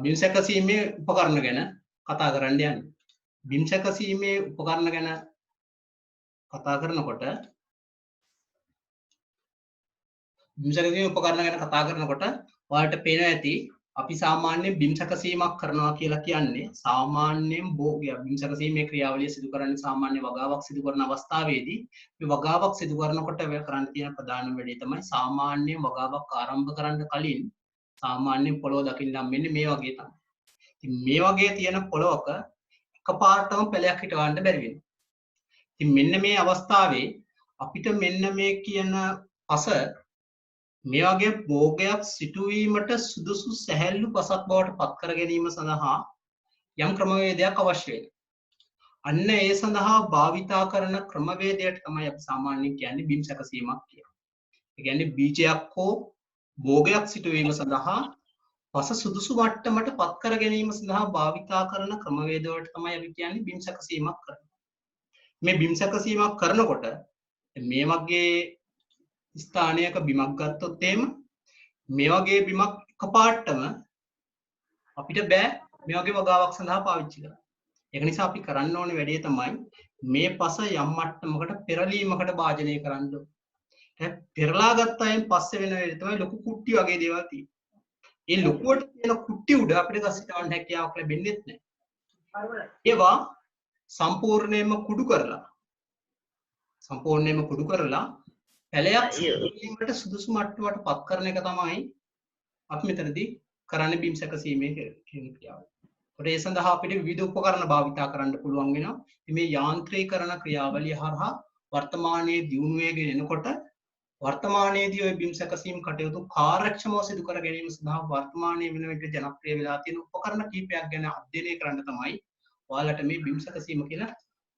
බිම් සැකසීමේ උපකරණ ගැන කතා කරන්න යන්නේ. බිම් සැකසීමේ උපකරණ ගැන කතා කරනකොට බිම් සැකසීමේ උපකරණ ගැන කතා කරනකොට ඔයාලට පේනවා ඇති අපි සාමාන්‍යයෙන් බිම් සැකසීමක් කරනවා කියලා කියන්නේ සාමාන්‍යයෙන් බිම් සැකසීමේ ක්‍රියාවලිය සිදු කරන්නේ සාමාන්‍ය වගාවක් සිදු කරන අවස්ථාවේදී මේ වගාවක් සිදු කරනකොට වෙ කරන්න තියෙන ප්‍රධානම වැඩේ තමයි සාමාන්‍යයෙන් වගාවක් ආරම්භ කරන්න කලින් සාමාන්‍යයෙන් පොළොව දකින්න මෙන්න මේ වගේ තමයි. ඉතින් මේ වගේ තියෙන පොළොවක එකපාරටම පැලයක් හිටවන්න බැරි වෙනවා. ඉතින් මෙන්න මේ අවස්ථාවේ අපිට මෙන්න මේ කියන පස මේ වගේ භෝගයක් සිටුවීමට සුදුසු සැහැල්ලු පසක් බවට පත් කර ගැනීම සඳහා යම් ක්‍රමවේදයක් අවශ්‍ය වෙනවා. අන්න ඒ සඳහා භාවිතා කරන ක්‍රමවේදයට තමයි අපි සාමාන්‍යයෙන් කියන්නේ බිම් සැකසීමක් කියලා. ඒ කියන්නේ බීජයක් හෝ භෝගයක් සිටුවීම සඳහා පස සුදුසු මට්ටමට පත් කර ගැනීම සඳහා භාවිතා කරන ක්‍රමවේද වලට තමයි අපි කියන්නේ බිම් සැකසීමක් කරනවා. මේ බිම් සැකසීමක් කරනකොට මේ වගේ ස්ථානයක බිමක් ගත්තොත් එහෙම මේ වගේ බිමක් එකපාරටම අපිට බෑ මේ වගේ වගාවක් සඳහා පාවිච්චි කරන්න. ඒක නිසා අපි කරන්න ඕනේ වැඩේ තමයි මේ පස යම් මට්ටමකට පෙරලීමකට භාජනය කරන්න ඕනේ. පෙරලා ගත්තායින් පස්සේ වෙන වෙලේ තමයි ලොකු කුට්ටි වගේ දේවල් තියෙන්නේ. ඒ ලොකුවට තියෙන කුට්ටි උඩ අපිට ගස්සිටවන්න හැකියාවක් ලැබෙන්නේ නැහැ. ඒවා සම්පූර්ණයෙන්ම කුඩු කරලා පැලයක් සිටීමට සුදුසු මට්ටමකට පත් කරන එක තමයි අපි මෙතනදී කරන්නේ බිම් සැකසීමේ කියන ක්‍රියාව. ඒකට ඒ සඳහා අපිට විවිධ උපකරණ භාවිතා කරන්න පුළුවන් වෙනවා. මේ යාන්ත්‍රීකරණ ක්‍රියාවලිය හරහා වර්තමානයේ දියුණු වේගෙන එනකොට වර්තමානයේදී ওই බිම් සැකසීම් කටයුතු කාර්යක්ෂමව සිදු කර ගැනීම සඳහා වර්තමානයේ වෙන විට ජනප්‍රිය වෙලා තියෙන උපකරණ කීපයක් ගැන අධ්‍යයනය කරන්න තමයි ඔයාලට මේ බිම් සැකසීම කියන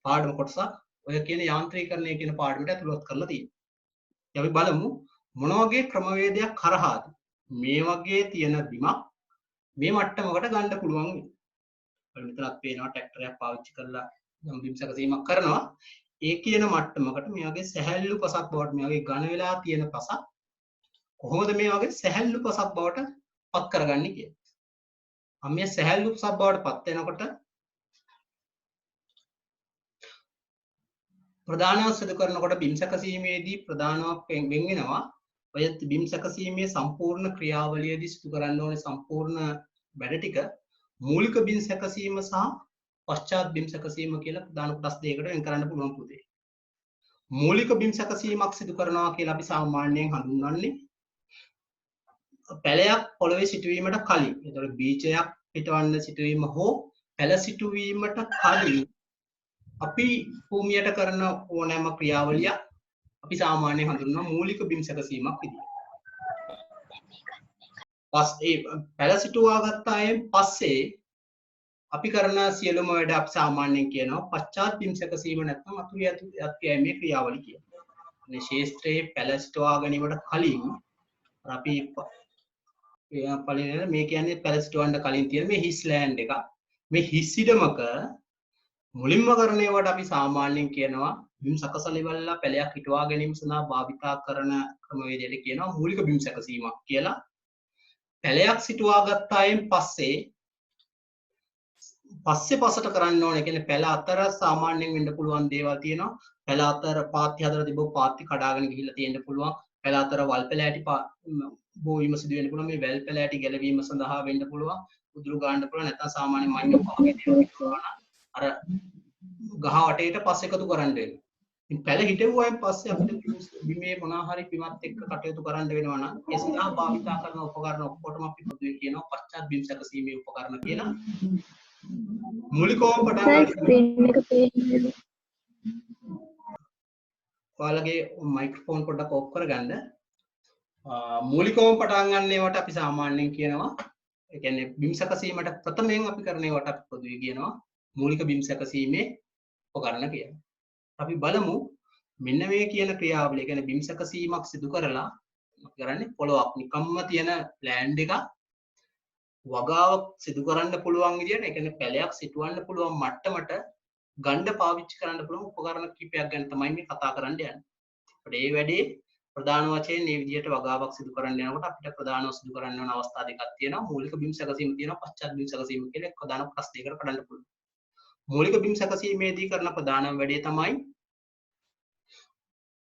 පාඩම කොටස ඔය කියන යාන්ත්‍රීකරණය කියන පාඩමට ඇතුළත් කරලා තියෙනවා. අපි බලමු මොන වගේ ක්‍රමවේදයක් කරහාද මේ වගේ තියෙන බිමක් මේ මට්ටමකට ගන්න පුළුවන් වෙන්නේ. මෙතනත් පේනවා ට්‍රැක්ටරයක් පාවිච්චි කරලා යම් බිම් සැකසීමක් කරනවා. ඒ කියන මට්ටමකට මේ වගේ සැහැල්ලු පසක් බවට මේ වගේ ඝන වෙලා තියෙන පසක් කොහොමද මේ වගේ සැහැල්ලු පසක් බවට පත් කරගන්නේ කියලා. මේ සැහැල්ලු පසක් බවට පත් වෙනකොට ප්‍රධානව සිදු කරනකොට බිම් සැකසීමේදී ප්‍රධානව වෙන් වෙනවා ඔය බිම් සැකසීමේ සම්පූර්ණ ක්‍රියාවලියේදී සිදු කරන්න ඕනේ සම්පූර්ණ වැඩ ටික මූලික බිම් සැකසීම සහ පශ්චාත් බිම් සැකසීම කියලා ප්‍රධාන කොටස් දෙකකට වෙන් කරන්න පුළුවන් පුතේ. මූලික බිම් සැකසීමක් සිදු කරනවා කියලා අපි සාමාන්‍යයෙන් හඳුන්වන්නේ පැලයක් පොළවේ සිටුවීමට කලින්. ඒතකොට බීජයක් පිටවන්න සිටුවීම හෝ පැල සිටුවීමට කලින් අපි භූමියට කරන ඕනෑම ක්‍රියාවලිය අපි සාමාන්‍යයෙන් හඳුන්වන මූලික බිම් සැකසීමක් විදියට. පස්සේ පැල සිටුවා ගත්තායින් පස්සේ අපි කරන සියලුම වැඩ අපි සාමාන්‍යයෙන් කියනවා පශ්චාත් බිම් සැකසීම නැත්නම් අතුරු යැත්ීමේ ක්‍රියාවලිය කියලා. මේ ශේෂ්ත්‍රයේ පැල සිටවා ගැනීමට කලින් අපි පළවෙනි මේ කියන්නේ පැල සිටවන්න කලින් තියෙන මේ හිස් ලෑන්ඩ් එක. මේ හිස් ඉඩමක මුලින්ම කරන ඒවාට අපි සාමාන්‍යයෙන් කියනවා බිම් සකසලිවලා පැලයක් හිටවා ගැනීම සඳහා භාවිතා කරන ක්‍රමවේදයට කියනවා මූලික බිම් සැකසීමක් කියලා. පැලයක් සිටවා ගත්තායින් පස්සේ පසට කරන්න ඕනේ. කියන්නේ පැල අතර සාමාන්‍යයෙන් වෙන්න පුළුවන් දේවල් තියෙනවා. පැල අතර පාත්‍ය හදලා තිබ්බොත් පාත්‍ය කඩාගෙන ගිහිල්ලා තියෙන්න පුළුවන්. පැල අතර වල් පැල ඇටි බෝවීම සිදු වෙන්න පුළුවන්. මේ වැල් පැල ඇටි ගැලවීම සඳහා වෙන්න පුළුවන්. උදුරු ගන්න පුළුවන්. නැත්නම් සාමාන්‍ය මඤ්ඤොක් වගේ දේවල් කරනවා. අර ගහ වටේට පස් එකතු කරන්න වෙනවා. ඉතින් පැල හිටවුවායින් පස්සේ අපිට බිමේ මොනවා හරි බිමත් එක්ක කටයුතු කරන්න වෙනවා නම් ඒ සඳහා භාවිතා කරන උපකරණ ඔක්කොටම අපි පොදුවේ කියනවා පශ්චාත් බිම් සැකසීමේ උපකරණ කියලා. මූලිකවම පටන් ගන්න ඔයාලගේ මයික්‍රොෆෝන් පොඩ්ඩක් ඔෆ් කරගන්න. මූලිකවම පටන් ගන්න ඒවට අපි සාමාන්‍යයෙන් කියනවා ඒ කියන්නේ බිම් සැකසීමට ප්‍රථමයෙන් අපි කරන ඒවට අපි පොදුවේ කියනවා මූලික බිම් සැකසීමේ උපකරණ කියලා. අපි බලමු මෙන්න මේ කියන ක්‍රියාවලිය කියන්නේ බිම් සැකසීමක් සිදු කරලා අපි කරන්නේ පොළොවක් නිකම්ම තියෙන ලෑන්ඩ් එක වගාවක් සිදු කරන්න පුළුවන් විදියට ඒ කියන්නේ පැලයක් සිටවන්න පුළුවන් මට්ටමට ගණ්ඩ පාවිච්චි කරන්න පුළුවන් උපකරණ කිහිපයක් ගැන තමයි මේ කතා කරන්න යන්නේ. අපිට මේ වැඩේ ප්‍රධාන වශයෙන් මේ විදිහට වගාවක් සිදු කරන්න යනකොට අපිට ප්‍රධානව සිදු කරන්න ඕන අවස්ථා දෙකක් තියෙනවා. මූලික බිම් සැකසීම තියෙනවා, පශ්චාත් බිම් සැකසීම කියලා එක් ප්‍රධාන කොටස් දෙකකට කඩන්න පුළුවන්. මූලික බිම් සැකසීමේදී කරන ප්‍රධානම වැඩේ තමයි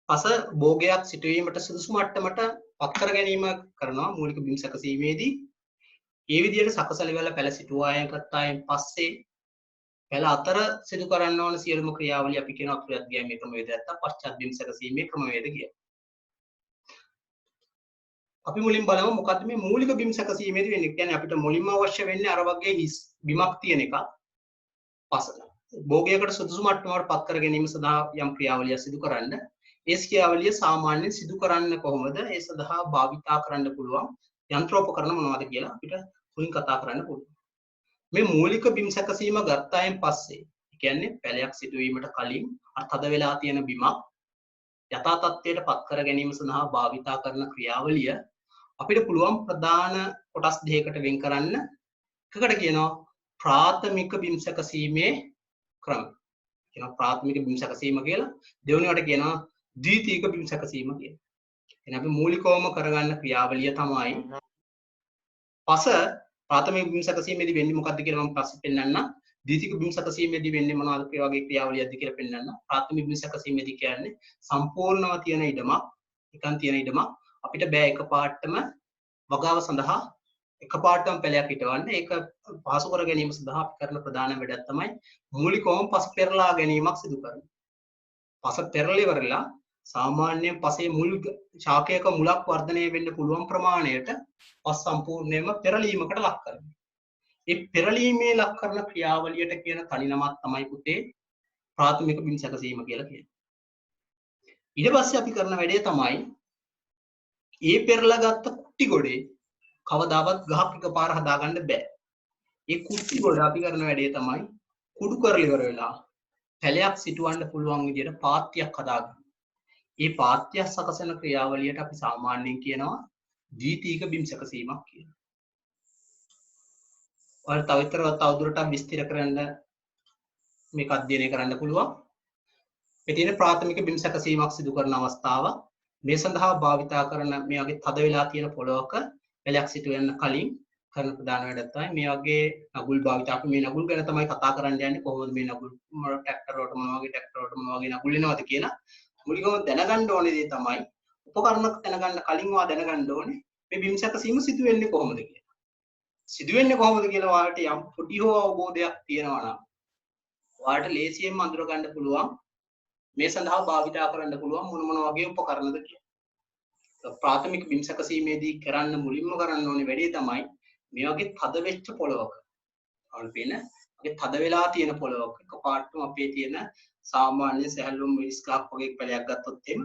පස භෝගයක් සිටුවීමට සුදුසු මට්ටමට පත් කර ගැනීම කරනවා මූලික බිම් සැකසීමේදී. ඒ විදිහට සකසලිවල පැල සිටුවායන් ගත්තායින් පස්සේ පැල අතර සිදු කරන්න ඕන සියලුම ක්‍රියාවලිය අපි කියන අප්‍රයත්ගෑමේ ක්‍රමවේදය නැත්නම් පශ්චාත් බිම් සැකසීමේ ක්‍රමවේද කියලා. අපි මුලින් බලමු මොකක්ද මේ මූලික බිම් සැකසීමේදී වෙන්නේ. කියන්නේ අපිට මුලින්ම අවශ්‍ය වෙන්නේ අර වගේ හිස් බිමක් තියෙන එක. පස භෝගයකට සුදුසු මට්ටමකට පත් කර ගැනීම සඳහා යම් ක්‍රියාවලියක් සිදු කරන්න. ඒ ක්‍රියාවලිය සාමාන්‍යයෙන් සිදු කරන්න කොහොමද? ඒ සඳහා භාවිතා කරන්න පුළුවන් යන්ත්‍රෝපකරණ මොනවද කියලා අපිට මුලින් කතා කරන්න පුළුවන්. මේ මූලික බිම් සැකසීම ගත්තායින් පස්සේ කියන්නේ පැලයක් සිටුවීමට කලින් අර තද වෙලා තියෙන බිමක් යථා තත්ත්වයට පත් කර ගැනීම සඳහා භාවිතා කරන ක්‍රියාවලිය අපිට පුළුවන් ප්‍රධාන කොටස් දෙකකට වෙන් කරන්න. එකකට කියනවා ප්‍රාථමික බිම් සැකසීමේ ක්‍රම. කියනවා ප්‍රාථමික බිම් සැකසීම කියලා. දෙවෙනිවට කියනවා ද්විතීයික බිම් සැකසීම කියලා. එහෙනම් අපි මූලිකවම කරගන්න ක්‍රියාවලිය තමයි පස ප්‍රාථමික බිම් සැකසීමේදී වෙන්නේ මොකක්ද කියලා මම පස්සේ පෙන්නන්නම්. ද්විතීයික බිම් සැකසීමේදී වෙන්නේ මොනවද වගේ ක්‍රියාවලියක්ද කියලා පෙන්නන්නම්. ප්‍රාථමික බිම් සැකසීමේදී කියන්නේ සම්පූර්ණව තියෙන ඉඩමක්, එකන් තියෙන ඉඩමක් අපිට බෑ එකපාරටම වගාව සඳහා එකපාරටම පැලයක් හිටවන්න. ඒක පහසු කර ගැනීම සඳහා අපි කරන ප්‍රධාන වැඩක් තමයි මූලිකවම පස පෙරලා ගැනීමක් සිදු කරනවා. පස පෙරලා ඉවරලා සාමාන්‍යයෙන් පසේ මුල් ශාකයක මුලක් වර්ධනය වෙන්න පුළුවන් ප්‍රමාණයට පස් සම්පූර්ණයෙන්ම පෙරලීමකට ලක් කරනවා. ඒ පෙරලීමේ ලක් කරන ක්‍රියාවලියට කියන තනි නමක් තමයි පුතේ ප්‍රාථමික බිම් සැකසීම කියලා කියන්නේ. ඊට පස්සේ අපි කරන වැඩේ තමයි ඒ පෙරලා ගත්ත කුටි ගොඩේ කවදාවත් ගහක් එකපාර හදාගන්න බෑ. ඒ කුටි ගොඩ අපි කරන වැඩේ තමයි කුඩු කරලා ඉවර වෙලා පැලයක් සිටවන්න පුළුවන් විදිහට පාත්‍යයක් හදාගන්න. මේ පාත්‍ය සකසන ක්‍රියාවලියට අපි සාමාන්‍යයෙන් කියනවා ද්විතීයික බිම් සැකසීමක් කියලා. ඔයාලට තවදුරටත් විස්තර කරන්න මේක අධ්‍යයනය කරන්න පුළුවන්. මේ තියෙන ප්‍රාථමික බිම් සැකසීමක් සිදු කරන අවස්ථාව මේ සඳහා භාවිතා කරන මේ වගේ තද වෙලා තියෙන පොළොවක පැලයක් සිටවෙන්න කලින් කරන ප්‍රධාන වැඩක් තමයි මේ වගේ නගුල් භාවිත. අපි මේ නගුල් ගැන තමයි කතා කරන්න යන්නේ. කොහොමද මේ නගුල් ට්‍රැක්ටර් වලට මොන වගේ ට්‍රැක්ටර් වලට මොන වගේ නගුල් එනවද කියලා. මුලින්ම දැනගන්න ඕනේ දේ තමයි උපකරණ දැනගන්න කලින් වා දැනගන්න ඕනේ මේ බිම් සැකසීම සිදු වෙන්නේ කොහොමද කියලා. සිදු වෙන්නේ කොහොමද කියලා ඔයාලට යම් පොඩි හෝ අවබෝධයක් තියෙනවා නම් ඔයාලට ලේසියෙන්ම අඳුර ගන්න පුළුවන් මේ සඳහා භාවිතා කරන්න පුළුවන් මොන වගේ උපකරණද කියලා. ප්‍රාථමික බිම් සැකසීමේදී කරන්න මුලින්ම කරන්න ඕනේ වැඩේ තමයි මේ වගේ තද වෙච්ච පොළොවක අපිට පේන වගේ තද වෙලා තියෙන පොළොවක එකපාරටම අපේ තියෙන සාමාන්‍ය සැහැල්ලුම් මිස් ගහක් වගේ පැලයක් ගත්තොත් එහෙම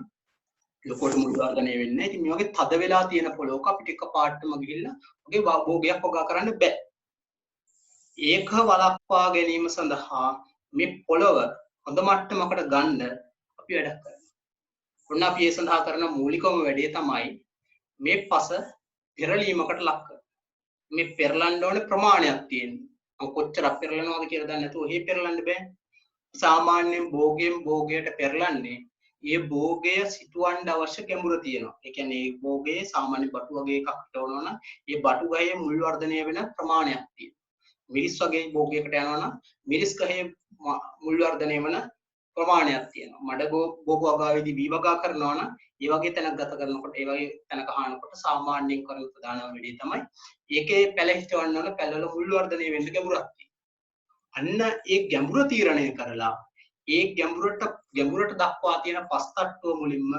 ලොකෝට මුල් වර්ධනය වෙන්නේ නැහැ. ඉතින් මේ වගේ තද වෙලා තියෙන පොළොවක අපිට එකපාරටම ගිහිල්ලා වගේ භෝගයක් වගා කරන්න බෑ. ඒක වළක්වා ගැනීම සඳහා මේ පොළොව හොඳ මට්ටමකට ගන්න අපි වැඩක් කරනවා. ඔන්න අපි ඒ සඳහා කරන මූලිකම වැඩේ තමයි මේ පස පෙරලීමකට ලක් කරන. මේ පෙරලන්න ඕනේ ප්‍රමාණයක් තියෙනවා. මම කොච්චරක් පෙරලනවද කියලා දන්නේ නැතුව එහෙ පෙරලන්න බෑ. සාමාන්‍යයෙන් භෝගයෙන් භෝගයට පෙරලන්නේ ඒ භෝගය සිටවන්න අවශ්‍ය ගැඹුර තියෙනවා. ඒ කියන්නේ ඒ භෝගයේ සාමාන්‍ය බටු වගේ එකක් හිටවනවා නම් ඒ බටු ගහේ මුල් වර්ධනය වෙන ප්‍රමාණයක් තියෙනවා. මිරිස් වගේ භෝගයකට යනවා නම් මිරිස් ගහේ මුල් වර්ධනය වෙන ප්‍රමාණයක් තියෙනවා. මඩ භෝග වගාවේදී වී වගා කරනවා නම් ඒ වගේ තැනක් ගත කරනකොට ඒ වගේ තැනක හානකොට සාමාන්‍යයෙන් කරන ප්‍රධානම වැඩේ තමයි ඒකේ පැල හිටවන්න ඕන පැලවල මුල් වර්ධනය වෙන්න ගැඹුරක් තියෙනවා. අන්න ඒ ගැඹුර තීරණය කරලා ඒ ගැඹුරට දක්වා තියෙන පස් තට්ටුව මුලින්ම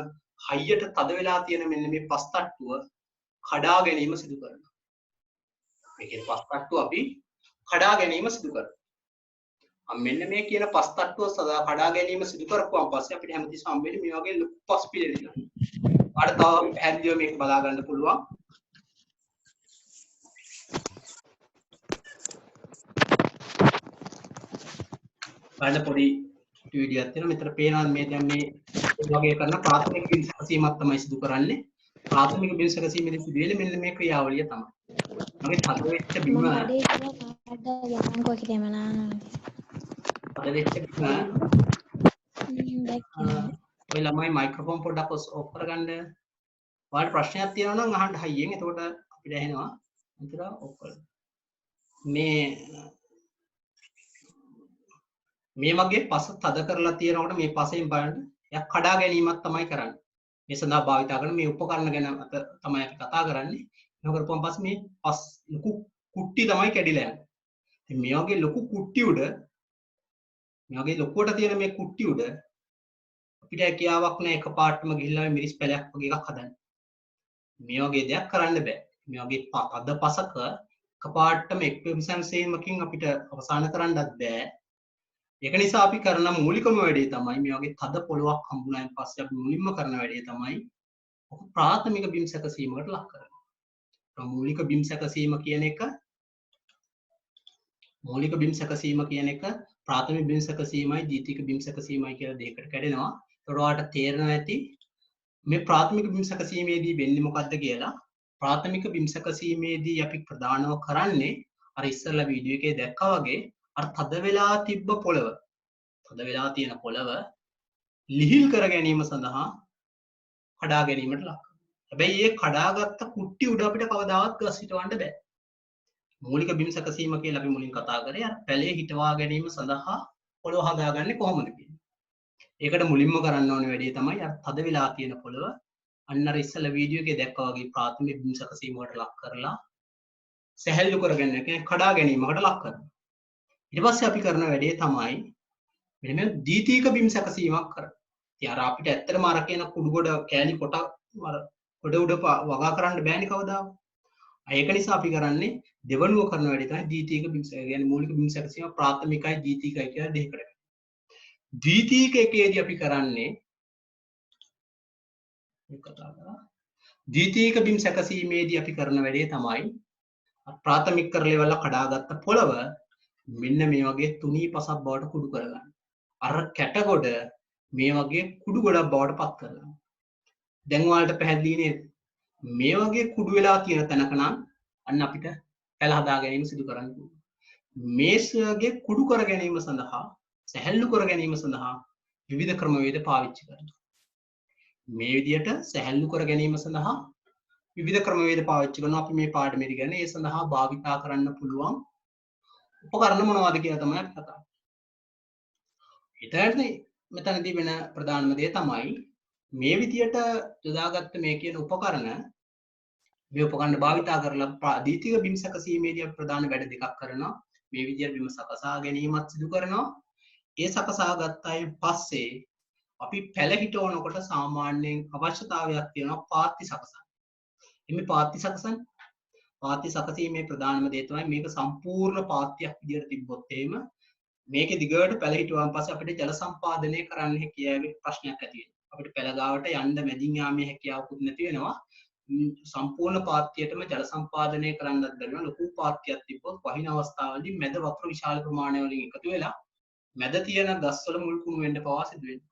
හයියට තද වෙලා තියෙන මෙන්න මේ පස් තට්ටුව කඩා ගැනීම සිදු කරනවා. මේකේ පස් තට්ටුව අපි කඩා ගැනීම සිදු කරනවා. මෙන්න මේ කියන පස් තට්ටුව සදා කඩා ගැනීම සිදු කරපුවාන් පස්සේ අපිට හැමතිස්සම හම්බෙන්නේ මේ වගේ ලොකු පස් පිළිදෙන. අර තව පැහැදිලිව මේක බලා ගන්න පුළුවන්. බලන්න පොඩි වීඩියෝයක් තියෙනවා. මෙතන පේනවා මේ දැන් මේ වගේ කරන ප්‍රාථමික බිම් සැකසීමක් තමයි සිදු කරන්නේ. ප්‍රාථමික බිම් සැකසීමේදී සිදු වෙන්නේ මෙන්න මේ ක්‍රියාවලිය තමයි. මගේ තද වෙච්ච බිම තද වෙච්ච බිම ඔය ළමයි මයික්‍රොෆෝන් පොඩ්ඩක් ඔෆ් කරගන්න. ඔයාලට ප්‍රශ්නයක් තියෙනවා නම් අහන්න හයියෙන්. එතකොට අපිට ඇහෙනවා. අතර ඔක්කොම මේ වගේ පස තද කරලා තියෙනකොට මේ පසෙන් බලන්න එයා කඩා ගැනීමක් තමයි කරන්නේ. මේ සඳහා භාවිත කරන මේ උපකරණ ගැන තමයි අපි කතා කරන්නේ. එහෙම කරපුවම පස්සේ මේ පස් ලොකු කුට්ටි තමයි කැඩිලා යන්නේ. ඉතින් මේ වගේ ලොකු කුට්ටි උඩ මේ වගේ ලොකුවට තියෙන මේ කුට්ටි උඩ අපිට හැකියාවක් නැහැ එකපාරටම ගිහිල්ලා මේ මිරිස් පැලයක් වගේ එකක් හදන්න. මේ වගේ දෙයක් කරන්න බෑ. මේ වගේ අද පසක එකපාරටම එක්විසන්සීමකින් අපිට අවසන් කරන්නත් බෑ. ඒක නිසා අපි කරන මූලිකම වැඩේ තමයි මේ වගේ තද පොළොවක් හම්බුනායින් පස්සේ අපි මුලින්ම කරන වැඩේ තමයි ඔක ප්‍රාථමික බිම් සැකසීමකට ලක් කරනවා. මූලික බිම් සැකසීම කියන එක ප්‍රාථමික බිම් සැකසීමයි ද්විතීයික බිම් සැකසීමයි කියලා දෙකකට කැඩෙනවා. ඒකට ඔයාලට තේරෙනවා ඇති මේ ප්‍රාථමික බිම් සැකසීමේදී වෙන්නේ මොකද්ද කියලා. ප්‍රාථමික බිම් සැකසීමේදී අපි ප්‍රධානව කරන්නේ අර ඉස්සෙල්ලා වීඩියෝ එකේ දැක්කා වගේ අර තද වෙලා තිබ්බ පොළව තද වෙලා තියෙන පොළව ලිහිල් කර ගැනීම සඳහා කඩා ගැනීමට ලක් කරනවා. හැබැයි මේ කඩාගත්ත කුට්ටි උඩ අපිට කවදාවත් ගස් හිටවන්න බෑ. මූලික බිම් සැකසීම කියලා අපි මුලින් කතා කරේ අර පැලේ හිටවා ගැනීම සඳහා පොළව හදාගන්නේ කොහොමද කියන්නේ. ඒකට මුලින්ම කරන්න ඕනේ වැඩේ තමයි අර තද වෙලා තියෙන පොළව අන්න අර ඉස්සෙල්ලා වීඩියෝ එකේ දැක්කා වගේ ප්‍රාථමික බිම් සැකසීමකට ලක් කරලා සැහැල්ලු කරගන්න කියන්නේ කඩා ගැනීමකට ලක් කරනවා. ඊට පස්සේ අපි කරන වැඩේ තමයි මෙන්න මේ ද්විතීයික බිම් සැකසීමක් කරනවා. ඉතින් අර අපිට ඇත්තටම අර කියන කුඩු ගොඩ කෑලි කොට අර ගොඩ උඩ වගා කරන්න බෑනේ කවදාවත්. ඒක නිසා අපි කරන්නේ දෙවනුව කරන වැඩේ තමයි ද්විතීයික බිම් සැකසීම. කියන්නේ මූලික බිම් සැකසීම ප්‍රාථමිකයි ද්විතීයිකයි කියලා දෙකකට. ද්විතීයික එකේදී අපි කරන්නේ ද්විතීයික බිම් සැකසීමේදී අපි කරන වැඩේ තමයි ප්‍රාථමික කරලෙවල කඩාගත්ත පොළව මෙන්න මේ වගේ තුනී පසක් බවට කුඩු කරගන්න. අර කැටගොඩ මේ වගේ කුඩු ගොඩක් බවට පත් කරගන්න. දැන් ඔයාලට පැහැදිලි නේද? මේ වගේ කුඩු වෙලා තියෙන තැනක නම් අන්න අපිට පැල හදා ගැනීම සිදු කරන්න පුළුවන්. මේසගේ කුඩු කර ගැනීම සඳහා සැහැල්ලු කර ගැනීම සඳහා විවිධ ක්‍රමවේද පාවිච්චි කරනවා. මේ විදිහට සැහැල්ලු කර ගැනීම සඳහා විවිධ ක්‍රමවේද පාවිච්චි කරනවා. අපි මේ පාඩමේදී ගන්න ඒ සඳහා භාවිතා කරන්න පුළුවන් උපකරණ මොනවද කියලා තමයි අපි කතා කරන්නේ. මෙතනදී වෙන ප්‍රධානම දේ තමයි මේ විදියට යොදාගත්ත මේ කියන උපකරණ මේ උපකරණ භාවිතා කරලා ද්විතීයික බිම් සැකසීමේදී අපි ප්‍රධාන වැඩ දෙකක් කරනවා. මේ විදියට බිම සකසා ගැනීමත් සිදු කරනවා. ඒ සකසා ගත්තයින් පස්සේ අපි පැල හිටවනකොට සාමාන්‍යයෙන් අවශ්‍යතාවයක් තියෙනවා පාත්ති සකසන්න. එimhe පාත්ති සකසන්න. පාත්ති සකසීමේ ප්‍රධානම දේ තමයි මේක සම්පූර්ණ පාත්තියක් විදියට තිබ්බොත් එහෙම මේකේ දිගට පැල හිටුවාන් පස්සේ අපිට ජල සම්පාදනය කරන්න හැකියාවේ ප්‍රශ්නයක් ඇති වෙනවා. අපිට පැල ගාවට යන්න මැදින් යාමේ හැකියාවකුත් නැති වෙනවා. සම්පූර්ණ පාත්තියටම ජල සම්පාදනය කරන්නත් බැරි වෙනවා. ලොකු පාත්තියක් තිබ්බොත් වහින අවස්ථාවලදී මැද වතුර විශාල ප්‍රමාණයකින් එකතු වෙලා මැද තියෙන ගස්වල මුල් කුණු වෙන්න පවා සිදු වෙනවා.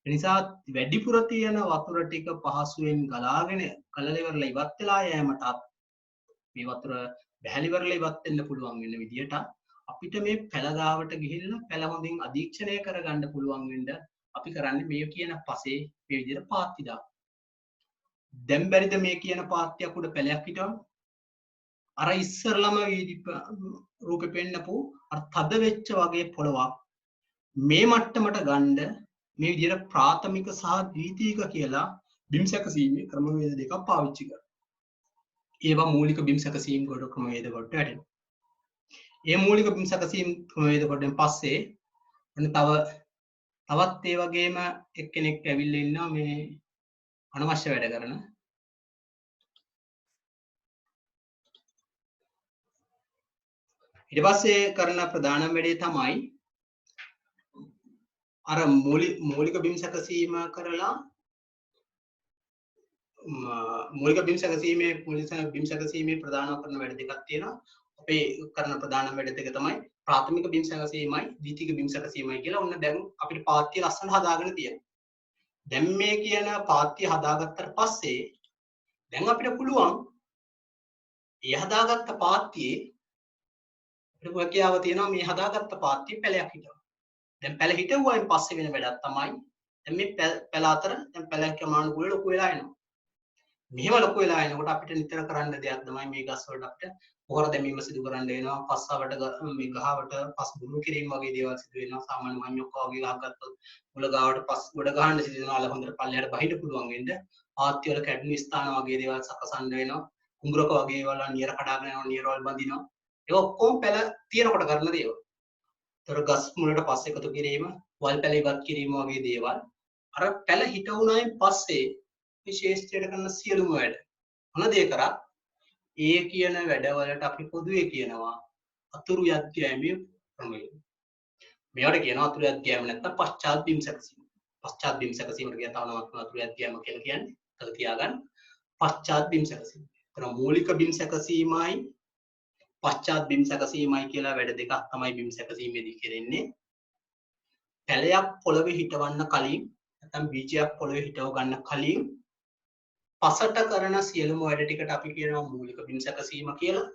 ඒ නිසා වැඩිපුර තියෙන වතුර ටික පහසුවෙන් ගලාගෙන කලල ඉවරලා ඉවත් වෙලා යෑමටත් මේ වතුර බැහැලි ඉවරලා ඉවත් වෙන්න පුළුවන් වෙන විදියට අපිට මේ පැල ගාවට ගිහිල්ලා පැල හොඳින් අධීක්ෂණය කරගන්න පුළුවන් වෙන්න අපි කරන්නේ මේ කියන පසේ මේ විදියට පාත්ති දාන. දැන් බැරිද මේ කියන පාත්තියක් උඩ පැලයක් හිටවන්න? අර ඉස්සරළම රූපෙ පෙන්නපු අර තද වෙච්ච වගේ පොළවක් මේ මට්ටමට ගන්න මේ විදියට ප්‍රාථමික සහ ද්විතීයික කියලා බිම් සැකසීමේ ක්‍රමවේද දෙකක් පාවිච්චි කරනවා. ඒවා මූලික බිම් සැකසීම් කොට ක්‍රමවේද කොට වැටෙනවා. ඒ මූලික බිම් සැකසීම් ක්‍රමවේද කොටෙන් පස්සේ ඔන්න තවත් ඒ වගේම එක්කෙනෙක් ඇවිල්ලා ඉන්නවා මේ අනවශ්‍ය වැඩ කරන. ඊට පස්සේ කරන ප්‍රධානම වැඩේ තමයි අර මූලික බිම් සැකසීම කරලා මූලික බිම් සැකසීමේ ප්‍රධාන කරන වැඩ දෙකක් තියෙනවා. අපේ කරන ප්‍රධාන වැඩ දෙක තමයි ප්‍රාථමික බිම් සැකසීමයි ද්විතීයික බිම් සැකසීමයි කියලා. ඔන්න දැන් අපිට පාත්තිය ලස්සන හදාගෙන තියෙනවා. දැන් මේ කියන පාත්තිය හදාගත්තට පස්සේ දැන් අපිට පුළුවන් ඒ හදාගත්ත පාත්තියේ අපිට හැකියාව තියෙනවා මේ හදාගත්ත පාත්තිය පැලයක් හිටවන්න. දැන් පැල හිටවුවායින් පස්සේ වෙන වැඩක් තමයි දැන් මේ පැල අතර දැන් පැලක් ප්‍රමාණිකුල ලොකු වෙලා එනවා. මෙහෙම ලොකු වෙලා එනකොට අපිට නිතර කරන්න දෙයක් තමයි මේ ගස් වලට අපිට පොහොර දැමීම සිදු කරන්න වෙනවා. පස්සවට මේ ගහවට පස් බුරු කිරීම වගේ දේවල් සිදු වෙනවා. සාමාන්‍ය මඤ්ඤොක්ක වගේ ගහක් ගත්තොත් මුල ගාවට පස් ගොඩ ගහන්න සිදු වෙනවා. අල හොඳට පල්ලෙහාට බහින්න පුළුවන් වෙන්න. ආත්‍ය වල කැඩුණු ස්ථාන වගේ දේවල් සකසන්න වෙනවා. කුඹරක වගේ ඒවල නියර කඩාගෙන යනවා, නියරවල් බඳිනවා. ඒක ඔක්කොම පැල තියෙනකොට කරන දේවල්. තොර ගස් මුලට පස් එකතු කිරීම, වල් පැල ඉවත් කිරීම වගේ දේවල්. අර පැල හිට වුණායින් පස්සේ මේ ශේෂ්ත්‍රයට කරන සියලුම වැඩ මොන දේ කරා ඒ කියන වැඩවලට අපි පොදුවේ කියනවා අතුරු යද්‍යෑමේ ක්‍රමය. මේවට කියනවා අතුරු යද්‍යෑම නැත්නම් පශ්චාත් බිම් සැකසීම. පශ්චාත් බිම් සැකසීමට කියන තව නමක් අතුරු යද්‍යෑම කියලා කියන්නේ. ඒක තියාගන්න. පශ්චාත් බිම් සැකසීම. ඒතර මූලික බිම් සැකසීමයි පශ්චාත් බිම් සැකසීමයි කියලා වැඩ දෙකක් තමයි බිම් සැකසීමේදී කරන්නේ. පැලයක් පොළවේ හිටවන්න කලින් නැත්නම් බීජයක් පොළවේ හිටව ගන්න කලින් පසට කරන සියලුම වැඩ ටිකට අපි කියනවා මූලික බිම් සැකසීම කියලා.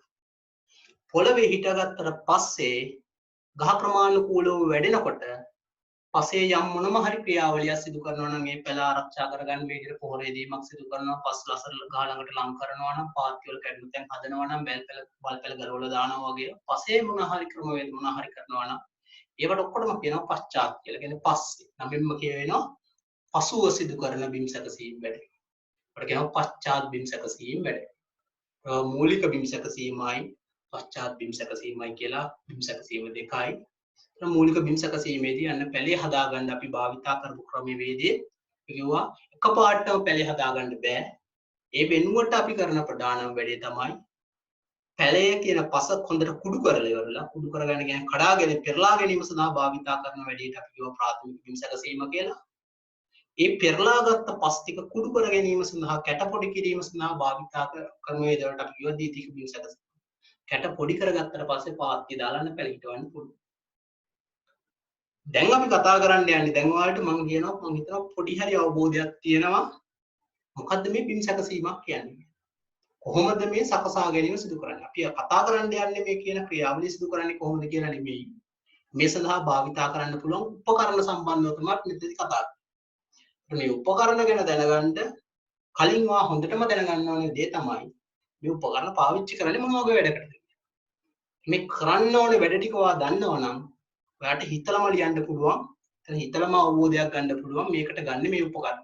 පොළවේ හිටගත්තට පස්සේ ගහ ක්‍රමානුකූලව වැඩෙනකොට පසේ යම් මොනම හරි ක්‍රියාවලියක් සිදු කරනවා නම් ඒ පැල ආරක්ෂා කරගන්න මේ විදිහට පොහොර දීමක් සිදු කරනවා, පස් ලසර ගහ ළඟට ලං කරනවා නම්, පාත්‍ය වල කැඩුණු තැන් හදනවා නම්, වල් පැල ගලවලා දානවා වගේ පසේ මොන හරි ක්‍රමවේද මොන හරි කරනවා නම් ඒවට ඔක්කොටම කියනවා පශ්චාත් කියලා. කියන්නේ පස්සේ. නමින්ම කියවෙනවා පසුව සිදු කරන බිම් සැකසීම වැඩ. ඒකට කියනවා පශ්චාත් බිම් සැකසීම වැඩ. මූලික බිම් සැකසීමයි පශ්චාත් බිම් සැකසීමයි කියලා බිම් සැකසීම දෙකයි. මූලික බිම් සැකසීමේදී අන්න පැලේ හදාගන්න අපි භාවිතා කරපු ක්‍රමවේදයේ කිව්වා එකපාරටම පැලේ හදාගන්න බෑ. ඒ වෙනුවට අපි කරන ප්‍රධානම වැඩේ තමයි පැලේ කියන පස හොඳට කුඩු කරලා ඉවරලා කුඩු කරගන්න කියන්නේ කඩාගෙන පෙරලා ගැනීම සඳහා භාවිතා කරන වැඩේට අපි කියව ප්‍රාථමික බිම් සැකසීම කියලා. ඒ පෙරලාගත් පස් ටික කුඩු කර ගැනීම සඳහා කැට පොඩි කිරීම සඳහා භාවිතා කරන වේදවලට අපි කියව දීතික බිම් සැකසීම. කැට පොඩි කරගත්තට පස්සේ පාත්‍ය දාලා පැල හිටවන්න පුළුවන්. දැන් අපි කතා කරන්න යන්නේ දැන් ඔයාලට මම කියනවා මම හිතනවා පොඩි හරි අවබෝධයක් තියෙනවා මොකද්ද මේ බිම් සැකසීමක් කියන්නේ. කොහොමද මේ සකසා ගැනීම සිදු කරන්නේ? අපි කතා කරන්න යන්නේ මේ කියන ක්‍රියාවලිය සිදු කරන්නේ කොහොමද කියලා නෙමෙයි. මේ සඳහා භාවිතා කරන්න පුළුවන් උපකරණ සම්බන්ධව තමයි මෙතනදී කතා කරන්නේ. මේ උපකරණ ගැන දැනගන්න කලින් වා හොඳටම දැනගන්න ඕනේ දේ තමයි මේ උපකරණ පාවිච්චි කරන්නේ මොන වගේ වැඩකටද? මේ කරන්න ඕනේ වැඩ ටික වා දන්නවනම් ඔයාට හිතලම ලියන්න පුළුවන්. එතන හිතලම අවබෝධයක් ගන්න පුළුවන් මේකට ගන්න මේ උපකරණ.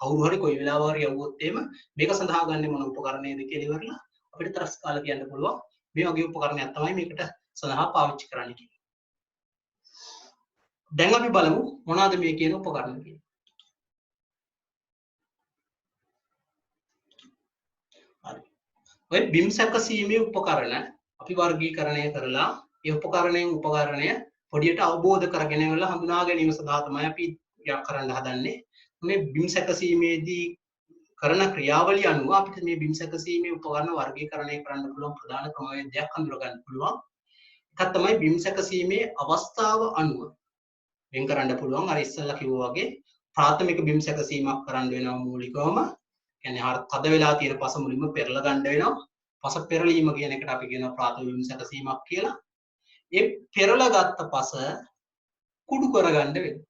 කවුරු හරි කොයි වෙලාවක හරි යවුවොත් එහෙම මේක සඳහා ගන්න මොන උපකරණයද කියලා ඉවරලා අපිට තරස් කාලා කියන්න පුළුවන් මේ වගේ උපකරණයක් තමයි මේකට සඳහා පාවිච්චි කරන්න කියලා. දැන් අපි බලමු මොනවාද මේ කියන උපකරණ කියලා. හරි. ඔය බිම් සැකසීමේ උපකරණ අපි වර්ගීකරණය කරලා ඒ උපකරණය පොඩියට අවබෝධ කරගෙන ඉවරලා හඳුනා ගැනීම සඳහා තමයි අපි කරන්න හදන්නේ. මේ බිම් සැකසීමේදී කරන ක්‍රියාවලිය අනුව අපිට මේ බිම් සැකසීමේ උපකරණ වර්ගීකරණය කරන්න පුළුවන් ප්‍රධාන ක්‍රමවේදයක් හඳුනා ගන්න පුළුවන්. එකක් තමයි බිම් සැකසීමේ අවස්ථාව අනුව වෙන් කරන්න පුළුවන්. අර ඉස්සෙල්ලා කිව්වා වගේ ප්‍රාථමික බිම් සැකසීමක් කරන්න වෙනවා මූලිකවම. කියන්නේ හරියට තද වෙලා තියෙන පස මුලින්ම පෙරලා ගන්න වෙනවා. පස පෙරලීම කියන එකට අපි කියනවා ප්‍රාථමික බිම් සැකසීමක් කියලා. ඒ පෙරලා ගත්ත පස කුඩු කරගන්න වෙනවා.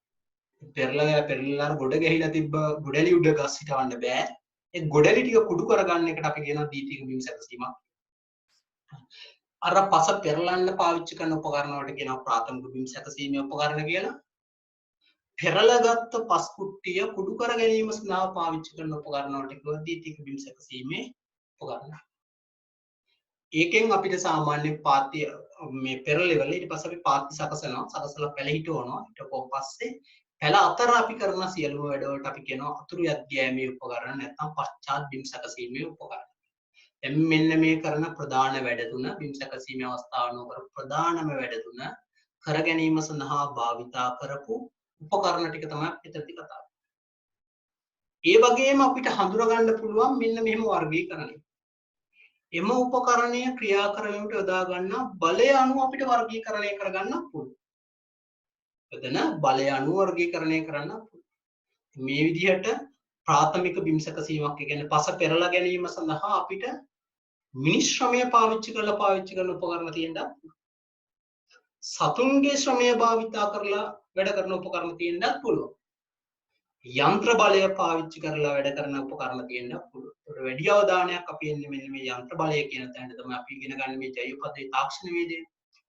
පෙරලා ගොඩ ගැහිලා තිබ්බ ගොඩලි උඩ ගස් හිටවන්න බෑ. ඒ ගොඩලි ටික කුඩු කරගන්න එකට අපි කියනවා දීතික බිම් සැකසීමක්. අර පස පෙරලන්න පාවිච්චි කරන උපකරණ වලට කියනවා ප්‍රාථමික බිම් සැකසීමේ උපකරණ කියලා. පෙරලාගත් පස් කුට්ටිය කුඩු කර ගැනීම සඳහා පාවිච්චි කරන උපකරණ වලට කියනවා දීතික බිම් සැකසීමේ උපකරණ. ඒකෙන් අපිට සාමාන්‍ය පාත්‍ය මේ පෙරලෙවල ඊට පස්සේ අපි පාත්‍ය සකසලා පැල හිටවනවා. ඊට පස්සේ පැල අතර අපි කරන සියලුම වැඩවලට අපි කියනවා අතුරු යද්‍යෑමේ උපකරණ නැත්නම් පශ්චාත් බිම් සැකසීමේ උපකරණ. දැන් මෙන්න මේ කරන ප්‍රධාන වැඩ තුන බිම් සැකසීමේ අවස්ථාව නොකර ප්‍රධානම වැඩ තුන කර ගැනීම සඳහා භාවිතා කරපු උපකරණ ටික තමයි මෙතනදී කතා කරන්නේ. ඒ වගේම අපිට හඳුනා ගන්න පුළුවන් මෙන්න මෙහෙම වර්ගීකරණය. එම උපකරණය ක්‍රියා කරවීමට යොදා ගන්නා බලය අනුව අපිට වර්ගීකරණය කරගන්න පුළුවන්. එතන බලය අනුව වර්ගීකරණය කරන්න පුළුවන්. මේ විදිහට ප්‍රාථමික බිම් සැකසීමක් කියන්නේ පස පෙරලා ගැනීම සඳහා අපිට මිනිස් ශ්‍රමය පාවිච්චි කරන උපකරණ තියෙනවා. සතුන්ගේ ශ්‍රමය භාවිතා කරලා වැඩ කරන උපකරණ තියෙන්නත් පුළුවන්. යන්ත්‍ර බලය පාවිච්චි කරලා වැඩ කරන උපකරණ තියෙන්න පුළුවන්. ඒකට වැඩි අවධානයක් අපි එන්නේ මෙන්න මේ යන්ත්‍ර බලය කියන තැනට තමයි අපි ඉගෙන ගන්න මේ ජෛව පද්ධති තාක්ෂණ වේදය.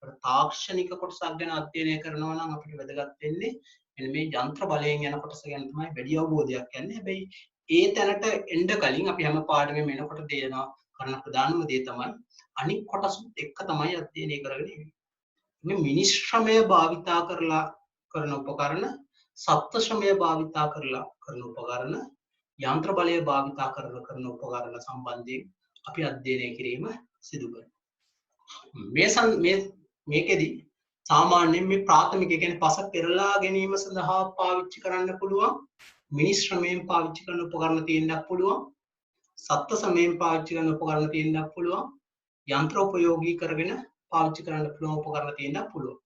ඒකට තාක්ෂණික කොටසක් ගැන අධ්‍යයනය කරනවා නම් අපිට වැදගත් වෙන්නේ මෙන්න මේ යන්ත්‍ර බලයෙන් යන කොටස ගැන තමයි වැඩි අවබෝධයක් යන්නේ. හැබැයි ඒ තැනට එන්න කලින් අපි හැම පාඩමෙම එනකොට දෙනවා කරන ප්‍රධානම දේ තමයි අනික් කොටස් එක්ක තමයි අධ්‍යයනය කරගෙන ඉන්නේ. මේ මිනිස් ශ්‍රමය භාවිතා කරලා කරන උපකරණ, සත්ත්ව ශ්‍රමය භාවිතා කරලා කරන උපකරණ, යන්ත්‍ර බලය භාවිතා කරන උපකරණ සම්බන්ධයෙන් අපි අධ්‍යයනය කිරීම සිදු කරනවා. මේකෙදි සාමාන්‍යයෙන් මේ ප්‍රාථමික කියන්නේ පස පෙරලා ගැනීම සඳහා පාවිච්චි කරන්න පුළුවන් මිනිස් ශ්‍රමයෙන් පාවිච්චි කරන උපකරණ තියෙන්නත් පුළුවන්, සත්ත්ව ශ්‍රමයෙන් පාවිච්චි කරන උපකරණ තියෙන්නත් පුළුවන්, යන්ත්‍ර උපයෝගී කරගෙන පාවිච්චි කරන්න පුළුවන් උපකරණ තියෙන්නත් පුළුවන්.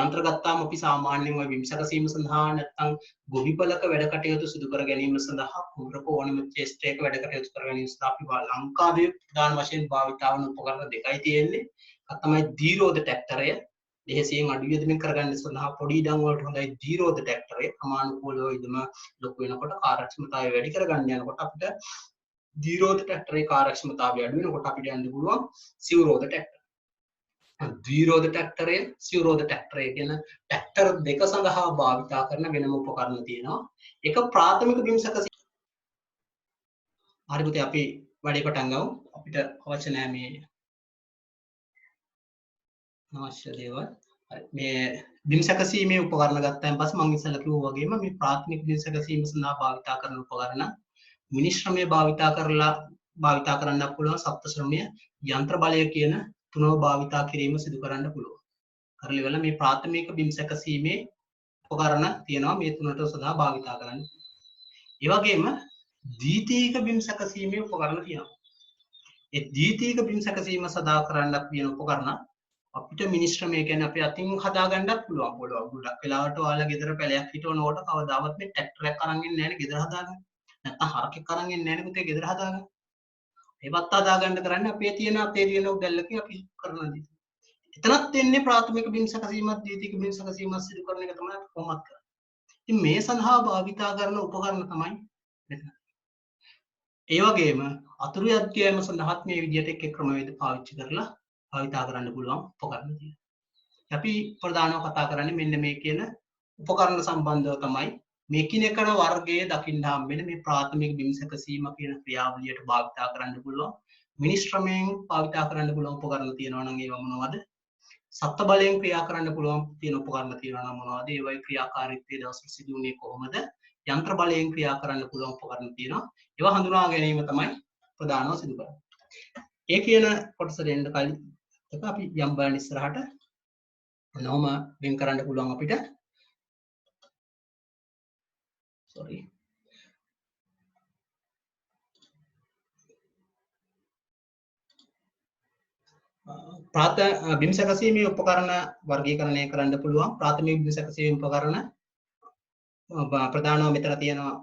යන්ත්‍ර ගත්තාම අපි සාමාන්‍යයෙන් ওই විමසකසීම සඳහා නැත්නම් ගොවිපලක වැඩ කටයුතු සිදු කර ගැනීම සඳහා කුඹරක ඕනම ක්ෂේත්‍රයක වැඩ කටයුතු කර ගැනීම සඳහා අපි ලංකාවේ ප්‍රධාන වශයෙන් භාවිත වන උපකරණ දෙකයි තියෙන්නේ. එකක් තමයි දීරෝධ ට්‍රැක්ටරය. දෙහසියෙන් අඩු වියදමින් කරගන්න සඳහා පොඩි ඉඩම් වලට හොඳයි දීරෝධ ට්‍රැක්ටරය. ප්‍රමාණිකූලව ඉදම ලොකු වෙනකොට කාර්යක්ෂමතාවය වැඩි කරගන්න යනකොට අපිට දීරෝධ ට්‍රැක්ටරේ කාර්යක්ෂමතාවය අඩු වෙනකොට අපිට යන්න පුළුවන් සිවුරෝධ ට්‍රැක්ටර. ද්විරෝධ ට්‍රැක්ටරය, සිවුරෝධ ට්‍රැක්ටරය කියන ට්‍රැක්ටර් දෙක සඳහා භාවිතා කරන වෙනම උපකරණ තියෙනවා. එක ප්‍රාථමික බිම් සැකසීම. හරි පුතේ අපි වැඩේ පටන් ගමු. අපිට අවශ්‍ය නැහැ මේ අවශ්‍ය දේවල්. මේ බිම් සැකසීමේ උපකරණ ගත්තාන් පස්සේ මම ඉස්සෙල්ලා කිව්වා වගේම මේ ප්‍රාථමික බිම් සැකසීම සඳහා භාවිතා කරන උපකරණ මිනිස් ශ්‍රමය භාවිතා කරන්න පුළුවන් සත්ත්ව ශ්‍රමය, යන්ත්‍ර බලය කියන තුනව භාවිතා කිරීම සිදු කරන්න පුළුවන්. කරලි වල මේ ප්‍රාථමික බිම් සැකසීමේ උපකරණ තියෙනවා මේ තුනට සඳහා භාවිතා කරන්න. ඒ වගේම ද්විතීයික බිම් සැකසීමේ උපකරණ තියෙනවා. ඒ ද්විතීයික බිම් සැකසීම සඳහා කරන්න තියෙන උපකරණ අපිට මිනිස් ශ්‍රමය කියන්නේ අපි අතින් හදා ගන්නත් පුළුවන්. ගොඩක් වෙලාවට ඔයාලා ගෙදර පැලයක් හිටවනකොට කවදාවත් මේ ට්‍රැක්ටරයක් අරන් එන්නේ නැහැ නේ ගෙදර හදාගන්න. නැත්නම් හරකෙක් අරන් එන්නේ නැහැ නේ පුතේ ගෙදර හදාගන්න. ඒවත් හදාගන්න කරන්නේ අපේ තියෙන උදැල්ලක අපි කරන දේ. එතනත් එන්නේ ප්‍රාථමික බිම් සැකසීමත් ද්විතීයික බිම් සැකසීමත් සිදු කරන එක තමයි කොහොමත් කරන්නේ. ඉතින් මේ සඳහා භාවිතා කරන උපකරණ තමයි මෙතන. ඒ වගේම අතුරු අධ්‍යයන සඳහාත් මේ විදිහට එක් ක්‍රමවේද පාවිච්චි කරලා භාවිතා කරන්න පුළුවන් උපකරණ තියෙනවා. අපි ප්‍රධානව කතා කරන්නේ මෙන්න මේ කියන උපකරණ සම්බන්ධව තමයි. මේ කිනකන වර්ගයේ දකින්න හම්බෙන මේ ප්‍රාථමික බිම් සැකසීම කියන ක්‍රියාවලියට භාවිතා කරන්න පුළුවන් මිනිස් ශ්‍රමයෙන් භාවිතා කරන්න පුළුවන් උපකරණ තියෙනවා නම් ඒවා මොනවද? සත්ත්ව බලයෙන් ක්‍රියා කරන්න පුළුවන් තියෙන උපකරණ තියෙනවා නම් මොනවද? ඒවයි ක්‍රියාකාරීත්වය දවසට සිදු වෙන්නේ කොහොමද? යන්ත්‍ර බලයෙන් ක්‍රියා කරන්න පුළුවන් උපකරණ තියෙනවා. ඒවා හඳුනා ගැනීම තමයි ප්‍රධානව සිදු කරන්නේ. ඒ කියන කොටසට එන්න කලින් අපි යම් බලන්න ඉස්සරහට මොනවම වෙන් කරන්න පුළුවන් අපිට. sorry බිම් සැකසීමේ උපකරණ වර්ගීකරණය කරන්න පුළුවන්. ප්‍රාථමික බිම් සැකසීමේ උපකරණ ප්‍රධානව මෙතන තියෙනවා.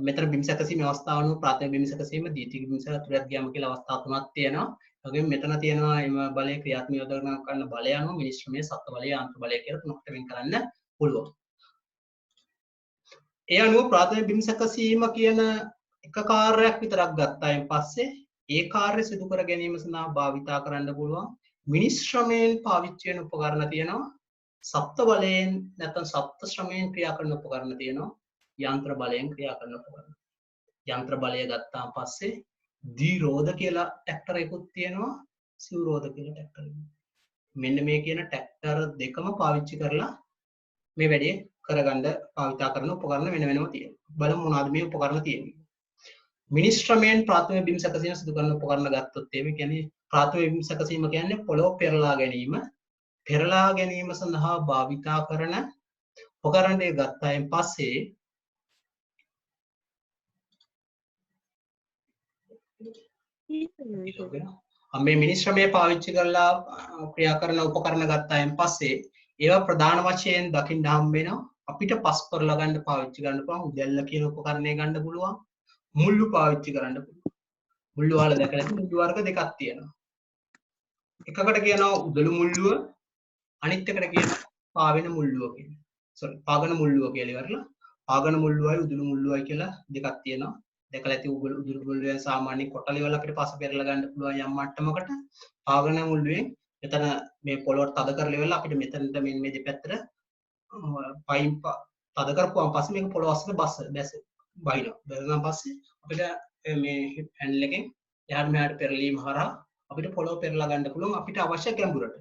මෙතන බිම් සැකසීමේ අවස්ථාවන ප්‍රාථමික බිම් සැකසීම, ද්විතීයික බිම් සැකසීම, තුරක් ගියාම කියලා අවස්ථා තුනක් තියෙනවා. ඒ වගේම මෙතන තියෙනවා එම බලයේ ක්‍රියාත්මක යොදවන කරන බලය අනුව මිනිස් ශ්‍රමය, සත්ත්ව බලය, යන්ත්‍ර බලය කියලා තුනකට වෙන් කරන්න පුළුවන්. ඒ අනුව ප්‍රාථමික බිම් සැකසීම කියන එක කාර්යයක් විතරක් ගත්තායින් පස්සේ ඒ කාර්ය සිදු කර ගැනීම සඳහා භාවිතා කරන්න පුළුවන් මිනිස් ශ්‍රමයෙන් පාවිච්චි වෙන උපකරණ තියෙනවා. සත්ත්ව බලයෙන් නැත්නම් සත්ත්ව ශ්‍රමයෙන් ක්‍රියා කරන උපකරණ තියෙනවා. යන්ත්‍ර බලයෙන් ක්‍රියා කරන උපකරණ. යන්ත්‍ර බලය ගත්තාන් පස්සේ දීරෝධ කියලා ට්‍රැක්ටර් එකකුත් තියෙනවා. සිවුරෝධ කියලා ට්‍රැක්ටර් එකක්. මෙන්න මේ කියන ට්‍රැක්ටර් දෙකම පාවිච්චි කරලා මේ වැඩේ කරගන්න භාවිතා කරන උපකරණ වෙන වෙනම තියෙනවා. බලමු මොනවද මේ උපකරණ තියෙන්නේ. මිනිස් ශ්‍රමයෙන් ප්‍රාථමික බිම් සැකසීම සිදු කරන උපකරණ ගත්තොත් ඒ කියන්නේ ප්‍රාථමික බිම් සැකසීම කියන්නේ පොළොව පෙරලා ගැනීම. පෙරලා ගැනීම සඳහා භාවිතා කරන උපකරණය ගත්තායින් පස්සේ මේ මිනිස් ශ්‍රමය පාවිච්චි කරලා ක්‍රියා කරන උපකරණ ගත්තායින් පස්සේ ඒවා ප්‍රධාන වශයෙන් දකින්න හම්බ වෙනවා. අපිට පස් කරලා ගන්න පාවිච්චි කරන්න පුළුවන් උදැල්ල කියන උපකරණය ගන්න පුළුවන්. මුල්ලු පාවිච්චි කරන්න පුළුවන්. මුල්ලු වල දැකලා තියෙන මුල්ලු වර්ග දෙකක් තියෙනවා. එකකට කියනවා උදළු මුල්ලුව, අනිත් එකට කියනවා පාවෙන මුල්ලුව කියලා. sorry පාගන මුල්ලුව කියලා ඉවරලා පාගන මුල්ලුවයි උදුළු මුල්ලුවයි කියලා දෙකක් තියෙනවා. දැකලා ඇති උදුළු මුල්ලුවෙන් සාමාන්‍ය කොටලි වල අපිට පස්ස පෙරලා ගන්න පුළුවන් යම් මට්ටමකට පාගන මුල්ලුවෙන් මෙතන මේ පොළොවට තද කරලා ඉවරලා අපිට මෙතනට මේ දෙපැත්තට පයින් තද කරපුවාන් පස්සේ මේක පොළොව අස්සට බැස බහිනවා. බැලුවාන් පස්සේ අපිට මේ හැන්ඩල් එකෙන් එහාට මෙහාට පෙරලීම හරහා අපිට පොළොව පෙරලා ගන්න පුළුවන් අපිට අවශ්‍ය ගැඹුරට.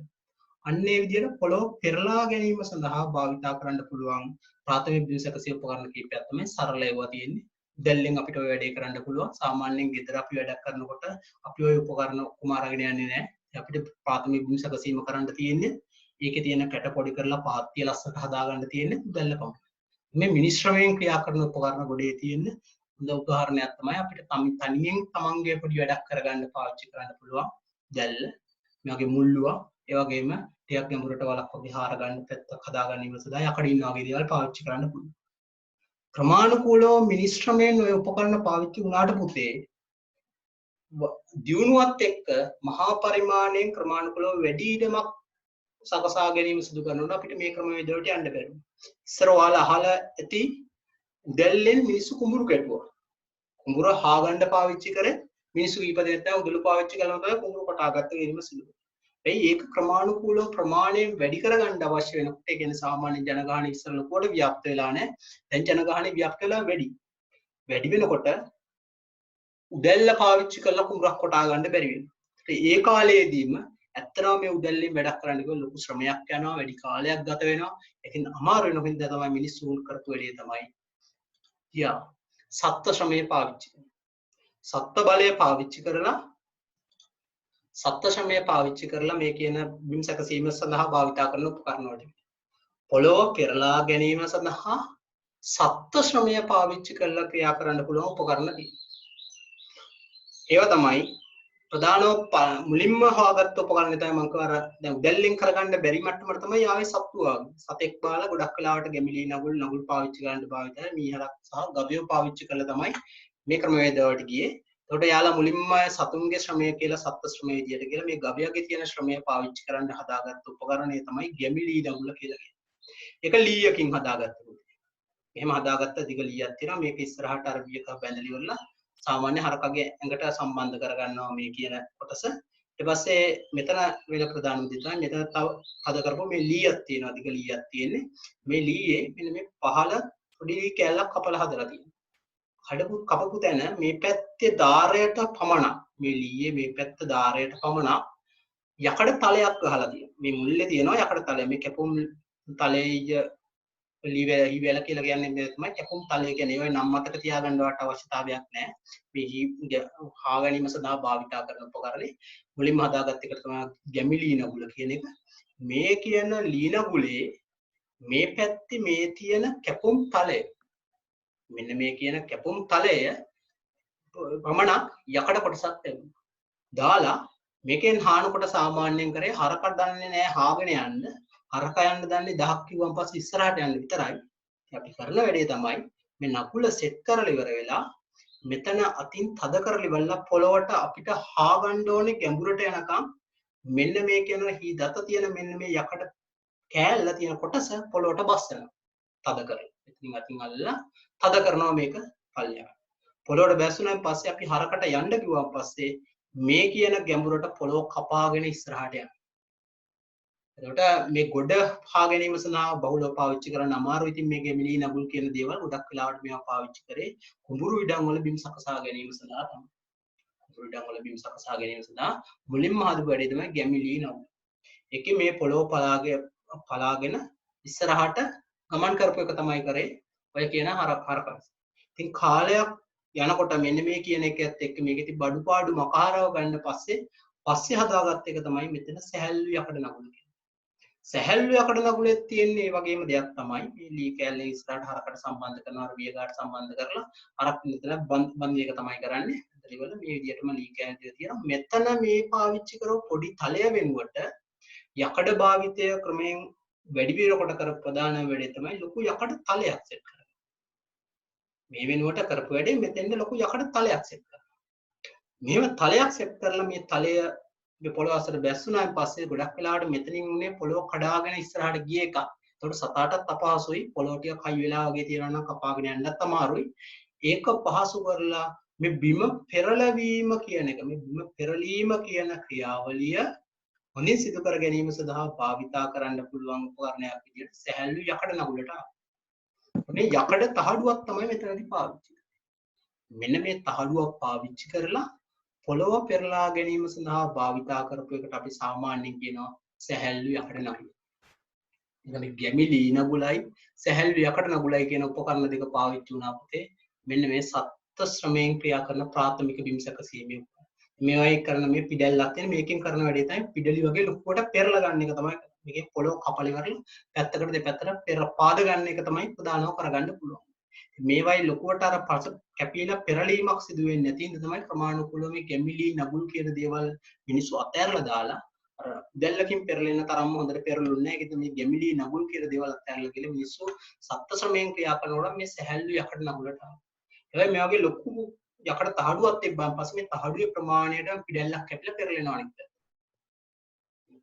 අන්නේ විදිහට පොළොව පෙරලා ගැනීම සඳහා භාවිතා කරන්න පුළුවන් ප්‍රාථමික බිම් සැකසීම උපකරණ කීපයක් තමයි සරල ඒවා තියෙන්නේ. දැල්ලෙන් අපිට ඔය වැඩේ කරන්න පුළුවන්. සාමාන්‍යයෙන් ගෙදර අපි වැඩක් කරනකොට අපි ඔය උපකරණ ඔක්කොම අරගෙන යන්නේ නැහැ. අපිට ප්‍රාථමික බිම් සැකසීම කරන්න තියෙන්නේ ඒකේ තියෙන කැට පොඩි කරලා පහත්තිය ලස්සනට හදාගන්න තියෙන්නේ දැල්ල පමණයි. මේ මිනිස් ශ්‍රමයෙන් ක්‍රියා කරන උපකරණ ගොඩේ තියෙන හොඳ උදාහරණයක් තමයි අපිට තනියෙන් තමන්ගේ පොඩි වැඩක් කරගන්න පාවිච්චි කරන්න පුළුවන් දැල්ල. මේ වගේ මුල්ලුවක් ඒ වගේම ටිකක් ගැඹුරට වලක් වගේ හාර ගන්න පැත්තක් හදා ගැනීම සඳහා යකඩ ඉන්න වගේ දේවල් පාවිච්චි කරන්න පුළුවන්. ක්‍රමානුකූලව මිනිස් ශ්‍රමයෙන් ඔය උපකරණ පාවිච්චි වුණාට පුතේ දියුණුවත් එක්ක මහා පරිමාණයෙන් ක්‍රමානුකූලව වැඩි ඉඩමක් සකසා ගැනීම සිදු කරනකොට අපිට මේ ක්‍රමවේද වලට යන්න බැහැ. ඉස්සර ඔයාලා අහලා ඇති උදැල්ලෙන් මිනිස්සු කුඹුරු කැඩුවා. කුඹුර හාගන්න පාවිච්චි කරේ මිනිස්සු කීප දෙනෙක් තමයි උදළු පාවිච්චි කරනවා තමයි කුඹුරු කොටාගත්ත ගැනීම සිදු කරන්නේ. ඒක ක්‍රමානුකූලව ප්‍රමාණයෙන් වැඩි කරගන්න අවශ්‍ය වෙනකොට ඒ කියන්නේ සාමාන්‍ය ජනගහනය ඉස්සර ලොකුවට ව්‍යාප්ත වෙලා නැහැ. දැන් ජනගහනය ව්‍යාප්ත වෙලා වැඩි. වැඩි වෙනකොට උදැල්ල පාවිච්චි කරලා කුඹුරක් කොටා ගන්න බැරි වෙනවා. ඒ කාලයේදීම ඇත්තටම මේ උදැල්ලෙන් වැඩක් කරන්න කිව්වොත් ලොකු ශ්‍රමයක් යනවා, වැඩි කාලයක් ගත වෙනවා. ඒකෙන් අමාරු වෙන හින්දා තමයි මිනිස්සු කරපු වැඩේ තමයි සත්ත්ව ශ්‍රමය පාවිච්චි කරනවා. සත්ත්ව බලය පාවිච්චි කරලා සත්ත්ව ශ්‍රමය පාවිච්චි කරලා මේ කියන බිම් සැකසීම සඳහා භාවිතා කරන උපකරණ වලට පොළොව පෙරලා ගැනීම සඳහා සත්ත්ව ශ්‍රමය පාවිච්චි කරලා ක්‍රියා කරන්න පුළුවන් උපකරණ තියෙනවා. ඒවා තමයි ප්‍රධානම මුලින්ම හොයාගත්ත උපකරණ තමයි මම කවර දැන් උදැල්ලෙන් කරගන්න බැරි මට්ටමට තමයි ආවේ සත්තු ආවේ. සතෙක් බාලා ගොඩක් වෙලාවට ගැමිලි නගුල් පාවිච්චි කරන්න භාවිතයි. මීහරක් සහ ගවයෝ පාවිච්චි කරලා තමයි මේ ක්‍රමවේද වලට ගියේ. එතකොට යාලා මුලින්ම සතුන්ගේ ශ්‍රමය කියලා සත්ත්ව ශ්‍රමය විදියට කියලා මේ ගවයාගේ තියෙන ශ්‍රමය පාවිච්චි කරන්න හදාගත්ත උපකරණය තමයි ගැමිලි නගුල කියලා කියන්නේ. ඒක ලීයකින් හදාගත්ත උදේ. එහෙම හදාගත්ත දිග ලීයක් තියෙනවා. මේක ඉස්සරහට අර වියක බැඳලි වල සාමාන්‍ය හරකගේ ඇඟට සම්බන්ධ කරගන්නවා මේ කියන කොටස. ඊට පස්සේ මෙතන වෙන ප්‍රධාන දේ තමයි මෙතන තව හද කරපුව මේ ලීයක් තියෙනවා. දිග ලීයක් තියෙන්නේ. මේ ලීයේ මෙන්න මේ පහළ පොඩි කැලක් කපලා හදලා තියෙනවා. කපපු තැන මේ පැත්තේ ධාරයට පමණක් මේ ලීයේ මේ පැත්ත ධාරයට පමණක් යකඩ තලයක් ගහලා තියෙනවා. මේ මුල්ලේ තියෙනවා යකඩ තලය. මේ කැපුම් තලයේ ලීවැල කියලා කියන්නේ මේ තමයි කැපුම් තලය කියන්නේ. ඒවයි නම් මතක තියාගන්න වට අවශ්‍යතාවයක් නැහැ. මේ හා ගැනීම සඳහා භාවිතා කරන උපකරණේ මුලින්ම හදාගත්ත එක තමයි ගැමිලි නගුල කියන එක. මේ කියන ලී නගුලේ මේ පැත්තේ මේ තියෙන කැපුම් තලය මෙන්න මේ කියන කැපුම් තලය පමණක් යකඩ කොටසක් දාලා මේකෙන් හානකොට සාමාන්‍යයෙන් කරේ හරකට දන්නේ නැහැ හාගෙන යන්න. හරක යන්න දන්නේ 10ක් කිව්වන් පස්සේ ඉස්සරහට යන්න විතරයි. අපි කරන වැඩේ තමයි මේ නකුල සෙට් කරලා ඉවර වෙලා මෙතන අතින් තද කරලා ඉවරලා පොළොවට අපිට හාගන්න ඕනේ ගැඹුරට යනකම් මෙන්න මේ කියන දත තියෙන මෙන්න මේ යකඩ කෑල්ල තියෙන කොටස පොළොවට බස්සනවා. තද කරලා. ඉතින් අතින් අල්ලලා තද කරනවා මේක පල්ලෙහාට. පොළොවට බැස්සුනාන් පස්සේ අපි හරකට යන්න කිව්වන් පස්සේ මේ කියන ගැඹුරට පොළොව කපාගෙන ඉස්සරහට යනවා. එතකොට මේ ගොඩ හා ගැනීම සඳහා බහුලව පාවිච්චි කරන්න අමාරුයි. ඉතින් මේ ගැමිලි නගුල් කියන දේවල් ගොඩක් වෙලාවට මේවා පාවිච්චි කරේ කුඹුරු ඉඩම් වල බිම් සකසා ගැනීම සඳහා තමයි. කුඹුරු ඉඩම් වල බිම් සකසා ගැනීම සඳහා මුලින්ම හදපු වැඩේ තමයි ගැමිලි නගුල්. ඒකේ මේ පොළොව පලාගෙන ඉස්සරහට ගමන් කරපු එක තමයි කරේ ඔය කියන හරක. ඉතින් කාලයක් යනකොට මෙන්න මේ කියන එකත් එක්ක මේකෙති බඩුපාඩු මකහරව ගන්න පස්සේ හදාගත්ත එක තමයි මෙතන සැහැල්ලු යකඩ නගුල. සැහැල්ලු යකඩ නගුලෙත් තියෙන මේ වගේම දෙයක් තමයි මේ ලී කැලේ ඉස්සරහට හරකට සම්බන්ධ කරනවා වියගාට සම්බන්ධ කරලා හරක් මෙතන බන්දි එක තමයි කරන්නේ. ඒතරිවල මේ විදිහටම ලී කැලේ තියෙනවා. මෙතන මේ පාවිච්චි කරපු පොඩි තලය වෙනුවට යකඩ භාවිතය ක්‍රමයෙන් වැඩි වෙනකොට කරපු ප්‍රධාන වැඩේ තමයි ලොකු යකඩ තලයක් සෙට් කරනවා. මේ වෙනුවට කරපු වැඩේ මෙතෙන්ද ලොකු යකඩ තලයක් සෙට් කරනවා. මෙහෙම තලයක් සෙට් කරලා මේ තලය මේ පොළොව අසර බැස්සුනාන් පස්සේ ගොඩක් වෙලාවට මෙතනින් උනේ පොළොව කඩාගෙන ඉස්සරහට ගිය එක. ඒකට සතාටත් අපහසුයි පොළොව ටික කයි වෙලා වගේ තියනවා නම් කපාගෙන යන්නත් අමාරුයි. ඒක පහසු කරලා මේ බිම පෙරලවීම කියන එක මේ බිම පෙරලීම කියන ක්‍රියාවලිය හොඳින් සිදු කර ගැනීම සඳහා භාවිතා කරන්න පුළුවන් උපකරණයක් විදිහට සැහැල්ලු යකඩ නගුලට මේ යකඩ තහඩුවක් තමයි මෙතනදී පාවිච්චි කරන්නේ. මෙන්න මේ තහඩුවක් පාවිච්චි කරලා පොළොව පෙරලා ගැනීම සඳහා භාවිතා කරපු එකට අපි සාමාන්‍යයෙන් කියනවා සැහැල්ලු යකඩ නගුල. ඉතින් ගැමිලි නගුලයි සැහැල්ලු යකඩ නගුලයි කියන උපකරණ දෙක පාවිච්චි වුණා පුතේ. මෙන්න මේ සත්ත්ව ශ්‍රමයෙන් ක්‍රියා කරන ප්‍රාථමික බිම් සැකසීමේ මේවයි කරන මේ පිඩල්ලක් තියෙන මේකෙන් කරන වැඩේ තමයි පිඩලි වගේ ලොකුවට පෙරලා ගන්න එක තමයි මේකේ පොළොව කපලි වරලා පැත්තකට දෙපැත්තට පෙර පාද ගන්න එක තමයි ප්‍රධානව කරගන්න පුළුවන්. මේවයි ලොකුවට අර පස කැපිලා පෙරලීමක් සිදු වෙන්නේ නැති ඉඳ තමයි ක්‍රමානුකූලව මේ ගැමිලි නගුල් කියන දේවල් මිනිස්සු අතහැරලා දාලා අර පිඩල්ලකින් පෙරලෙන තරම්ම හොඳට පෙරළුන්නේ නැහැ. ඒකද මේ ගැමිලි නගුල් කියන දේවල් අතහැරලා කියලා මිනිස්සු සත්ත්ව ශ්‍රමයෙන් ක්‍රියා කරනකොට මේ සැහැල්ලු යකඩ නගුලට ආවා. ඒ මේ වගේ ලොකු යකඩ තහඩුවක් තිබ්බන් පස්සේ මේ තහඩුවේ ප්‍රමාණයට පිඩල්ලක් කැපිලා පෙරලෙනවා අනිත් පැත්තට.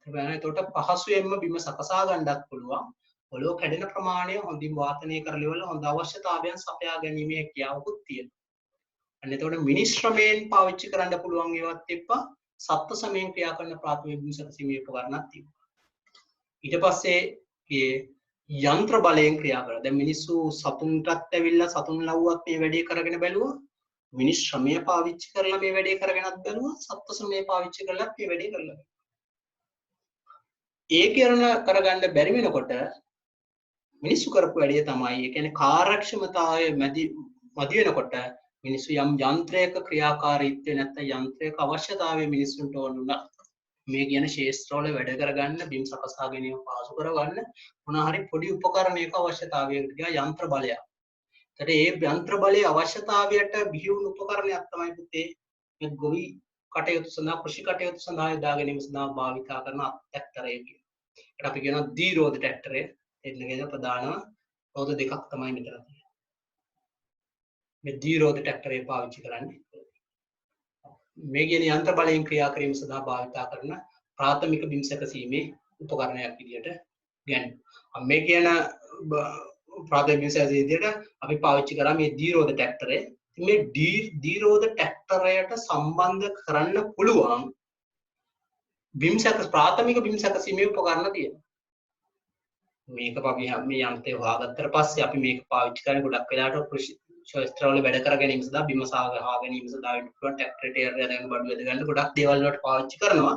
ඒකට පහසුවෙන්ම බිම සකසා ගන්නත් පුළුවන්. පොළොව කැඩෙන ප්‍රමාණය හොඳින් වාතනය කරලා හොඳ අවශ්‍යතාවයන් සපයා ගැනීමේ හැකියාවකුත් තියෙනවා. අන්න එතකොට මිනිස් ශ්‍රමයෙන් පාවිච්චි කරන්න පුළුවන් ඒවත් එක්ක සත්ත්ව ශ්‍රමයෙන් ක්‍රියා කරන ප්‍රාථමික බිම් සැකසීමේ උපකරණක් තිබ්බා. ඊට පස්සේ යන්ත්‍ර බලයෙන් ක්‍රියා කරනවා. දැන් මිනිස්සු සතුන්ටත් ඇවිල්ලා සතුන් ලව්වත් මේ වැඩේ කරගෙන බැලුවා. මිනිස් ශ්‍රමය පාවිච්චි කරලා මේ වැඩේ කරගෙනත් බැලුවා. සත්ත්ව ශ්‍රමය පාවිච්චි කරලා මේ වැඩේ කරලා. ඒ කරගන්න බැරි වෙනකොට මිනිස්සු කරපු වැඩේ තමයි ඒ කියන්නේ කාර්යක්ෂමතාවය මදි වෙනකොට මිනිස්සු යම් යන්ත්‍රයක ක්‍රියාකාරීත්වය නැත්නම් යන්ත්‍රයක අවශ්‍යතාවය මිනිස්සුන්ට ඕන වුණා. මේ කියන ශේෂ්ත්‍රවල වැඩ කරගන්න බිම් සකසා ගැනීම පහසු කරගන්න මොන හරි පොඩි උපකරණයක අවශ්‍යතාවයකට ගියා යන්ත්‍ර බලයක්. ඒතර ඒ යන්ත්‍ර බලයේ අවශ්‍යතාවයට බිහි වුණු උපකරණයක් තමයි පුතේ මේ ගොවි කටයුතු සඳහා කෘෂි කටයුතු සඳහා යොදා ගැනීම සඳහා භාවිතා කරන ට්‍රැක්ටරය කියන. ඒකට අපි කියනවා දීරෝධ ට්‍රැක්ටරය. එන්නගේ ප්‍රධාන රෝධ දෙකක් තමයි මෙතන තියෙන්නේ. මේ දීරෝධ ට්‍රැක්ටරය පාවිච්චි කරන්නේ. මේ කියන යන්ත්‍ර බලයෙන් ක්‍රියා කිරීම සඳහා භාවිතා කරන ප්‍රාථමික බිම් සැකසීමේ උපකරණයක් විදියට ගන්නවා. මේ කියන ප්‍රාථමික බිම් සැකසීමේ විදියට අපි පාවිච්චි කරා මේ දීරෝධ ට්‍රැක්ටරය. මේ දීරෝධ ට්‍රැක්ටරයට සම්බන්ධ කරන්න පුළුවන් ප්‍රාථමික බිම් සැකසීමේ උපකරණ තියෙනවා. මේක අපි මේ යන්ත්‍රය හොයාගත්තට පස්සේ අපි මේක පාවිච්චි කරන්නේ ගොඩක් වෙලාවට කෘෂි ශාස්ත්‍රවල වැඩ කර ගැනීම සඳහා බිම සාගහා ගැනීම සඳහා වෙන්න පුළුවන් ට්‍රැක්ටර් ටයර් යන බඩු වැද ගන්න ගොඩක් දේවල් වලට පාවිච්චි කරනවා.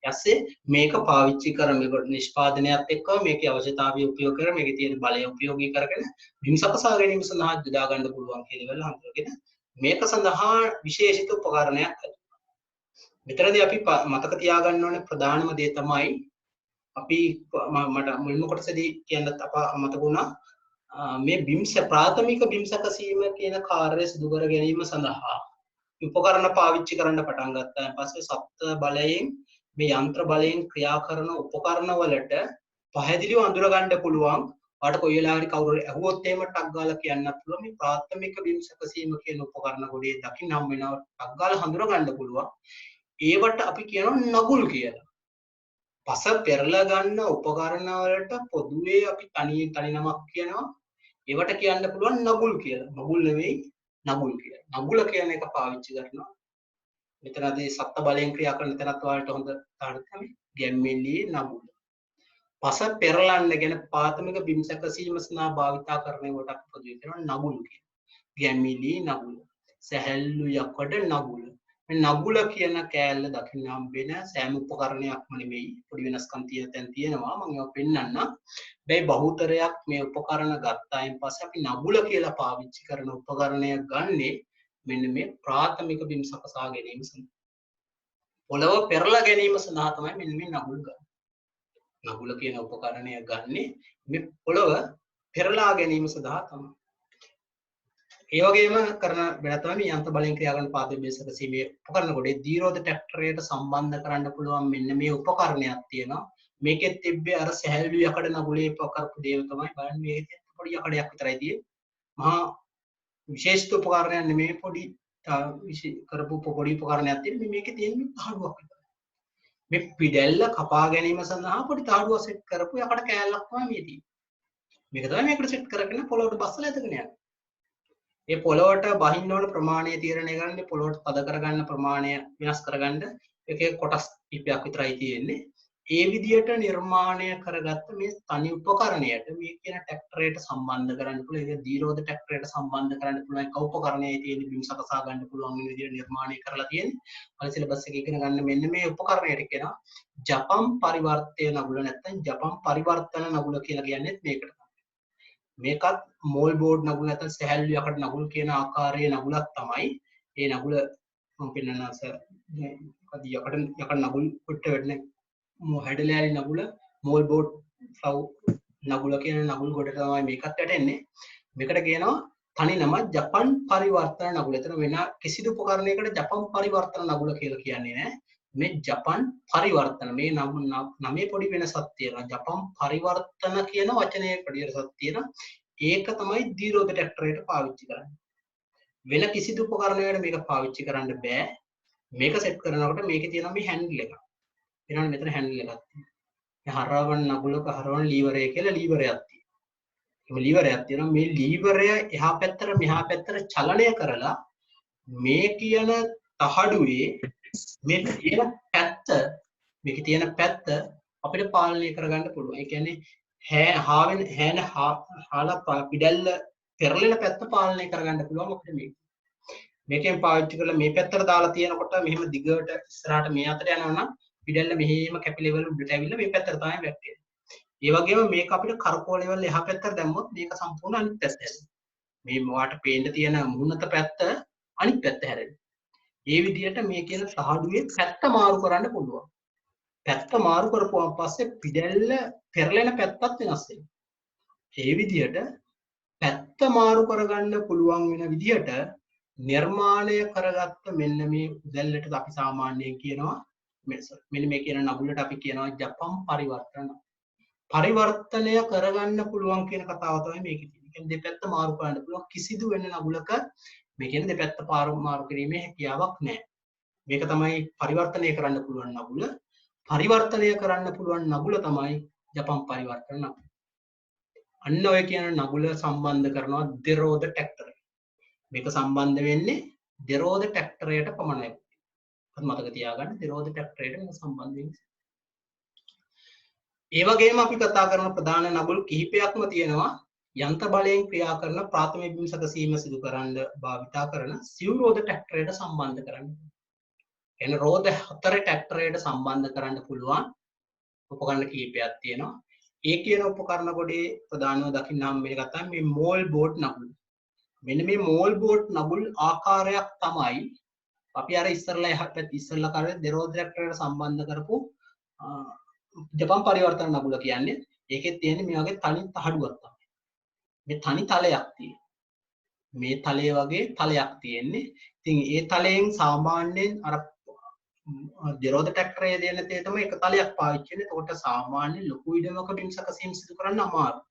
ඊපස්සේ මේක පාවිච්චි කරන මේ නිෂ්පාදනයත් එක්ක මේකේ අවශ්‍යතාවය උපයෝග කරගෙන මේකේ තියෙන බලය උපයෝගී කරගෙන බිම් සකසා ගැනීම සඳහා යොදා ගන්න පුළුවන් කියන දේවල් හඳුනගෙන මේක සඳහා විශේෂිත උපකරණයක් හදුවා. මෙතනදී අපි මතක තියාගන්න ඕනේ ප්‍රධානම දේ තමයි අපි මට මුල්ම කොටසදී කියන්නත් මතක වුණා මේ ප්‍රාථමික බිම් සැකසීම කියන කාර්යය සිදු කර ගැනීම සඳහා උපකරණ පාවිච්චි කරන්න පටන් ගත්තාන් පස්සේ සත්ත්ව බලයෙන් මේ යන්ත්‍ර බලයෙන් ක්‍රියා කරන උපකරණ වලට පැහැදිලිව අඳුර ගන්න පුළුවන්. වාට කොයි වෙලාවරි කවුරු ඇහුවොත් එහෙම ටක් ගාලා කියන්නත් පුළුවන් මේ ප්‍රාථමික බිම් සැකසීම කියන උපකරණ ගොඩේ දකින්න හම් වෙනවා ටක් ගාලා හඳුර ගන්න පුළුවන්. ඒවට අපි කියනවා නගුල් කියලා. පස පෙරලා ගන්න උපකරණ වලට පොදුවේ අපි තනි නමක් කියනවා. ඒවට කියන්න පුළුවන් නගුල් කියලා. නගුල් නෙවෙයි නගුල් කියලා. නගුල කියන එක පාවිච්චි කරනවා. මෙතනදී සත්ත්ව බලයෙන් ක්‍රියා කරන තැනත් වලට හොඳ තාඩ තමයි ගැම්මෙලි නගුල. පස පෙරලන්න ගැන ප්‍රාථමික බිම් සැකසීම සඳහා භාවිතා කරන කොට අපි පොදුවේ කියනවා නගුල් කියලා. ගැම්මෙලි නගුල. සැහැල්ලු යකඩ නගුල. මේ නගුල කියන කෑල්ල දකින්න හම්බෙන සෑම උපකරණයක්ම නෙමෙයි පොඩි වෙනස්කම් තියෙන තැන් තියෙනවා මම ඒවා පෙන්නන්නම්. හැබැයි බහුතරයක් මේ උපකරණ ගත්තායින් පස්සේ අපි නගුල කියලා පාවිච්චි කරන උපකරණය ගන්නේ මෙන්න මේ ප්‍රාථමික බිම් සකසා ගැනීම සඳහා. පොළව පෙරලා ගැනීම සඳහා තමයි මෙන්න මේ නගුල ගන්න. නගුල කියන උපකරණය ගන්නේ මේ පොළව පෙරලා ගැනීම සඳහා තමයි. ඒ වගේම කරන වැඩ තමයි මේ යන්ත්‍ර බලයෙන් ක්‍රියා කරන පාද බිම් සැකසීමේ උපකරණ කොටේ දීරෝධ ට්‍රැක්ටරයට සම්බන්ධ කරන්න පුළුවන් මෙන්න මේ උපකරණයක් තියෙනවා. මේකෙත් තිබ්බේ අර සැහැල්ලු යකඩ නගුලේ කරපු දේව තමයි බලන්න මේකෙත් පොඩි යකඩයක් විතරයි තියෙන්නේ. මහා විශේෂිත උපකරණයක් නෙමෙයි පොඩි කරපු පොඩි උපකරණයක් තියෙන්නේ. මේකේ තියෙන්නේ තහඩුවක් විතරයි. මේ පිඩැල්ල කපා ගැනීම සඳහා පොඩි තහඩුවක් සෙට් කරපු යකඩ කෑල්ලක් තමයි මේ තියෙන්නේ. මේක තමයි මේකට සෙට් කරගෙන පොළොවට බස්සලා ඇදගෙන යන්නේ. ඒ පොළොවට බහින්න ඕන ප්‍රමාණය තීරණය කරන්නේ පොළොවට තද කරගන්න ප්‍රමාණය වෙනස් කරගන්න එකේ කොටස් කිහිපයක් විතරයි තියෙන්නේ. ඒ විදිහට නිර්මාණය කරගත්ත මේ තනි උපකරණයට මේ කියන ට්‍රැක්ටරයට සම්බන්ධ කරන්න පුළුවන්. ඒක දීරෝධ ට්‍රැක්ටරයට සම්බන්ධ කරන්න පුළුවන්. එක උපකරණයේ තියෙන බිම් සකසා ගන්න පුළුවන් වෙන විදිහට නිර්මාණය කරලා තියෙන්නේ. අර සිලබස් එකේ ඉගෙන ගන්න මෙන්න මේ උපකරණයට කියනවා ජපම් පරිවර්තය නගුල නැත්නම් ජපම් පරිවර්තන නගුල කියලා කියන්නේ මේකට. මේකත් මෝල් බෝඩ් නගුල නැත්නම් සැහැල්ලු යකඩ නගුල් කියන ආකාරයේ නගුලක් තමයි. ඒ නගුල මම පෙන්නනස යකඩ නගුල් කොට වෙන්නේ හැඩලෑලි නගුල මෝල් බෝඩ් ෆ්ලව් නගුල කියන නගුල් ගොඩ තමයි මේකත් වැටෙන්නේ. මේකට කියනවා තනි නම ජපන් පරිවර්තන නගුල. එතන වෙන කිසිදු උපකරණයකට ජපන් පරිවර්තන නගුල කියලා කියන්නේ නැහැ. මේ ජපන් පරිවර්තන මේ නමේ පොඩි වෙනසක් තියෙනවා. ජපන් පරිවර්තන කියන වචනේ පොඩි වෙනසක් තියෙනවා. ඒක තමයි දීරෝධ ට්‍රැක්ටරයට පාවිච්චි කරන්නේ. වෙන කිසිදු උපකරණයකට මේක පාවිච්චි කරන්න බෑ. මේක සෙට් කරනකොට මේකේ තියෙනවා මේ හැන්ඩල් එක. ඊළඟ මෙතන හැන්ඩල් එකක් තියෙනවා. මේ හරවන නගුලක හරවන ලීවරය කියලා ලීවරයක් තියෙනවා. මේ ලීවරයක් තියෙනවා. මේ ලීවරය එහා පැත්තට මෙහා පැත්තට චලනය කරලා මේ කියන තහඩුවේ මේ තියෙන පැත්ත අපිට පාලනය කරගන්න පුළුවන්. ඒ කියන්නේ හාලා පිඩැල්ල පෙරලෙන පැත්ත පාලනය කරගන්න පුළුවන් අපිට මේක. මේකෙන් පාවිච්චි කරලා මේ පැත්තට දාලා තියෙනකොට මෙහෙම දිගට ඉස්සරහට මේ අතට යනවා නම් පිඩැල්ල මෙහෙම කැපි ලෙවල් උඩට ඇවිල්ලා මේ පැත්තට තමයි වැටෙන්නේ. ඒ වගේම මේක අපිට කරකෝ ලෙවල් එහා පැත්තට දැම්මොත් මේක සම්පූර්ණ අනිත් පැත්තට හැරෙනවා. මේ මොකට පේන්න තියෙන මුහුණත පැත්ත අනිත් පැත්ත හැරෙනවා. ඒ විදිහට මේ කියන තහඩුවේ පැත්ත මාරු කරන්න පුළුවන්. පැත්ත මාරු කරපුවාන් පස්සේ පිඩැල්ල පෙරලෙන පැත්තත් වෙනස් වෙනවා. ඒ විදිහට පැත්ත මාරු කරගන්න පුළුවන් වෙන විදිහට නිර්මාණය කරගත්ත මෙන්න මේ උදැල්ලට අපි සාමාන්‍යයෙන් කියනවා මෙන්න මේ කියන නගුලට අපි කියනවා ජපම් පරිවර්තන. පරිවර්තනය කරගන්න පුළුවන් කියන කතාව තමයි මේකේ තියෙන්නේ. කියන්නේ දෙපැත්ත මාරු කරන්න පුළුවන් කිසිදු වෙන නගුලක මේ කියන දෙපැත්ත මාරු කිරීමේ හැකියාවක් නැහැ. මේක තමයි පරිවර්තනය කරන්න පුළුවන් නගුල. පරිවර්තනය කරන්න පුළුවන් නගුල තමයි ජපම් පරිවර්තන නගුල. අන්න ඔය කියන නගුල සම්බන්ධ කරනවා දෙරෝධ ට්‍රැක්ටරය. මේක සම්බන්ධ වෙන්නේ දෙරෝධ ට්‍රැක්ටරයට පමණයි. අත් මතක තියාගන්න දෙරෝධ ට්‍රැක්ටරයට මේක සම්බන්ධ වෙන්නේ. ඒ වගේම අපි කතා කරන ප්‍රධාන නගුල් කිහිපයක්ම තියෙනවා යන්ත්‍ර බලයෙන් ක්‍රියා කරන ප්‍රාථමික බිම් සැකසීම සිදු කරන්න භාවිතා කරන සිව්රෝධ ට්‍රැක්ටරයට සම්බන්ධ කරන්න. එන රෝධ 4 ට්‍රැක්ටරයට සම්බන්ධ කරන්න පුළුවන් උපකරණ කිහිපයක් තියෙනවා. ඒ කියන උපකරණ කොටේ ප්‍රධානව දකින්නම් මේක තමයි මේ මෝල් බෝඩ් නගුල්. මෙන්න මේ මෝල් බෝඩ් නගුල් ආකාරයක් තමයි අපි අර ඉස්සරලා කරේ දෙරෝධ ට්‍රැක්ටරයට සම්බන්ධ කරපු ජපන් පරිවර්තන නගුල කියන්නේ. ඒකෙත් තියෙන්නේ මේ වගේ තනි තහඩුවක් තමයි. මේ තනි තලයක් තියෙනවා. මේ තලයේ වගේ තලයක් තියෙන්නේ. ඉතින් ඒ තලයෙන් සාමාන්‍යයෙන් අර දෙරෝධ ට්‍රැක්ටරයේ දෙන තේ තමයි එක තලයක් පාවිච්චි වෙන්නේ. ඒකට සාමාන්‍ය ලොකු ඉඩමක බිම් සැකසීම සිදු කරන්න අමාරුයි.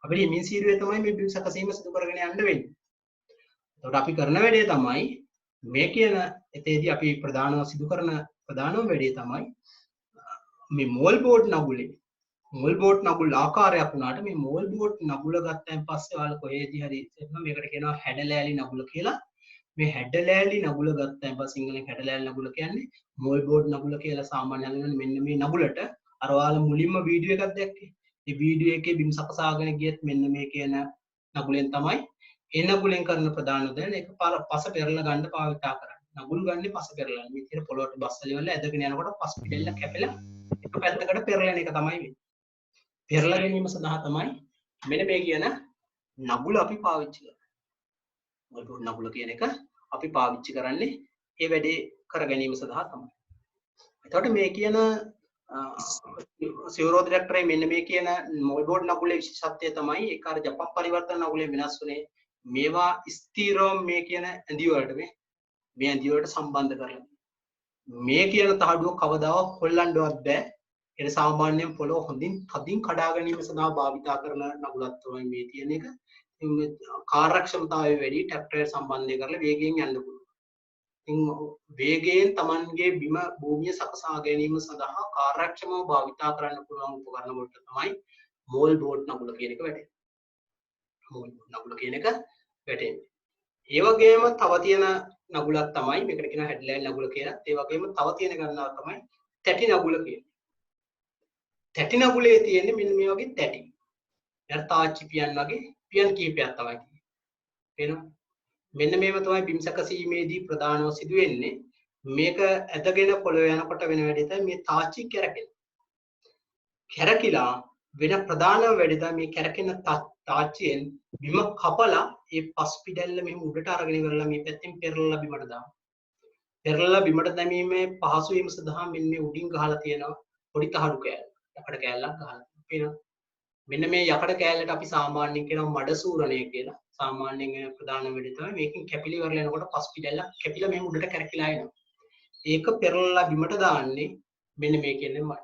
අපිට හිමින් සීරුවේ තමයි මේ බිම් සැකසීම සිදු කරගෙන යන්න වෙන්නේ. ඒකට අපි කරන වැඩේ තමයි මේ කියන එතේදී අපි ප්‍රධානව සිදු කරන ප්‍රධානම වැඩේ තමයි මේ මෝල් බෝඩ් නගුලේ මෝල් බෝඩ් නගුල් ආකාරයක් වුණාට මේ මෝල් බෝඩ් නගුල ගත්තයින් පස්සේ ඔයාලා කොහේදී හරි මේකට කියනවා හැඩලෑලි නගුල කියලා. මේ හැඩලෑලි නගුල ගත්තයින් පස්සේ සිංහලෙන් හැඩලෑලි නගුල කියන්නේ මෝල් බෝඩ් නගුල කියලා සාමාන්‍යයෙන් හඳුන්වන්නේ මෙන්න මේ නගුලට. අර ඔයාලා මුලින්ම වීඩියෝ එකක් දැක්කේ. මේ වීඩියෝ එකේ බිම් සකසාගෙන ගියත් මෙන්න මේ කියන නගුලෙන් තමයි ඒ නගුලෙන් කරන ප්‍රධාන දේ ඒක පස පෙරලා ගන්න පාවිච්චි කරන්නේ. නගුල් ගන්නේ පස පෙරලා. මේ තියෙන පොළොවට බස්සල ඉවරලා ඇදගෙන යනකොට පස් පිටෙල්ල කැපෙලා එක පැත්තකට පෙරලෙන එක තමයි වෙන්නේ. පෙරලා ගැනීම සඳහා තමයි මෙන්න මේ කියන නගුල අපි පාවිච්චි කරන්නේ. මොකද නගුල කියන එක අපි පාවිච්චි කරන්නේ ඒ වැඩේ කර ගැනීම සඳහා තමයි. එතකොට මේ කියන සිව්රෝධ ට්‍රැක්ටරේ මෙන්න මේ කියන මෝල් බෝඩ් නගුලේ විශේෂත්වය තමයි ඒක අර ජපන් පරිවර්තන නගුලේ වෙනස් වුනේ. මේවා ස්ථිරව මේ කියන ඇඳි වලට මේ ඇඳි වලට සම්බන්ධ කරලා. මේ කියන තහඩුව කවදාවත් හොල්ලන්නවත් බෑ. ඒ සාමාන්‍යයෙන් පොළොව හොඳින් තදින් කඩා ගැනීම සඳහා භාවිතා කරන නගුලක් තමයි මේ තියෙන එක. කාර්යක්ෂමතාවය වැඩි ට්‍රැක්ටරය සම්බන්ධය කරලා වේගයෙන් යන්න පුළුවන්. ඉතින් වේගයෙන් Tamanගේ බිම භූමිය සකසා ගැනීම සඳහා කාර්යක්ෂමව භාවිතා කරන්න පුළුවන් උපකරණ වලට තමයි මෝල් බෝඩ් නගුල කියන එක වැඩේ. මූල් නගුල කියන එක වැටෙන්නේ. ඒ වගේම තව තියෙන නගුලක් තමයි මේකට කියන හෙඩ්ලයින් නගුල කියලා. ඒ වගේම තව තියෙන ගණනාවක් තමයි තැටි නගුල කියන්නේ. තැටි නගුලේ තියෙන්නේ මෙන්න මේ වගේ තැටි. අර තාච්චි පියන් වගේ පියන් කීපයක් තමයි තියෙන්නේ. පේනවද? මෙන්න මේව තමයි බිම් සැකසීමේදී ප්‍රධානව සිදු වෙන්නේ. මේක ඇදගෙන පොළොව යනකොට වෙන වැඩි තමයි මේ තාච්චි කැරකෙන. කැරකිලා වෙන ප්‍රධාන වැඩි තමයි මේ කැරකෙන තාච්චියෙන් බිම කපලා ඒ පස් පිටැල්ල මෙහෙම උඩට අරගෙන ඉවරලා මේ පැත්තෙන් පෙරලලා බිමට දානවා. පෙරලලා බිමට දැමීමේ පහසු වීම සඳහා මෙන්න මේ උඩින් ගහලා තියෙනවා පොඩි තහඩු කෑල්ල. යකඩ කෑල්ලක් ගහලා තියෙනවා. මෙන්න මේ යකඩ කෑල්ලට අපි සාමාන්‍යයෙන් කියනවා මඩ සූරණය කියලා. සාමාන්‍යයෙන් ප්‍රධාන වෙලෙ තමයි මේකෙන් කැපිලි ඉවරලා යනකොට පස් පිටැල්ල කැපිලා මෙහෙම උඩට කැරකිලා එනවා. ඒක පෙරලලා බිමට දාන්නේ මෙන්න මේ කියන්නේ මඩ.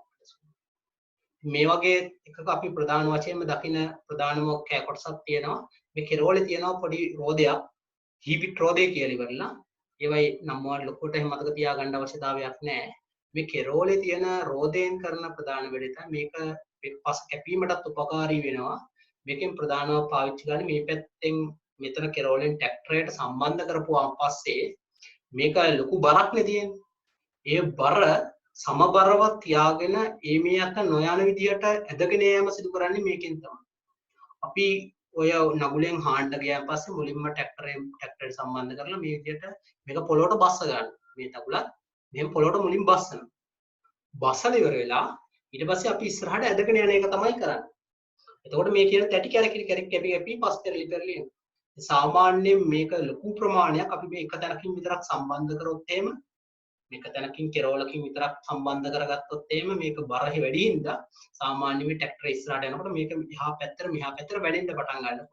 මේ වගේ එකක අපි ප්‍රධාන වශයෙන්ම දකින ප්‍රධානම කෑ කොටසක් තියෙනවා. මේ කෙරවලේ තියෙනවා පොඩි රෝදයක්. හීපිට් රෝදේ කියලා ඉවරලා. ඒවයි නම් වල ලොකුට එහෙම මතක තියාගන්න අවශ්‍යතාවයක් නැහැ. මේ කෙරවලේ තියෙන රෝදයෙන් කරන ප්‍රධාන වැඩේ තමයි මේක පස් කැපීමටත් උපකාරී වෙනවා. මේකෙන් ප්‍රධානව පාවිච්චි කරන්නේ මේ පැත්තෙන් මෙතන කෙරවලෙන් ට්‍රැක්ටරයට සම්බන්ධ කරපුවාන් පස්සේ මේක ලොකු බරක් නේ තියෙන්නේ. ඒ බර සමබරව තියාගෙන මේ අත නොයන විදියට ඇදගෙන යෑම සිදු කරන්නේ මේකෙන් තමයි. අපි ඔය නගුලෙන් හාන්න ගියාන් පස්සේ මුලින්ම ට්‍රැක්ටරේ සම්බන්ධ කරලා මේ විදියට මේක පොළොවට බස්ස ගන්න. මේ නගුලත් මෙහෙම පොළොවට මුලින් බස්සනවා. බස්සලා ඉවර වෙලා ඊට පස්සේ අපි ඉස්සරහට ඇදගෙන යන එක තමයි කරන්නේ. එතකොට මේ කියන තැටි කැරකිලි කැපි පස් පෙරලි එනවා. සාමාන්‍යයෙන් මේක ලොකු ප්‍රමාණයක් අපි මේ එක තැනකින් විතරක් සම්බන්ධ කරොත් එහෙම මේක තැනකින් කෙරවලකින් විතරක් සම්බන්ධ කරගත්තොත් එහෙම මේක බරහි වැඩි හින්දා සාමාන්‍ය මේ ට්‍රැක්ටර් ඉස්සරහට යනකොට මේක මෙහා පැත්තට මෙහා පැත්තට වැඩෙන්න පටන් ගන්නවා.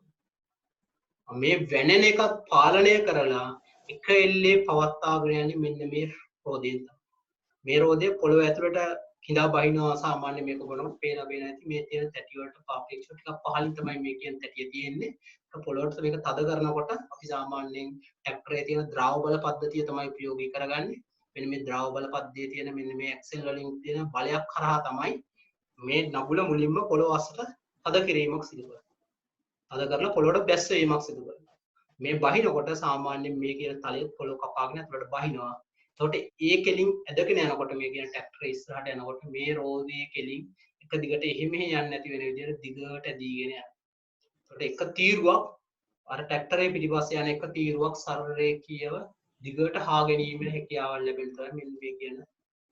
මේ වැනෙන එක පාලනය කරලා එක එල්ලේ පවත්වාගෙන යන්නේ මෙන්න මේ රෝදයෙන් තමයි. මේ රෝදය පොළොව ඇතුළට කිඳා බහිනවා. සාමාන්‍ය මේක බලනකොට පේන නැති මේ තියෙන තැටි වලට පාපේක්ෂව ටිකක් පහළින් තමයි මේ කියන තැටිය තියෙන්නේ. පොළොවට මේක තද කරනකොට අපි සාමාන්‍යයෙන් ට්‍රැක්ටරේ තියෙන ද්‍රව බල පද්ධතිය තමයි ප්‍රයෝගී කරගන්නේ. මෙන්න මේ ද්‍රව බල පද්ධතියේ තියෙන මෙන්න මේ ඇක්සල් වලින් තියෙන බලයක් කරා තමයි මේ නගුල මුලින්ම පොළොව අස්සට තද කිරීමක් සිදු කරන්නේ. තද කරලා පොළොවට බැස්සීමක් සිදු කරනවා. මේ බහිනකොට සාමාන්‍යයෙන් මේ කියන තලයේ පොළොව කපාගෙන අතලට බහිනවා. එතකොට ඒ කෙලින් ඇදගෙන යනකොට මේ කියන ට්‍රැක්ටරේ ඉස්සරහට යනකොට මේ රෝදයේ කෙලින් එක දිගට එහෙ මෙහෙ යන්නේ නැති වෙන විදිහට දිගට ඇදීගෙන යනවා. එතකොට එක තීරුවක් අර ට්‍රැක්ටරේ පිටිපස්සේ යන එක තීරුවක් සරල රේඛීයව දිගට හා ගැනීමේ හැකියාවක් ලැබෙන තමයි මෙන්න මේ කියන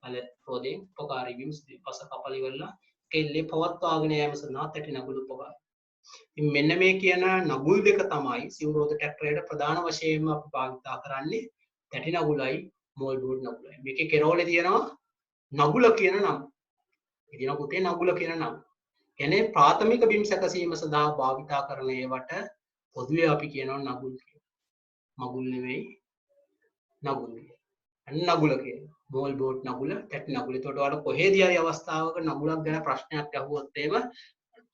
අල රෝදයෙන් උපකාරී වීම පස කපලි වල කෙල්ලේ පවත්වාගෙන යාම සඳහා තැටි නගුල උපකාරයි. ඉතින් මෙන්න මේ කියන නගුල් දෙක තමයි සිවුරු රෝද ට්‍රැක්ටරේට ප්‍රධාන වශයෙන්ම අපි භාවිත කරන්නේ තැටි නගුලයි මෝල් බෝඩ් නගුලයි. මේකේ කෙරවලේ තියෙනවා නගුල කියන නම. ඉතින් පුතේ නගුල කියන නම. කියන්නේ ප්‍රාථමික බිම් සැකසීම සඳහා භාවිත කරන ඒවට පොදුවේ අපි කියනවා නගුල් කියලා. මගුල් නෙවෙයි නගුල. නගුල කියන්නේ මෝල් බෝඩ් නගුල, තැටි නගුල. ඒකට වල කොහේදී හරි අවස්ථාවක නගුලක් ගැන ප්‍රශ්නයක් අහුවොත් එහෙම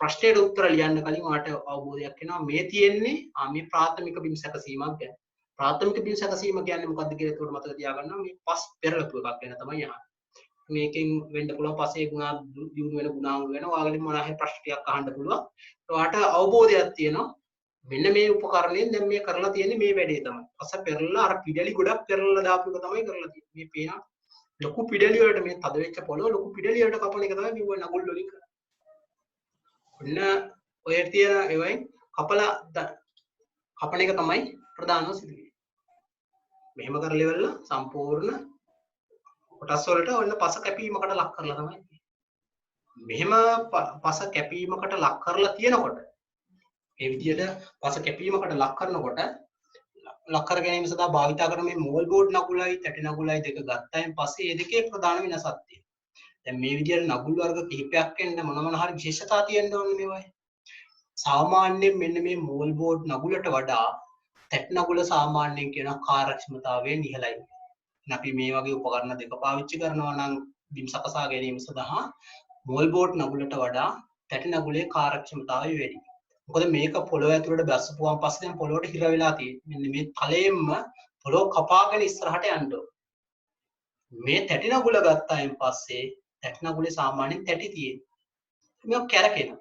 ප්‍රශ්නෙට උත්තර ලියන්න කලින් ඔයාලට අවබෝධයක් වෙනවා මේ තියෙන්නේ මේ ප්‍රාථමික බිම් සැකසීමක් ගැන. ප්‍රාථමික බිම් සැකසීම කියන්නේ මොකක්ද කියලා ඒකට මතක තියාගන්න මේ පස් පෙරලපු එකක් ගැන තමයි අහන්නේ. මේකෙන් වෙන්න පුළුවන් පස්සේ ගුණා දියුණු වෙන ගුණාංග වෙන ඔයාලගේ මොනවා හරි ප්‍රශ්න ටිකක් අහන්න පුළුවන්. ඔයාලට අවබෝධයක් තියෙනවා මෙන්න මේ උපකරණයෙන් දැන් මේ කරලා තියෙන්නේ මේ වැඩේ තමයි. පස්ස පෙරලලා අර පිඩලි ගොඩක් පෙරලලා දාපු එක තමයි කරලා තියෙන්නේ. මේ පේන ලොකු පිඩලි වලට මේ තද වෙච්ච පොළොව ලොකු පිඩලි වලට කපන එක තමයි මේ නගුල් වලින් කරන්නේ. ඔන්න ඔය තියෙන ඒවයින් කපලා කපන එක තමයි ප්‍රධානම සිදුවීම. මෙහෙම කරලා ඉවරලා සම්පූර්ණ කොටස් වලට ඔන්න පස කැපීමකට ලක් කරලා තමයි තියෙන්නේ. මෙහෙම පස කැපීමකට ලක් කරලා තියෙනකොට මේ විදිහට පස කැපීමකට ලක් කරනකොට ලක් කර ගැනීම සඳහා භාවිත කරන මේ මෝල් බෝඩ් නගුලයි තැටි නගුලයි දෙක ගත්තායින් පස්සේ මේ දෙකේ ප්‍රධාන වෙනසක් තියෙනවා. දැන් මේ විදිහට නගුල් වර්ග කිහිපයක් වෙන්න මොන හරි විශේෂතා තියෙන්න ඕනේ මේවයි. සාමාන්‍යයෙන් මෙන්න මේ මෝල් බෝඩ් නගුලට වඩා තැටි නගුල සාමාන්‍යයෙන් කියන කාර්යක්ෂමතාවය ඉහළයි. අපි මේ වගේ උපකරණ දෙක පාවිච්චි කරනවා නම් බිම් සකසා ගැනීම සඳහා මෝල් බෝඩ් නගුලට වඩා තැටි නගුලේ කාර්යක්ෂමතාවය වැඩි. මොකද මේක පොළොව ඇතුළට බැස්සපුවාන් පස්සේ දැන් පොළොවට හිර වෙලා තියෙන්නේ. මෙන්න මේ තලයෙන්ම පොළොව කපාගෙන ඉස්සරහට යන්න ඕන. මේ තැටි නගුල ගත්තායින් පස්සේ තැටි නගුලේ සාමාන්‍යයෙන් තැටි තියෙන්නේ. මේක කැරකෙනවා.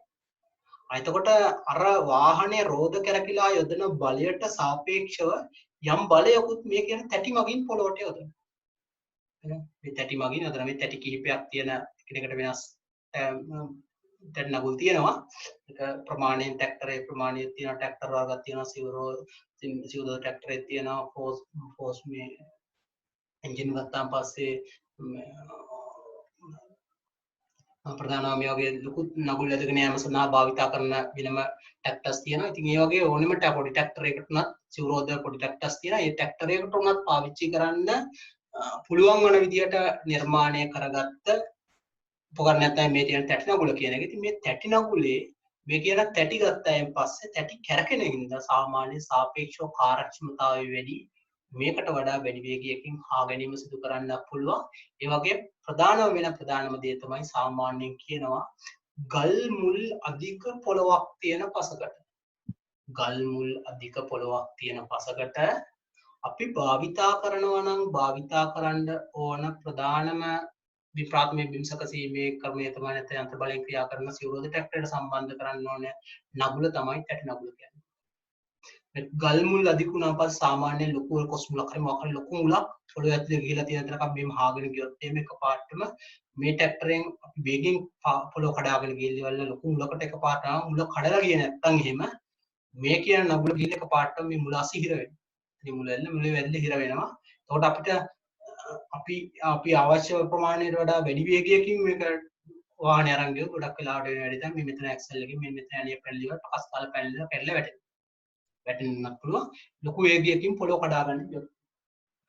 එතකොට අර වාහනේ රෝද කැරකිලා යොදන බලයට සාපේක්ෂව යම් බලයකුත් මේ කියන තැටි මගින් පොළොවට යොදනවා. මේ තැටි මගින් යොදන මේ තැටි කිහිපයක් තියෙන එකිනෙකට වෙනස් තැටි නගුල් තියෙනවා. ඒක ප්‍රමාණයෙන් ට්‍රැක්ටරේ ප්‍රමාණයක් තියෙනවා, ට්‍රැක්ටර් වර්ගයක් තියෙනවා, සිවුරෝ ට්‍රැක්ටරේ තියෙනවා, ෆෝස් මේ එන්ජින් ගත්තාන් පස්සේ ප්‍රධානම මේ වගේ ලොකු නගුල් ඇදගෙන යාම සඳහා භාවිත කරන වෙනම ට්‍රැක්ටර්ස් තියෙනවා. ඉතින් ඒ වගේ ඕනෙම පොඩි ට්‍රැක්ටරයකට උනත් සිවුරෝද පොඩි ට්‍රැක්ටර්ස් තියෙනවා. ඒ ට්‍රැක්ටරයකට උනත් පාවිච්චි කරන්න පුළුවන් වන විදිහට නිර්මාණය කරගත්ත උපකරණයක් තමයි මේ තියෙන තැටි නගුල කියන එක. ඉතින් මේ තැටි නගුලේ මේ කියන තැටි ගත්තායින් පස්සේ තැටි කැරකෙන හින්දා සාමාන්‍ය සාපේක්ෂව කාර්යක්ෂමතාවය වැඩි. මේකට වඩා වැඩි වේගයකින් හා ගැනීම සිදු කරන්න පුළුවන්. ඒ වගේ ප්‍රධානම දේ තමයි සාමාන්‍යයෙන් කියනවා ගල් මුල් අධික පොළොවක් තියෙන පසකට. ගල් මුල් අධික පොළොවක් තියෙන පසකට අපි භාවිතා කරනවා නම් භාවිතා කරන්න ඕන ප්‍රධානම විප්‍රාථමික බිම් සැකසීමේ ක්‍රමය තමයි නැත්නම් යන්ත්‍ර බලයෙන් ක්‍රියා කරන සිවුරෝද ට්‍රැක්ටරයට සම්බන්ධ කරන්න ඕන නගුල තමයි තැටි නගුල කියන්නේ. ගල් මුල් අධික වුණාම පස්සේ සාමාන්‍ය ලොකු කොස් මුලක් හරි මොකක් හරි ලොකු මුලක් පොළොව ඇතුලේ ගිහිලා තියෙන තැනක මෙහෙම හාගෙන ගියොත් එimhe එකපාරටම මේ ට්‍රැක්ටරෙන් අපි වේගෙන් පොළොව කඩාගෙන ගිහිල්ලා ලොකු මුලකට එකපාරටම මුල කඩලා ගියේ නැත්නම් එහෙම මේ කියන නගුල ගිහිල්ලා එකපාරටම මේ මුල අසිහිර වෙනවා. ඉතින් මුල වැල්ලේ හිර වෙනවා. එතකොට අපිට අපි අවශ්‍ය ප්‍රමාණයට වඩා වැඩි වේගයකින් මේක වාහනේ අරන් ගියොත් ගොඩක් වෙලාවට වෙන වැඩි දැන් මේ මෙතන ඇක්සල් එකකින් මේ මෙතන ඇණිය පැනලිව පස් කාල පැනලිව පැනලා වැටෙන්නත් පුළුවන්. ලොකු වේගයකින් පොළොව කඩා ගන්න යොත්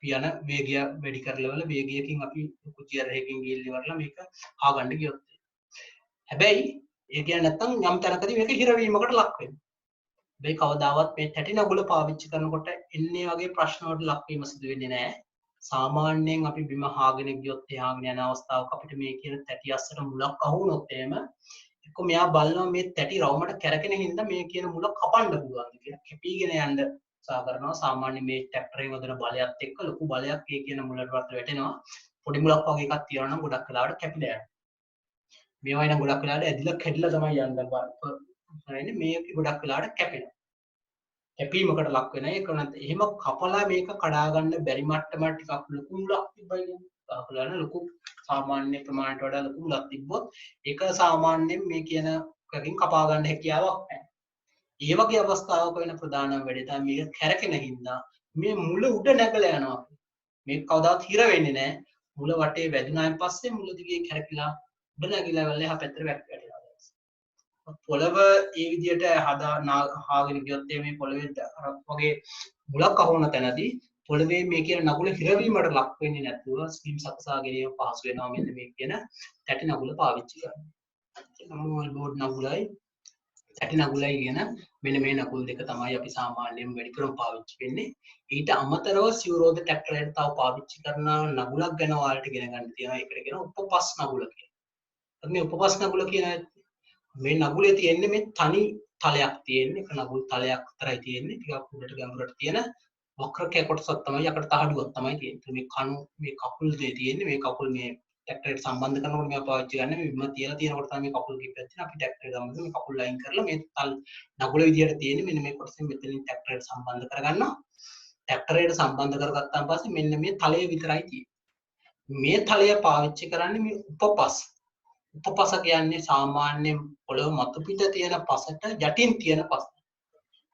යන වේගය වැඩි කරලවල වේගයකින් අපි ලොකු ජියර් එකකින් ගිහින් ඉවරලා මේක ආ ගන්න ගියොත්. හැබැයි ඒ කියන්නේ නැත්තම් යම් තැනකදී මේක හිරවීමකට ලක් වෙනවා. මේ කවදාවත් මේ තැටි නගුල පාවිච්චි කරනකොට එන්නේ වගේ ප්‍රශ්න වලට ලක් වීම සිදු වෙන්නේ නැහැ. සාමාන්‍යයෙන් අපි බිම හාගෙන ගියොත් ඒ හාගෙන යන අවස්ථාවක අපිට මේ කියන තැටි අස්සට මුලක් අහු වුණොත් එහෙම එක්ක මෙයා බලනවා මේ තැටි රවුමට කැරකෙන හින්දා මේ කියන මුල කපන්න පුළුවන් කියලා කැපීගෙන යන්න උත්සාහ කරනවා. සාමාන්‍ය මේ ට්‍රැක්ටරේ වදන බලයත් එක්ක ලොකු බලයක් ඒ කියන මුලට වැටෙනවා. පොඩි මුලක් වගේ එකක් තියනවා නම් ගොඩක් වෙලාවට කැපිලා යනවා. මේවා නම් ගොඩක් වෙලාවට ඇදිලා කැඩිලා තමයි යන්න මේක ගොඩක් වෙලාවට කැපෙනවා. කැපීමකට ලක් වෙන එක නැත්නම් එහෙම කපලා මේක කඩා ගන්න බැරි මට්ටමට ටිකක් ලොකු මුලක් තිබ්බයි කියන්නේ. කපලාන ලොකු සාමාන්‍ය ප්‍රමාණයට වඩා ලොකු මුලක් තිබ්බොත් ඒක සාමාන්‍යයෙන් මේ කියන එකකින් කපා ගන්න හැකියාවක් නැහැ. ඒ වගේ අවස්ථාවක වෙන ප්‍රධානම වැඩේ තමයි මේක කැරකෙන හින්දා මේ මුල උඩ නැගලා යනවා. මේක කවදාවත් හිර වෙන්නේ නැහැ. මුල වටේ වැදුනායින් පස්සේ මුල දිගේ කැරකිලා උඩ නැගිලා වෙලා එහා පැත්තට වැටෙනවා. පොළව ඒ විදිහට හාගෙන ගියොත් මේ පොළවේ වගේ මුලක් අහුවන තැනදී පොළවේ මේ කියන නගුල හිරවීමට ලක් වෙන්නේ නැතුව ස්කීම් සකසා ගැනීම පහසු වෙනවා. මෙන්න මේ කියන තැටි නගුල පාවිච්චි කරන්න. මොල් බෝඩ් නගුලයි තැටි නගුලයි කියන මෙන්න මේ නගුල් දෙක තමයි අපි සාමාන්‍යයෙන් වැඩිපුරම පාවිච්චි වෙන්නේ. ඊට අමතරව සිවුරෝද ට්‍රැක්ටරයට තව පාවිච්චි කරන නගුලක් ගැන ඔයාලට ඉගෙන ගන්න තියෙනවා. ඒකට කියනවා උපපස් නගුල කියලා. මේ උපපස් නගුල කියන මේ නගුලේ තියෙන්නේ මේ තනි තලයක් තියෙන්නේ. ඒක නගුල් තලයක් විතරයි තියෙන්නේ. ටිකක් උඩට ගැඹුරට තියෙන වක්‍රකය කොටසක් තමයි යකට තහඩුවක් තමයි තියෙන්නේ. මේ කණු මේ කකුල් දෙක තියෙන්නේ. මේ කකුල් මේ ට්‍රැක්ටරයට සම්බන්ධ කරනකොට මේවා පාවිච්චි ගන්න මේ බිම තියලා තියෙනකොට තමයි මේ කකුල් කිප්පයක් තියෙන. අපි ට්‍රැක්ටරයට සම්බන්ධ මේ කකුල් ලයින් කරලා මේ නගුල විදියට තියෙන්නේ. මෙන්න මේ කොටසෙන් මෙතනින් ට්‍රැක්ටරයට සම්බන්ධ කරගන්නවා. ට්‍රැක්ටරයට සම්බන්ධ කරගත්තාන් පස්සේ මෙන්න මේ තලය විතරයි තියෙන්නේ. මේ තලය පාවිච්චි කරන්නේ මේ උපපස්. උපපස කියන්නේ සාමාන්‍යයෙන් පොළොව මතු පිට තියෙන පසට යටින් තියෙන පස.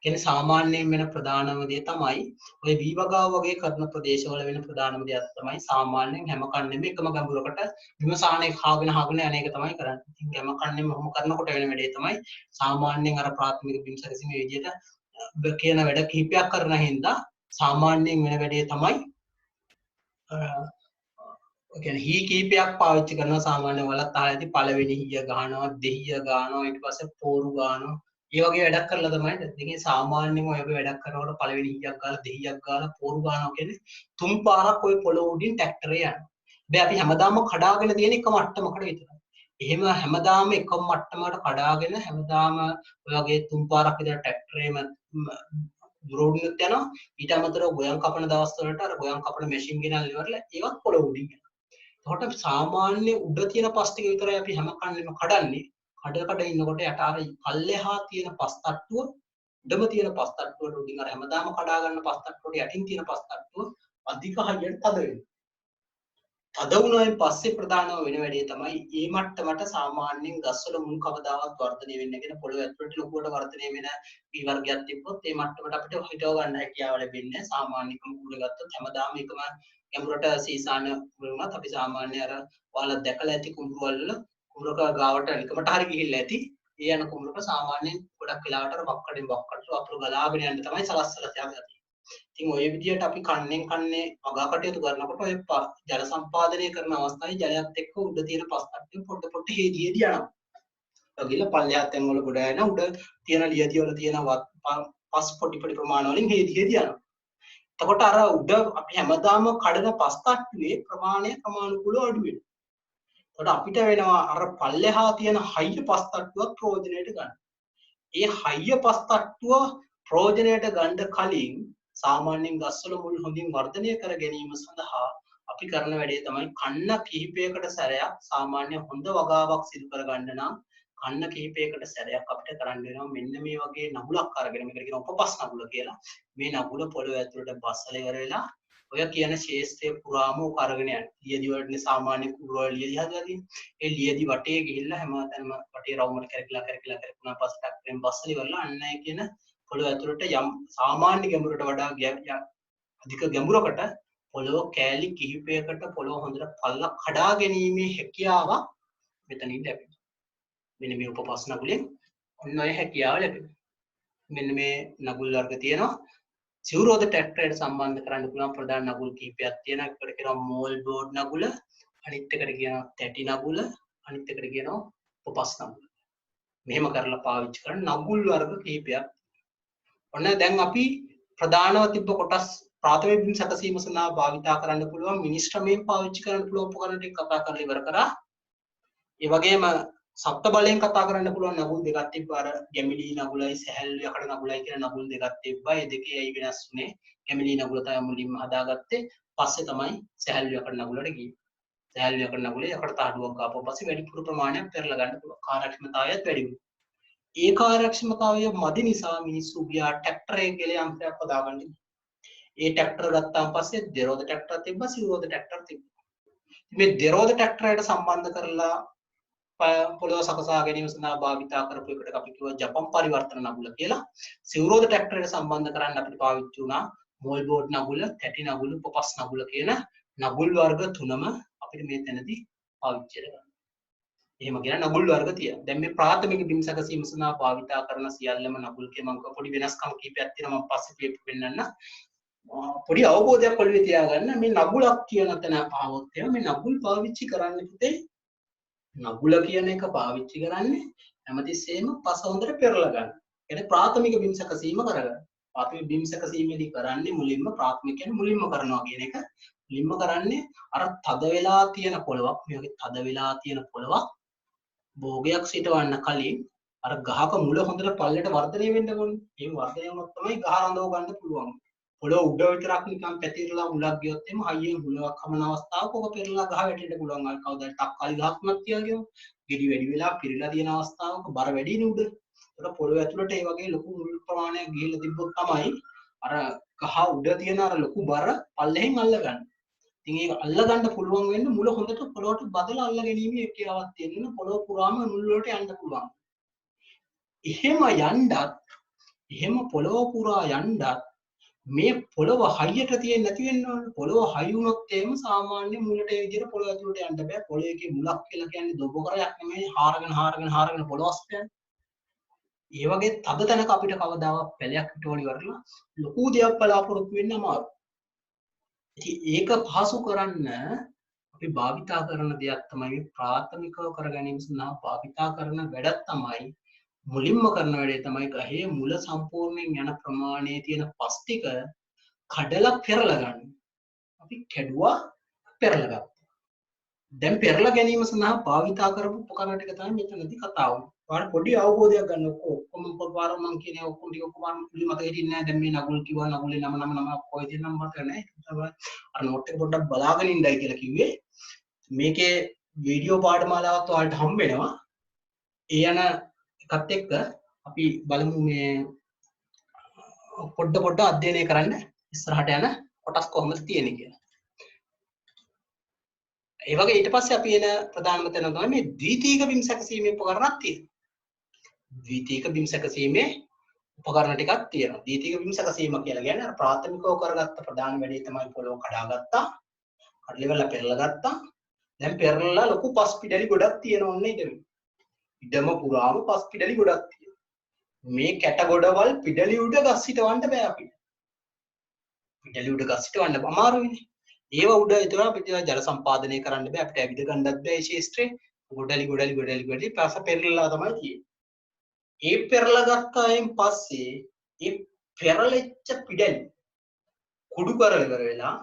කියන්නේ සාමාන්‍යයෙන් වෙන ප්‍රධානම දේ තමයි ඔය වී වගාව වගේ කරන ප්‍රදේශවල වෙන ප්‍රධානම දෙයක් තමයි සාමාන්‍යයෙන් හැම කන්නේම එකම ගැඹුරකට බිම සාහනේ හාගෙන යන එක තමයි කරන්නේ. ඉතින් හැම කන්නේම ඔහොම කරනකොට වෙන වැඩේ තමයි සාමාන්‍යයෙන් අර ප්‍රාථමික බිම් සැකසීමේ විදිහට කියන වැඩ කිහිපයක් කරන හින්දා සාමාන්‍යයෙන් වෙන වැඩේ තමයි කියන්නේ හී කීපයක් පාවිච්චි කරනවා. සාමාන්‍ය වලත් අහලා ඇති පළවෙනි හීය ගහනවා, දෙහිය ගහනවා, ඊට පස්සේ පෝරු ගහනවා. ඒ වගේ වැඩක් කරලා තමයි. ඉතින් සාමාන්‍යයෙන් ඔය වගේ වැඩක් කරනකොට පළවෙනි හීයක් ගාලා, දෙහියක් ගාලා, පෝරු ගහනවා කියන්නේ තුන් පාරක් ওই පොළොව උඩින් ට්‍රැක්ටරේ යනවා. හැබැයි අපි හැමදාම කඩාගෙන තියෙන එක මට්ටමකට විතරයි. එහෙම හැමදාම එක මට්ටමකට කඩාගෙන හැමදාම ඔය වගේ තුන් පාරක් විතර ට්‍රැක්ටරේම දුරෝඩිනුත් යනවා. ඊට අමතරව ගොයම් කපන දවස් වලට අර ගොයම් කපන මැෂින් ගෙනල්ලා ඉවරලා ඒවත් පොළොව උඩින් යනවා. එතකොට සාමාන්‍ය උඩ තියෙන පස් ටික විතරයි අපි හැම කන්නේම කඩන්නේ. කඩ ඉන්නකොට යට අර පල්ලෙහා තියෙන පස් තට්ටුව උඩම තියෙන පස් තට්ටුවට උඩින් අර හැමදාම කඩා ගන්න පස් තට්ටුවට යටින් තියෙන පස් තට්ටුව අධික හයියට තද වෙනවා. තද වුණායින් පස්සේ ප්‍රධානම වෙන වැඩේ තමයි මේ මට්ටමට සාමාන්‍යයෙන් ගස්වල මුල් කවදාවත් වර්ධනය වෙන්නේ නැහැ. පොළොව ඇතුළට ලොකුවට වර්ධනය වෙන පී වර්ගයක් තිබ්බොත් මේ මට්ටමට අපිට හිටව ගන්න හැකියාව ලැබෙන්නේ නැහැ. සාමාන්‍ය කුඹුර ගත්තොත් හැමදාම එකම ගැඹුරට සීසාන වුණත් අපි සාමාන්‍ය අර ඔයාලා දැකලා ඇති කුඹුර වල කුඹුරක ගාවට නිකමට හරි ගිහිල්ලා ඇති. ඒ යන කුඹුරක සාමාන්‍යයෙන් ගොඩක් වෙලාවට වක්කඩෙන් වක්කඩට වතුර ගලාගෙන යන්න තමයි සලස්සලා තියාගන්නේ. ඉතින් ඔය විදිහට අපි කන්නේ වගා කටයුතු කරනකොට ඔය ජල සම්පාදනය කරන අවස්ථාවේ ජලයත් එක්ක උඩ තියෙන පස් තට්ටුව පොඩ හේදී යනවා. ඔගිල පල්ලෙහාත් තැන් වල ගොඩ යන උඩ තියෙන ලියදී වල තියෙන පස් පොඩි ප්‍රමාණ වලින් හේදී යනවා. එතකොට අර උඩ අපි හැමදාම කඩන පස් තට්ටුවේ ප්‍රමාණය ක්‍රමානුකූලව අඩු වෙනවා. එතකොට අපිට වෙනවා අර පල්ලෙහා තියෙන හයිය පස් තට්ටුවක් ප්‍රයෝජනයට ගන්න. ඒ හයිය පස් තට්ටුව ප්‍රයෝජනයට ගන්න කලින් සාමාන්‍යයෙන් ගස්වල මුල් හොඳින් වර්ධනය කර ගැනීම සඳහා අපි කරන වැඩේ තමයි කන්න කිහිපයකට සැරයක් සාමාන්‍ය හොඳ වගාවක් සිදු කර ගන්න නම් කන්න කිහිපයකට සැරයක් අපිට කරන්න වෙනවා මෙන්න මේ වගේ නගුලක් අරගෙන මේකට කියන උපපස් නගුල කියලා. මේ නගුල පොළොව ඇතුළට බස්සලා ඉවර වෙලා ඔය කියන ශේෂ්ත්‍රය පුරාම උක අරගෙන යන්න. ලියදි වලනේ සාමාන්‍ය කුඹුර වල ලියදි හදලා තියෙන්නේ. ඒ ලියදි වටේ ගිහිල්ලා හැමතැනම වටේ රවුමට කරකිලා පස්සට ටක්කෙන් බස්සලා ඉවරලා අන්න ඒ කියන පොළොව ඇතුළට යම් සාමාන්‍ය ගැඹුරට වඩා අධික ගැඹුරකට පොළොව කෑලි කිහිපයකට පොළොව හොඳට පල්ලා කඩා ගැනීමේ හැකියාව මෙතනින් ලැබෙනවා. මෙන්න මේ උපපස් නගුලෙන් ඔන්න ඔය හැකියාව ලැබෙනවා. මෙන්න මේ නගුල් වර්ග තියෙනවා. සිවුරෝද ට්‍රැක්ටරයට සම්බන්ධ කරන්න පුළුවන් ප්‍රධාන නගුල් කිහිපයක් තියෙනවා. එකට කියනවා මෝල් බෝඩ් නගුල, අනිත් එකට කියනවා තැටි නගුල, අනිත් එකට කියනවා උපපස් නගුල. මෙහෙම කරලා පාවිච්චි කරන නගුල් වර්ග කිහිපයක්. ඔන්න දැන් අපි ප්‍රධානව තිබ්බ කොටස් ප්‍රාථමික බිම් සැකසීම සඳහා භාවිතා කරන්න පුළුවන් මිනිස්ට්‍රමයෙන් පාවිච්චි කරන්න පුළුවන් උපකරණ ටික කතා කරලා ඉවර කරා. ඒ වගේම සප්ත බලයෙන් කතා කරන්න පුළුවන් නගුල් දෙකක් තිබ්බා. අර ගැමිලි නගුලයි සැහැල්ලු යකඩ නගුලයි කියන නගුල් දෙකක් තිබ්බා. ඒ දෙකේ ඇයි වෙනස් වුනේ? ගැමිලි නගුල තමයි මුලින්ම හදාගත්තේ. පස්සේ තමයි සැහැල්ලු යකඩ නගුලට ගියේ. සැහැල්ලු යකඩ නගුලේ යකඩ තහඩුවක් ගාපුවා පස්සේ වැඩිපුර ප්‍රමාණයක් පෙරලා ගන්න පුළුවන්. කාර්යක්ෂමතාවයත් වැඩි වුණා. ඒ කාර්යක්ෂමතාවය මදි නිසා මිනිස්සු ගියා ට්‍රැක්ටරය කියලා යන්ත්‍රයක් හදාගන්න. ඒ ට්‍රැක්ටර ගත්තාන් පස්සේ දෙරෝද ට්‍රැක්ටර් තිබ්බා සිවුරෝද ට්‍රැක්ටර් තිබ්බා. මේ දෙරෝද ට්‍රැක්ටරයට සම්බන්ධ කරලා පොළොව සකසා ගැනීම සඳහා භාවිතා කරපු එකට අපි කිව්වා ජපන් පරිවර්තන නගුල කියලා. සිවුරෝද ට්‍රැක්ටරයට සම්බන්ධ කරන්න අපිට පාවිච්චි වුණා මෝල් බෝඩ් නගුල, තැටි නගුල, උපපස් නගුල කියන නගුල් වර්ග තුනම අපිට මේ තැනදී පාවිච්චි කරගන්න. එහෙම කියන නගුල් වර්ග තියෙනවා. දැන් මේ ප්‍රාථමික බිම් සැකසීම සඳහා භාවිතා කරන සියල්ලම නගුල් කිය මම පොඩි වෙනස්කම් කීපයක් තියෙනවා මම පස්සේ කියපු වෙන්නන්න. පොඩි අවබෝධයක් ඔළුවේ තියාගන්න මේ නගුලක් කියන තැන ආවොත් මේ නගුල් පාවිච්චි කරන්න පුතේ නගුල කියන එක පාවිච්චි කරන්නේ හැමතිස්සෙම පස හොඳට පෙරලා ගන්න. يعني ප්‍රාථමික බිම් සැකසීම කරගන්න. ප්‍රාථමික බිම් සැකසීමේදී කරන්නේ මුලින්ම ප්‍රාථමික කියන්නේ මුලින්ම කරනවා කියන එක. මුලින්ම කරන්නේ අර තද වෙලා තියෙන පොළවක් මේ වගේ තද වෙලා තියෙන පොළවක් භෝගයක් සිටවන්න කලින් අර ගහක මුල හොඳට පල්ලෙට වර්ධනය වෙන්න ඕනේ. මේ වර්ධනය වුණොත් තමයි ගහ රඳව ගන්න පුළුවන්. පොළොව උඩ විතරක් නිකන් පැතිරලා මුලක් ගියොත් එimhe හයියෙන් මුලක් හමන අවස්ථාවක ඔක පෙරලා ගහ වැටෙන්න පුළුවන්. අර කවදාද තක්කාලි ගහක් උනත් කියලා කියමු. ගෙඩි වැඩි වෙලා පිරලා තියෙන අවස්ථාවක බර වැඩිනේ උඩ. ඒකට පොළොව ඇතුළට ඒ වගේ ලොකු මුල් ප්‍රමාණයක් ගිහිල්ලා තිබ්බොත් තමයි අර ගහ උඩ තියෙන අර ලොකු බර පල්ලෙහෙන් අල්ලගන්න. ඉතින් ඒක අල්ලගන්න පුළුවන් වෙන්න මුල හොඳට පොළොවට බදලා අල්ල ගැනීමේ හැකියාවක් තියෙන පොළොව පුරාම මුල් වලට යන්න පුළුවන්. එහෙම පොළොව පුරා යන්නත් මේ පොළොව හයියට තියෙන්නේ නැති වෙන්න ඕනේ. පොළොව හයි වුණොත් එහෙම සාමාන්‍ය මුලට ඒ විදිහට පොළොව ඇතුළට යන්න බෑ. පොළොවේ මුලක් කියලා කියන්නේ දොබකරයක් නෙමෙයි. හාරගෙන පොළොවස් යන්නේ. ඒ වගේ තද තැනක අපිට කවදාවත් පැලයක් හිටවල ඉවරලා ලොකු දෙයක් බලාපොරොත්තු වෙන්න අමාරුයි. ඉතින් ඒක පහසු කරන්න අපි භාවිතා කරන දෙයක් තමයි ප්‍රාථමිකව කරගැනීම සඳහා භාවිතා කරන වැඩක් තමයි මුලින්ම කරන වැඩේ තමයි ගහේ මුල සම්පූර්ණයෙන් යන ප්‍රමාණයේ තියෙන පස් ටික කඩලා පෙරලා ගන්න. අපි කැඩුවා පෙරලා ගත්තා. දැන් පෙරලා ගැනීම සඳහා භාවිතා කරපු උපකරණ ටික තමයි මෙතනදී කතාව. ඔයාලට පොඩි අවබෝධයක් ගන්න ඔක්කොම පාර මම කියන්නේ ඔක්කොම ටික ඔක්කොම මුලින් මතක හිටින්නේ නැහැ. දැන් මේ නගුල් කිව්වා නගුලේ නම කොයිද නම් මතක නැහැ. අර නෝට් එක පොඩ්ඩක් බලාගෙන ඉන්නයි කියලා කිව්වේ. මේකේ වීඩියෝ පාඨමාලාවක් ඔයාලට හම්බ වෙනවා. ඒ යන එකත් එක්ක අපි බලමු මේ පොඩ්ඩ අධ්‍යයනය කරන්න ඉස්සරහට යන කොටස් කොහොමද තියෙන්නේ කියලා. ඒ වගේ ඊට පස්සේ අපි එන ප්‍රධානම තැන තමයි මේ ද්විතීයික බිම් සැකසීමේ උපකරණක් තියෙනවා. ද්විතීයික බිම් සැකසීමේ උපකරණ ටිකක් තියෙනවා. ද්විතීයික බිම් සැකසීම කියලා කියන්නේ අර ප්‍රාථමිකව කරගත්ත ප්‍රධාන වැඩේ තමයි පොළොව කඩාගත්තා. කඩලිවලා පෙරලා ගත්තා. දැන් පෙරලා ලොකු පස් පිඩලි ගොඩක් තියෙනවා ඔන්න ඉතින්. ඉඩම පුරාම පස් පිඩලි ගොඩක් තියෙනවා. මේ කැට ගොඩවල් පිඩලි උඩ ගස් හිටවන්න බෑ අපිට. පිඩලි උඩ ගස් හිටවන්න අමාරුයිනේ. ඒව උඩ ඒතර අපිට ජල සම්පාදනය කරන්න බෑ. අපිට ඇවිද ගන්නත් බෑ මේ ශේෂ්ත්‍රේ. ගොඩලි පාස පෙරලා තමයි තියෙන්නේ. ඒ පෙරලා ගත්තායින් පස්සේ ඒ පෙරලෙච්ච පිඩලි කුඩු කරලා ඉවර වෙලා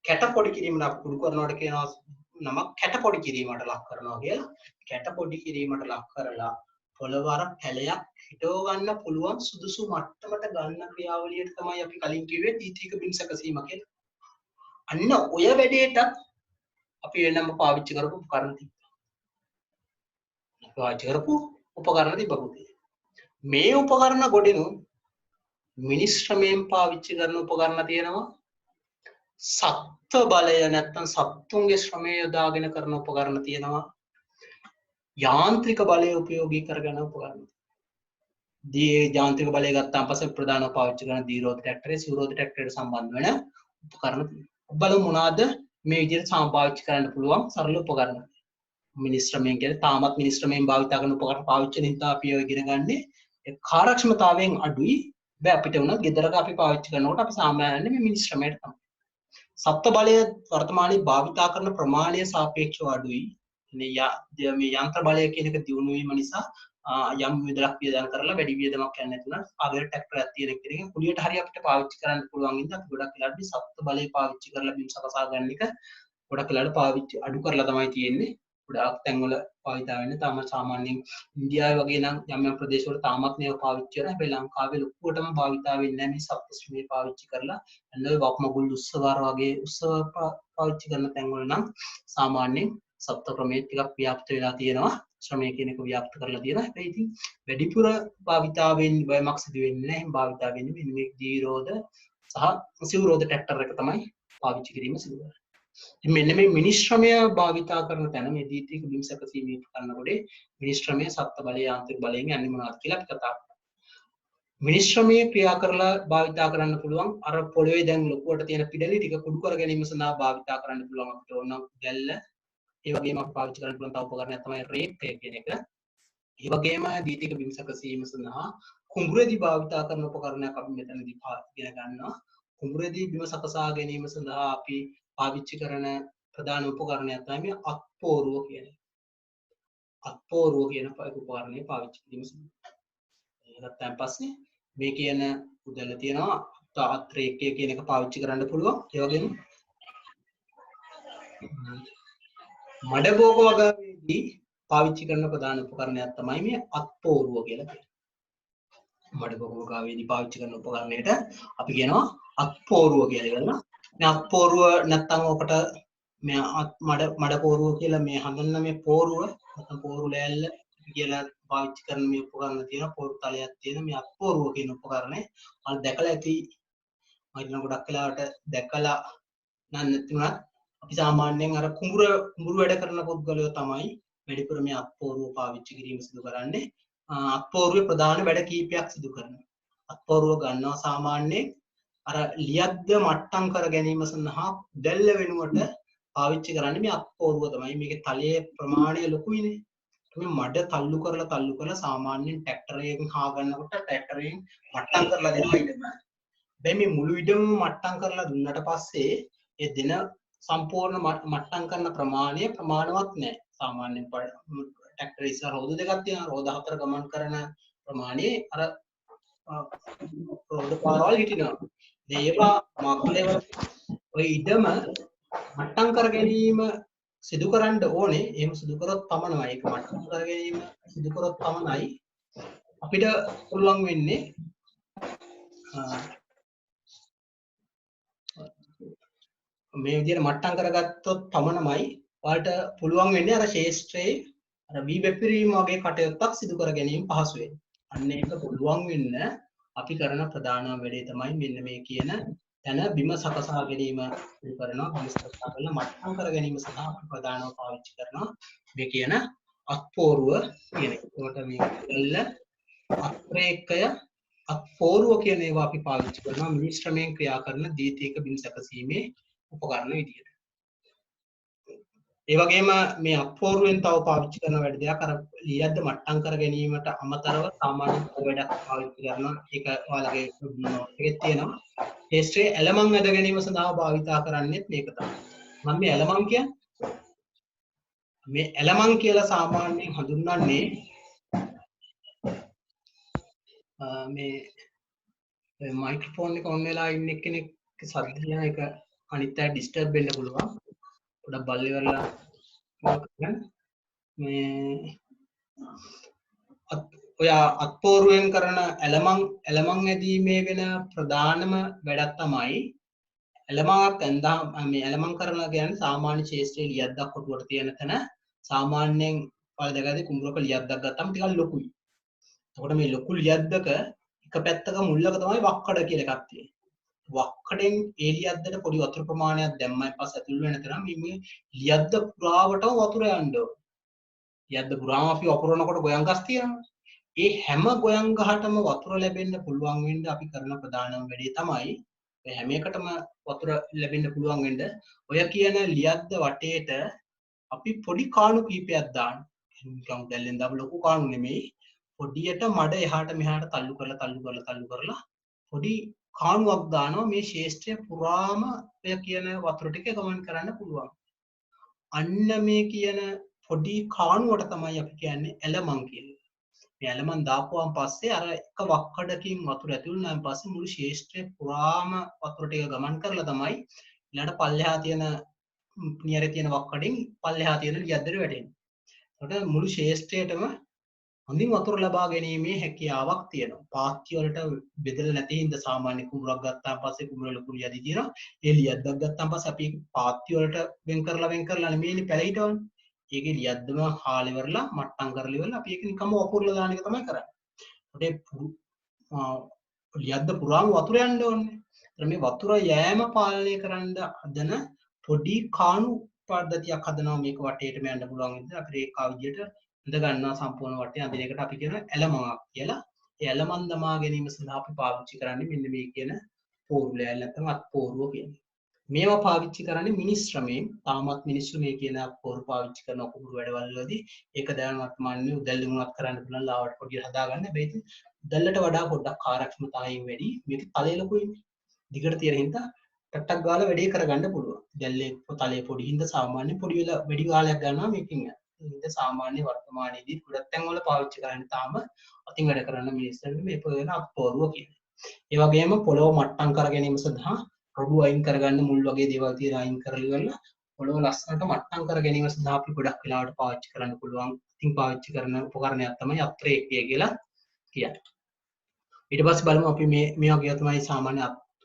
කැට පොඩි කිරීමක් අපි කුඩු කරනවට කියනවා නමක් කැට පොඩි කිරීමට ලක් කරනවා කියලා. කැට පොඩි කිරීමට ලක් කරලා පොළව අර පැලයක් හිටව ගන්න පුළුවන් සුදුසු මට්ටමට ගන්න ක්‍රියාවලියට තමයි අපි කලින් කිව්වේ ද්විතීයික බිම් සැකසීම කියලා. අන්න ඔය වැඩේට අපි වෙනම පාවිච්චි කරපු උපකරණ තිබ්බා. පාවිච්චි කරපු උපකරණ තිබ්බා. මේ උපකරණ ගොඩිනු මිනිස් ශ්‍රමයෙන් පාවිච්චි කරන උපකරණ තියෙනවා. සත්ත්ව බලය නැත්තම් සත්තුන්ගේ ශ්‍රමය යොදාගෙන කරන උපකරණ තියෙනවා. යාන්ත්‍රික බලය උපයෝගී කරගෙන උපකරණ. දී යාන්ත්‍රික බලය ගත්තාම පස්සේ ප්‍රධානව පාවිච්චි කරන දීරෝධ ට්‍රැක්ටරේ සිවුරෝධ ට්‍රැක්ටරයට සම්බන්ධ වෙන උපකරණ තියෙනවා. බලමු මොනවාද මේ විදිහට පාවිච්චි කරන්න පුළුවන් සරල උපකරණ. මිනිස් ශ්‍රමයෙන් කියන්නේ තාමත් මිනිස් ශ්‍රමයෙන් භාවිත කරන උපකරණ පාවිච්චි නිසා අපි ඔය ඉගෙන ගන්නේ ඒ කාර්යක්ෂමතාවයෙන් අඩුයි. බෑ අපිට උනත් ගෙදරක අපි පාවිච්චි කරනකොට අපි සාමාන්‍යයෙන් මේ මිනිස් ශ්‍රමයට තමයි. සත්ත්ව බලය වර්තමානයේ භාවිතා කරන ප්‍රමාණය සාපේක්ෂව අඩුයි. මේ යන්ත්‍ර බලය කියන එක දියුණු වීම නිසා යම් විදලක් වියදම් කරලා වැඩි වියදමක් යන්නේ නැතුණා ආගර ට්‍රැක්ටරයක් තියෙන කෙනෙක් කුලියට හරිය අපිට පාවිච්චි කරන්න පුළුවන් ඉඳන් අපි ගොඩක් වෙලාවට සත්ත්ව බලය පාවිච්චි කරලා බිම් සකසා ගන්න එක ගොඩක් වෙලාවට පාවිච්චි අඩු කරලා තමයි තියෙන්නේ. ගොඩාක් තැන්වල භාවිතා වෙන්නේ තාම සාමාන්‍යයෙන් ඉන්දියාවේ වගේ නම් යම් යම් ප්‍රදේශවල තාමත් මේව පාවිච්චි කරනවා. හැබැයි ලංකාවේ ලොකුවටම භාවිතා වෙන්නේ නැහැ මේ සත්ත්ව ශ්‍රමය පාවිච්චි කරලා. අන්න ඔය වක්මගුල් උත්සවවල වගේ උත්සව පාවිච්චි කරන තැන්වල නම් සාමාන්‍යයෙන් සත්ත්ව ක්‍රමයේ ටිකක් ව්‍යාප්ත වෙලා තියෙනවා. ශ්‍රමය කියන එක ව්‍යාප්ත කරලා තියෙනවා. හැබැයි ඉතින් වැඩිපුර භාවිතා වෙන්නේ බයමක් සිදු වෙන්නේ නැහැ. භාවිතා වෙන්නේ මෙන්න මේ දීරෝධ සහ සිවුරෝධ ට්‍රැක්ටර් එක තමයි පාවිච්චි කිරීම සිදු කරන්නේ. මෙන්න මේ මිනිස් ශ්‍රමය භාවිතා කරන තැන මේ ද්විතීයික බිම් සැකසීමේ කරනකොට මිනිස් ශ්‍රමය සත්ත්ව බලය යාන්ත්‍රික බලයෙන් යන්නේ මොනවද කියලා අපි කතා කරමු. මිනිස් ශ්‍රමය ක්‍රියා කරලා භාවිතා කරන්න පුළුවන් අර පොළවේ දැන් ලොකුවට තියෙන පිඩලි ටික කුඩු කර ගැනීම සඳහා භාවිතා කරන්න පුළුවන් අපිට ඕන ගැල්ල. ඒ වගේම අපි පාවිච්චි කරන්න පුළුවන් තව උපකරණයක් තමයි රේක් කියන එක. ඒ වගේම ද්විතීයික බිම් සැකසීම සඳහා කුඹුරේදී භාවිතා කරන උපකරණයක් අපි මෙතනදී ඉගෙන ගන්නවා. කුඹුරේදී බිම සකසා ගැනීම සඳහා අපි පාවිච්චි කරන ප්‍රධාන උපකරණයක් තමයි මේ අත්පෝරුව කියන්නේ. අත්පෝරුව කියන උපකරණය පාවිච්චි කිරීම සිදු කරනවා. ඊට පස්සේ මේ කියන උදැල්ල තියෙනවා තාත්‍රේකය කියන එක පාවිච්චි කරන්න පුළුවන්. ඒ වගේම මඩබෝග වගේදී පාවිච්චි කරන ප්‍රධාන උපකරණයක් තමයි මේ අත්පෝරුව කියලා කියන්නේ. මඩබෝග වගේදී පාවිච්චි කරන උපකරණයට අපි කියනවා අත්පෝරුව කියලා. මේ අත්පෝරුව නැත්තම් ඔකට මේ මඩ පෝරුව කියලා මේ හඳුන්වන මේ පෝරුව නැත්නම් පෝරු ලෑල්ල කියලා පාවිච්චි කරන මේ උපකරණ තියෙනවා. පෝරු තලයක් තියෙන මේ අත්පෝරුව කියන උපකරණය මම දැකලා ඇති. මම ඉන්න ගොඩක් වෙලාවට දැකලා නැත්නම් අපි සාමාන්‍යයෙන් අර කුඹුරු වැඩ කරන පුද්ගලයෝ තමයි වැඩිපුර මේ අත්පෝරුව පාවිච්චි කිරීම සිදු කරන්නේ. අත්පෝරුවේ ප්‍රධාන වැඩ කීපයක් සිදු කරනවා. අත්පෝරුව ගන්නවා සාමාන්‍යයෙන් අර ලියද්ද මට්ටම් කර ගැනීම සඳහා දැල්ල වෙනුවට පාවිච්චි කරන්නේ මේ අත්පෝරුව තමයි. මේකේ තලයේ ප්‍රමාණය ලොකුයිනේ. මේ මඩ තල්ලු කරලා සාමාන්‍යයෙන් ට්‍රැක්ටරයෙන් හා ගන්නකොට ට්‍රැක්ටරයෙන් මට්ටම් කරලා දෙනවා ඉතින්. දැන් මේ මුළු ඉඩම මට්ටම් කරලා දුන්නට පස්සේ ඒ දෙන සම්පූර්ණ මට්ටම් කරන ප්‍රමාණය ප්‍රමාණවත් නැහැ. සාමාන්‍යයෙන් ට්‍රැක්ටරේ ඉස්සර රෝද දෙකක් තියෙනවා. රෝද හතර ගමන් කරන ප්‍රමාණය අර රෝද පාරවල් හිටිනවා. ඒවා මක්ලේ ඔය ඉඩම මට්ටම් කර ගැනීම සිදු කරන්න ඕනේ. එහෙම සිදු කරොත් පමණයි ඒක මට්ටම් කර ගැනීම සිදු කරොත් පමණයි අපිට පුළුවන් වෙන්නේ මේ විදිහට මට්ටම් කරගත්තොත් පමණයි ඔයාලට පුළුවන් වෙන්නේ අර ශේෂ්ත්‍රයේ අර වී බැපිරීම වගේ කටයුත්තක් සිදු කර ගැනීම පහසු වෙනවා. අන්න ඒක පුළුවන් වෙන්න අපි කරන ප්‍රධානම වැඩේ තමයි මෙන්න මේ කියන තැන බිම සකසා ගැනීම සිදු කරනවා. බිම සකසා කරලා මට්ටම් කර ගැනීම සඳහා අපි ප්‍රධානව පාවිච්චි කරනවා මේ කියන අත්පෝරුව කියන එක. ඒකට මේ කැල්ල අත්‍රේකය අත්පෝරුව කියන ඒවා අපි පාවිච්චි කරනවා මිශ්‍රණයෙන් ක්‍රියා කරන ද්විතීයික බිම් සැකසීමේ උපකරණ විදියට. ඒ වගේම මේ අත්පෝරුවෙන් තව පාවිච්චි කරන වැඩ දෙයක් අර ලියද්ද මට්ටම් කර ගැනීමට අමතරව සාමාන්‍ය වැඩක් පාවිච්චි කරනවා. ඒක ඔයාලගේ එකේ තියෙනවා. ශේෂ්ත්‍රයේ ඇලමං ඇද ගැනීම සඳහා භාවිතා කරන්නේත් මේක තමයි. මම මේ ඇලමං කියන්නේ මේ ඇලමං කියලා සාමාන්‍යයෙන් හඳුන්වන්නේ මේ මයික්‍රොෆෝන් එක ඔන් වෙලා ඉන්න කෙනෙක් සද්ද යන එක අනිත් අය ඩිස්ටර්බ් වෙන්න පුළුවන්. පොඩක් බල් ඉවරලා මේ ඔය අත්පෝරුවෙන් කරන ඇලමං ඇදීමේ වෙන ප්‍රධානම වැඩක් තමයි ඇලමංක් ඇඳාම මේ ඇලමං කරනවා කියන්නේ සාමාන්‍ය ශේෂ්ත්‍රයේ ලියද්දක් කොටුවට තියෙන තැන සාමාන්‍යයෙන් පළ දෙකදී කුඹුරක ලියද්දක් ගත්තම ටිකක් ලොකුයි. එතකොට මේ ලොකු ලියද්දක එක පැත්තක මුල්ලක තමයි වක්කඩ කියලා එකක් තියෙන්නේ. වක්කඩෙන් ඒ ලියද්දට පොඩි වතුර ප්‍රමාණයක් දැම්මයින් පස්සේ ඇතුල් වෙන තරම් මේ ලියද්ද පුරාවටම වතුර යන්න ඕන. ලියද්ද පුරාම අපි වපුරනකොට ගොයන් ගස් තියෙනවා. ඒ හැම ගොයන් ගහටම වතුර ලැබෙන්න පුළුවන් වෙන්න අපි කරන ප්‍රධානම වැඩේ තමයි මේ හැම එකටම වතුර ලැබෙන්න පුළුවන් වෙන්න ඔය කියන ලියද්ද වටේට අපි පොඩි කාණු කීපයක් දාන්න. නිකන් දැල්ලෙන් දාපු ලොකු කාණු නෙමෙයි. පොඩියට මඩ එහාට මෙහාට තල්ලු කරලා පොඩි කාණුවක් දානවා මේ ශේෂ්ත්‍රය පුරාම ඔය කියන වතුර ටික ගමන් කරන්න පුළුවන්. අන්න මේ කියන පොඩි කාණුවට තමයි අපි කියන්නේ ඇලමං කියලා. මේ ඇලමං දාපුවාන් පස්සේ අර එක වක්කඩකින් වතුර ඇතුල් වුණාන් පස්සේ මුළු ශේෂ්ත්‍රය පුරාම වතුර ටික ගමන් කරලා තමයි ඊළඟට පල්ලෙහා තියෙන නියරේ තියෙන වක්කඩෙන් පල්ලෙහා තියෙන ලියද්දට වැටෙන්නේ. ඒකට මුළු ශේෂ්ත්‍රයටම හොඳින් වතුර ලබා ගැනීමේ හැකියාවක් තියෙනවා. පාත්‍ය වලට බෙදලා නැති හින්දා සාමාන්‍ය කුඹුරක් ගත්තාන් පස්සේ කුඹුර ලොකු ලියදි තියෙනවා. ඒ ලියද්දක් ගත්තාන් පස්සේ අපි පාත්‍ය වලට වෙන් කරලා නෙමෙයිනේ පැලීටවන්නේ. ඒකේ ලියද්දම හාල් ඉවරලා මට්ටම් කරලා ඉවරලා අපි ඒක නිකම්ම වපුරලා දාන එක තමයි කරන්නේ. ඒකට ලියද්ද පුරාම වතුර යන්න ඕනේ. ඒතර මේ වතුර යෑම පාලනය කරන්න හදන පොඩි කාණු පද්ධතියක් හදනවා මේක වටේටම යන්න පුළුවන් විදිහට අපි රේඛා විදියට ඉඳ ගන්නවා සම්පූර්ණ වටේ අඳින එකට අපි කියන ඇලමංක් කියලා. ඒ ඇලමං දමා ගැනීම සඳහා අපි පාවිච්චි කරන්නේ මෙන්න මේ කියන පෝරුව නැත්නම් අත්පෝරුව කියන්නේ. මේවා පාවිච්චි කරන්නේ මිනිස් ශ්‍රමයෙන්. තාමත් මිනිස්සු මේ කියන පෝරුව පාවිච්චි කරන කුඹුරු වැඩවලදී ඒක දැන් වර්තමානයේ උදැල්ලුමක් කරන්න පුළුවන් ලාවට පොඩියට හදාගන්න. හැබැයි උදැල්ලට වඩා පොඩ්ඩක් කාර්යක්ෂමතාවයෙන් වැඩි. මේක තලයේ ලොකුයිනේ. දිගට තියෙන හින්දා ටට්ටක් ගාලා වැඩේ කරගන්න පුළුවන්. දැල්ලේ තලයේ පොඩි හින්දා සාමාන්‍ය පොඩි වෙලා වැඩි කාලයක් ගන්නවා මේකෙන්. ඉතින් සාමාන්‍ය වර්තමානයේදී ගොඩක් තැන් වල පාවිච්චි කරන්නේ තාම අතින් වැඩ කරන මිනිස්සුන්ට මේ පොරේන අත්පෝරුව කියන්නේ. ඒ වගේම පොළොව මට්ටම් කර ගැනීම සඳහා රොඩු අයින් කරගන්න මුල් වගේ දේවල් තියලා අයින් කරලා ඉවරලා පොළොව ලස්සනට මට්ටම් කර ගැනීම සඳහා අපි ගොඩක් වෙලාවට පාවිච්චි කරන්න පුළුවන්. ඉතින් පාවිච්චි කරන උපකරණයක් තමයි අත්‍රේක්‍ය කියලා කියන්නේ. ඊට පස්සේ බලමු අපි මේ වගේ තමයි සාමාන්‍ය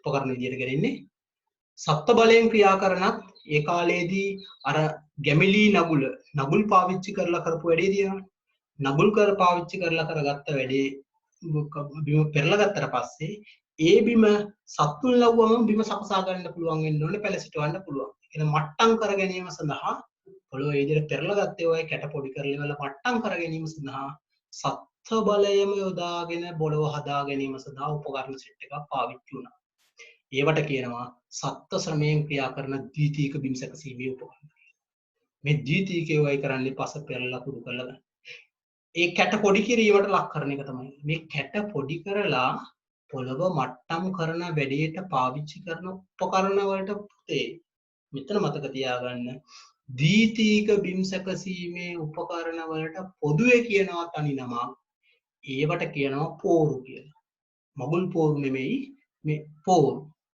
උපකරණ විදියට ගෙනෙන්නේ. සත්ත්ව බලයෙන් ක්‍රියා කරනත් ඒ කාලේදී අර ගැමිලි නගුල් පාවිච්චි කරලා කරපු වැඩේ තියෙනවා. නගුල් පාවිච්චි කරලා කරගත්ත වැඩේ බිම පෙරලා ගත්තට පස්සේ ඒ බිම සත්තුන් ලව්වම බිම සකසා ගන්න පුළුවන් වෙන්න ඕනේ පැලසිටවන්න පුළුවන්. ඒක මට්ටම් කර ගැනීම සඳහා පොළොව ඒ විදිහට පෙරලා ගත්තේ ඔය කැට පොඩි කරලා ඉවරලා මට්ටම් කර ගැනීම සඳහා සත්ත්ව බලයම යොදාගෙන පොළොව හදා ගැනීම සඳහා උපකරණ සෙට් එකක් පාවිච්චි වුණා. ඒවට කියනවා සත්ත්ව ශ්‍රමයෙන් ක්‍රියා කරන ද්විතීයික බිම් සැකසීමේ උපකරණ. මේ ද්විතීයිකේ වයි කරන්නේ පස පෙරලා කුඩු කරලා ගන්න. ඒ කැට පොඩි කිරීමට ලක් කරන එක තමයි. මේ කැට පොඩි කරලා පොළොව මට්ටම් කරන වැඩේට පාවිච්චි කරන උපකරණ වලට පුතේ මෙතන මතක තියාගන්න ද්විතීයික බිම් සැකසීමේ උපකරණ වලට පොදුවේ කියනවා තනි නම. ඒවට කියනවා පෝරු කියලා. මගුල් පෝරු නෙමෙයි මේ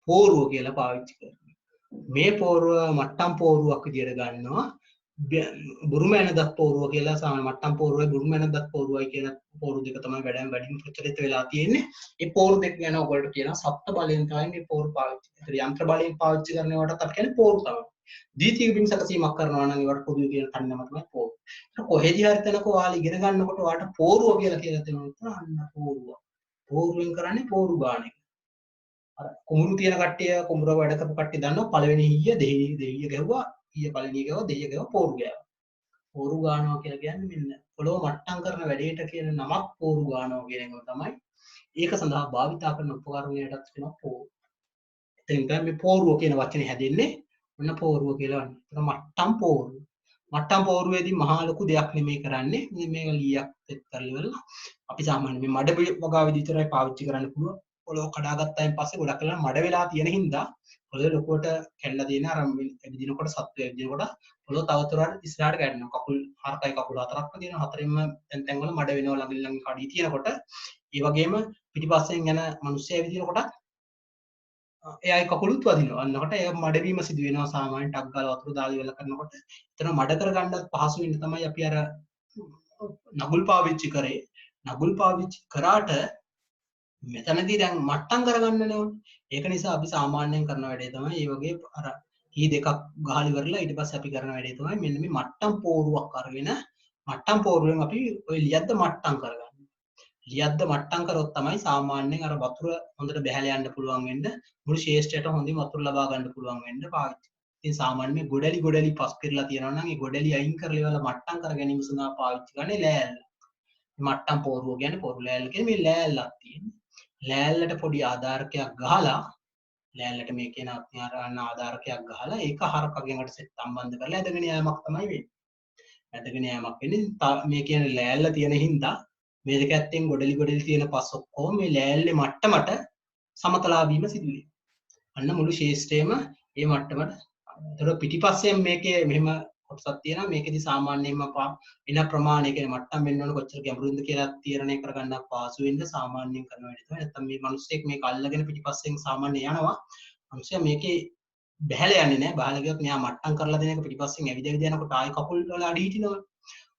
පෝරුව කියලා පාවිච්චි කරනවා. මේ පෝරුව මට්ටම් පෝරුවක් විදියට ගන්නවා. බුරුම ඇනදත් පෝරුව කියලා සාමාන්‍ය මට්ටම් පෝරුවයි බුරුම ඇනදත් පෝරුවයි කියන පෝරු දෙක තමයි වැඩිම ප්‍රචලිත වෙලා තියෙන්නේ. මේ පෝරු දෙක ගැන ඔයගොල්ලෝ කියනවා සත්ත්ව බලයෙන් තමයි මේ පෝරු පාවිච්චි. ඒතර යන්ත්‍ර බලයෙන් පාවිච්චි කරන ඒවාටත් අපි කියන්නේ පෝරු තමයි. ද්විතීයික බිම් සැකසීමක් කරනවා නම් ඒවට පොදුවේ කියන තනියම තමයි පෝරුව. ඒක කොහෙදී හරි තැනක ඔයාලා ඉගෙන ගන්නකොට ඔයාලට පෝරුව කියලා තියෙනවා අන්න පෝරුව. පෝරුවෙන් කරන්නේ පෝරු ගාන එක. අර කුඹුරු තියෙන කට්ටිය කුඹුර වැඩ කරපු කට්ටිය දන්නවා පළවෙනි ඊය දෙහිය ගැහුවා ඊය පළවෙනි ගැහුවා දෙහිය ගැහුවා පෝරු ගෑවා. පෝරු ගානවා කියලා කියන්නේ මෙන්න පොළොව මට්ටම් කරන වැඩේට කියන නමක් පෝරු ගානවා කියන එක තමයි. ඒක සඳහා භාවිතා කරන උපකරණයටත් කියනවා පෝරු. එතෙන් තමයි මේ පෝරුව කියන වචනේ හැදෙන්නේ. ඔන්න පෝරුව කියලා වන්නේ. ඒක මට්ටම් පෝරුව. මට්ටම් පෝරුවේදී මහා ලොකු දෙයක් නෙමෙයි කරන්නේ. මේක ලීයක් සෙට් කරලා ඉවරලා අපි සාමාන්‍ය මේ මඩ වගාවෙදි විතරයි පාවිච්චි කරන්න පුළුවන්. පොළොව කඩාගත්තායින් පස්සේ ගොඩක් වෙලා මඩ වෙලා තියෙන හින්දා පොළොවේ ලොකුවට කැඩලා තියෙන අර එදිනකොට සත්වය එදිනකොට පොළොව තවතුරට ඉස්සරහට කැඩෙනවා. කකුල් හරකයි කකුල් හතරක්ම තියෙනවා. හතරෙන්ම තැන් තැන් වල මඩ වෙනවා ළඟින් ළඟින් කඩී තියෙනකොට ඒ වගේම පිටිපස්සෙන් යන මිනිස්සයා විදිනකොට එයායි කකුලුත් වදිනවා. අන්නකොට ඒ මඩවීම සිදු වෙනවා සාමාන්‍ය ටක් ගාලා වතුර දාලා ඉවර කරනකොට. එතන මඩ කරගන්නත් පහසු වෙන්න තමයි අපි අර නගුල් පාවිච්චි කරේ. නගුල් පාවිච්චි කරාට මෙතනදී දැන් මට්ටම් කරගන්නනේ ඕනේ. ඒක නිසා අපි සාමාන්‍යයෙන් කරන වැඩේ තමයි මේ වගේ අර කී දෙකක් ගහලා ඉවරලා ඊට පස්සේ අපි කරන වැඩේ තමයි මෙන්න මේ මට්ටම් පෝරුවක් අරගෙන මට්ටම් පෝරුවෙන් අපි ওই ලියද්ද මට්ටම් කරගන්න. ලියද්ද මට්ටම් කරොත් තමයි සාමාන්‍යයෙන් අර වතුර හොඳට බැහැලා යන්න පුළුවන් වෙන්න මුළු ශේෂ්ඨයට හොඳින් වතුර ලබා ගන්න පුළුවන් වෙන්න පාවිච්චි. ඉතින් සාමාන්‍යයෙන් මේ ගොඩලි පස් පිරලා තියෙනවා නම් ඒ ගොඩලි අයින් කරලා ඉවරලා මට්ටම් කර ගැනීම සඳහා පාවිච්චි කරන්නේ ලෑල්ල. මට්ටම් පෝරුව කියන්නේ පෝරු ලෑල්ල කියන්නේ මේ ලෑල්ලක් තියෙන්නේ. ලෑල්ලට පොඩි ආධාරකයක් ගහලා ලෑල්ලට මේ කියන අඥාන ආධාරකයක් ගහලා ඒක හරකගෙන් අට සෙට් සම්බන්ධ කරලා ඇදගෙන යෑමක් තමයි වෙන්නේ. ඇදගෙන යෑමක් වෙන්නේ මේ කියන ලෑල්ල තියෙන හින්දා මේ දෙක ඇත්තෙන් ගොඩලි තියෙන පස් ඔක්කොම මේ ලෑල්ලේ මට්ටමට සමතලා වීම සිදු වෙනවා. අන්න මුළු ශේෂ්ඨයම මේ මට්ටමට. ඒතර පිටිපස්සෙන් මේකේ මෙහෙම කොටසක් තියෙනවා. මේකෙදි සාමාන්‍යයෙන්ම එන ප්‍රමාණය කියන්නේ මට්ටම් වෙන්න ඕන කොච්චර ගැඹුරින්ද කියලා තීරණය කරගන්න පාසු වෙන්න සාමාන්‍යයෙන් කරන වැඩේ තමයි. නැත්තම් මේ මිනිස්සෙක් මේක අල්ලගෙන පිටිපස්සෙන් සාමාන්‍ය යනවා. මිනිස්සයා මේකේ බැහැලා යන්නේ නැහැ. බහලා ගියොත් මෙයා මට්ටම් කරලා දෙන එක පිටිපස්සෙන් ඇවිද යනකොට ආයෙ කකුල් වල අඩි හිටිනවා.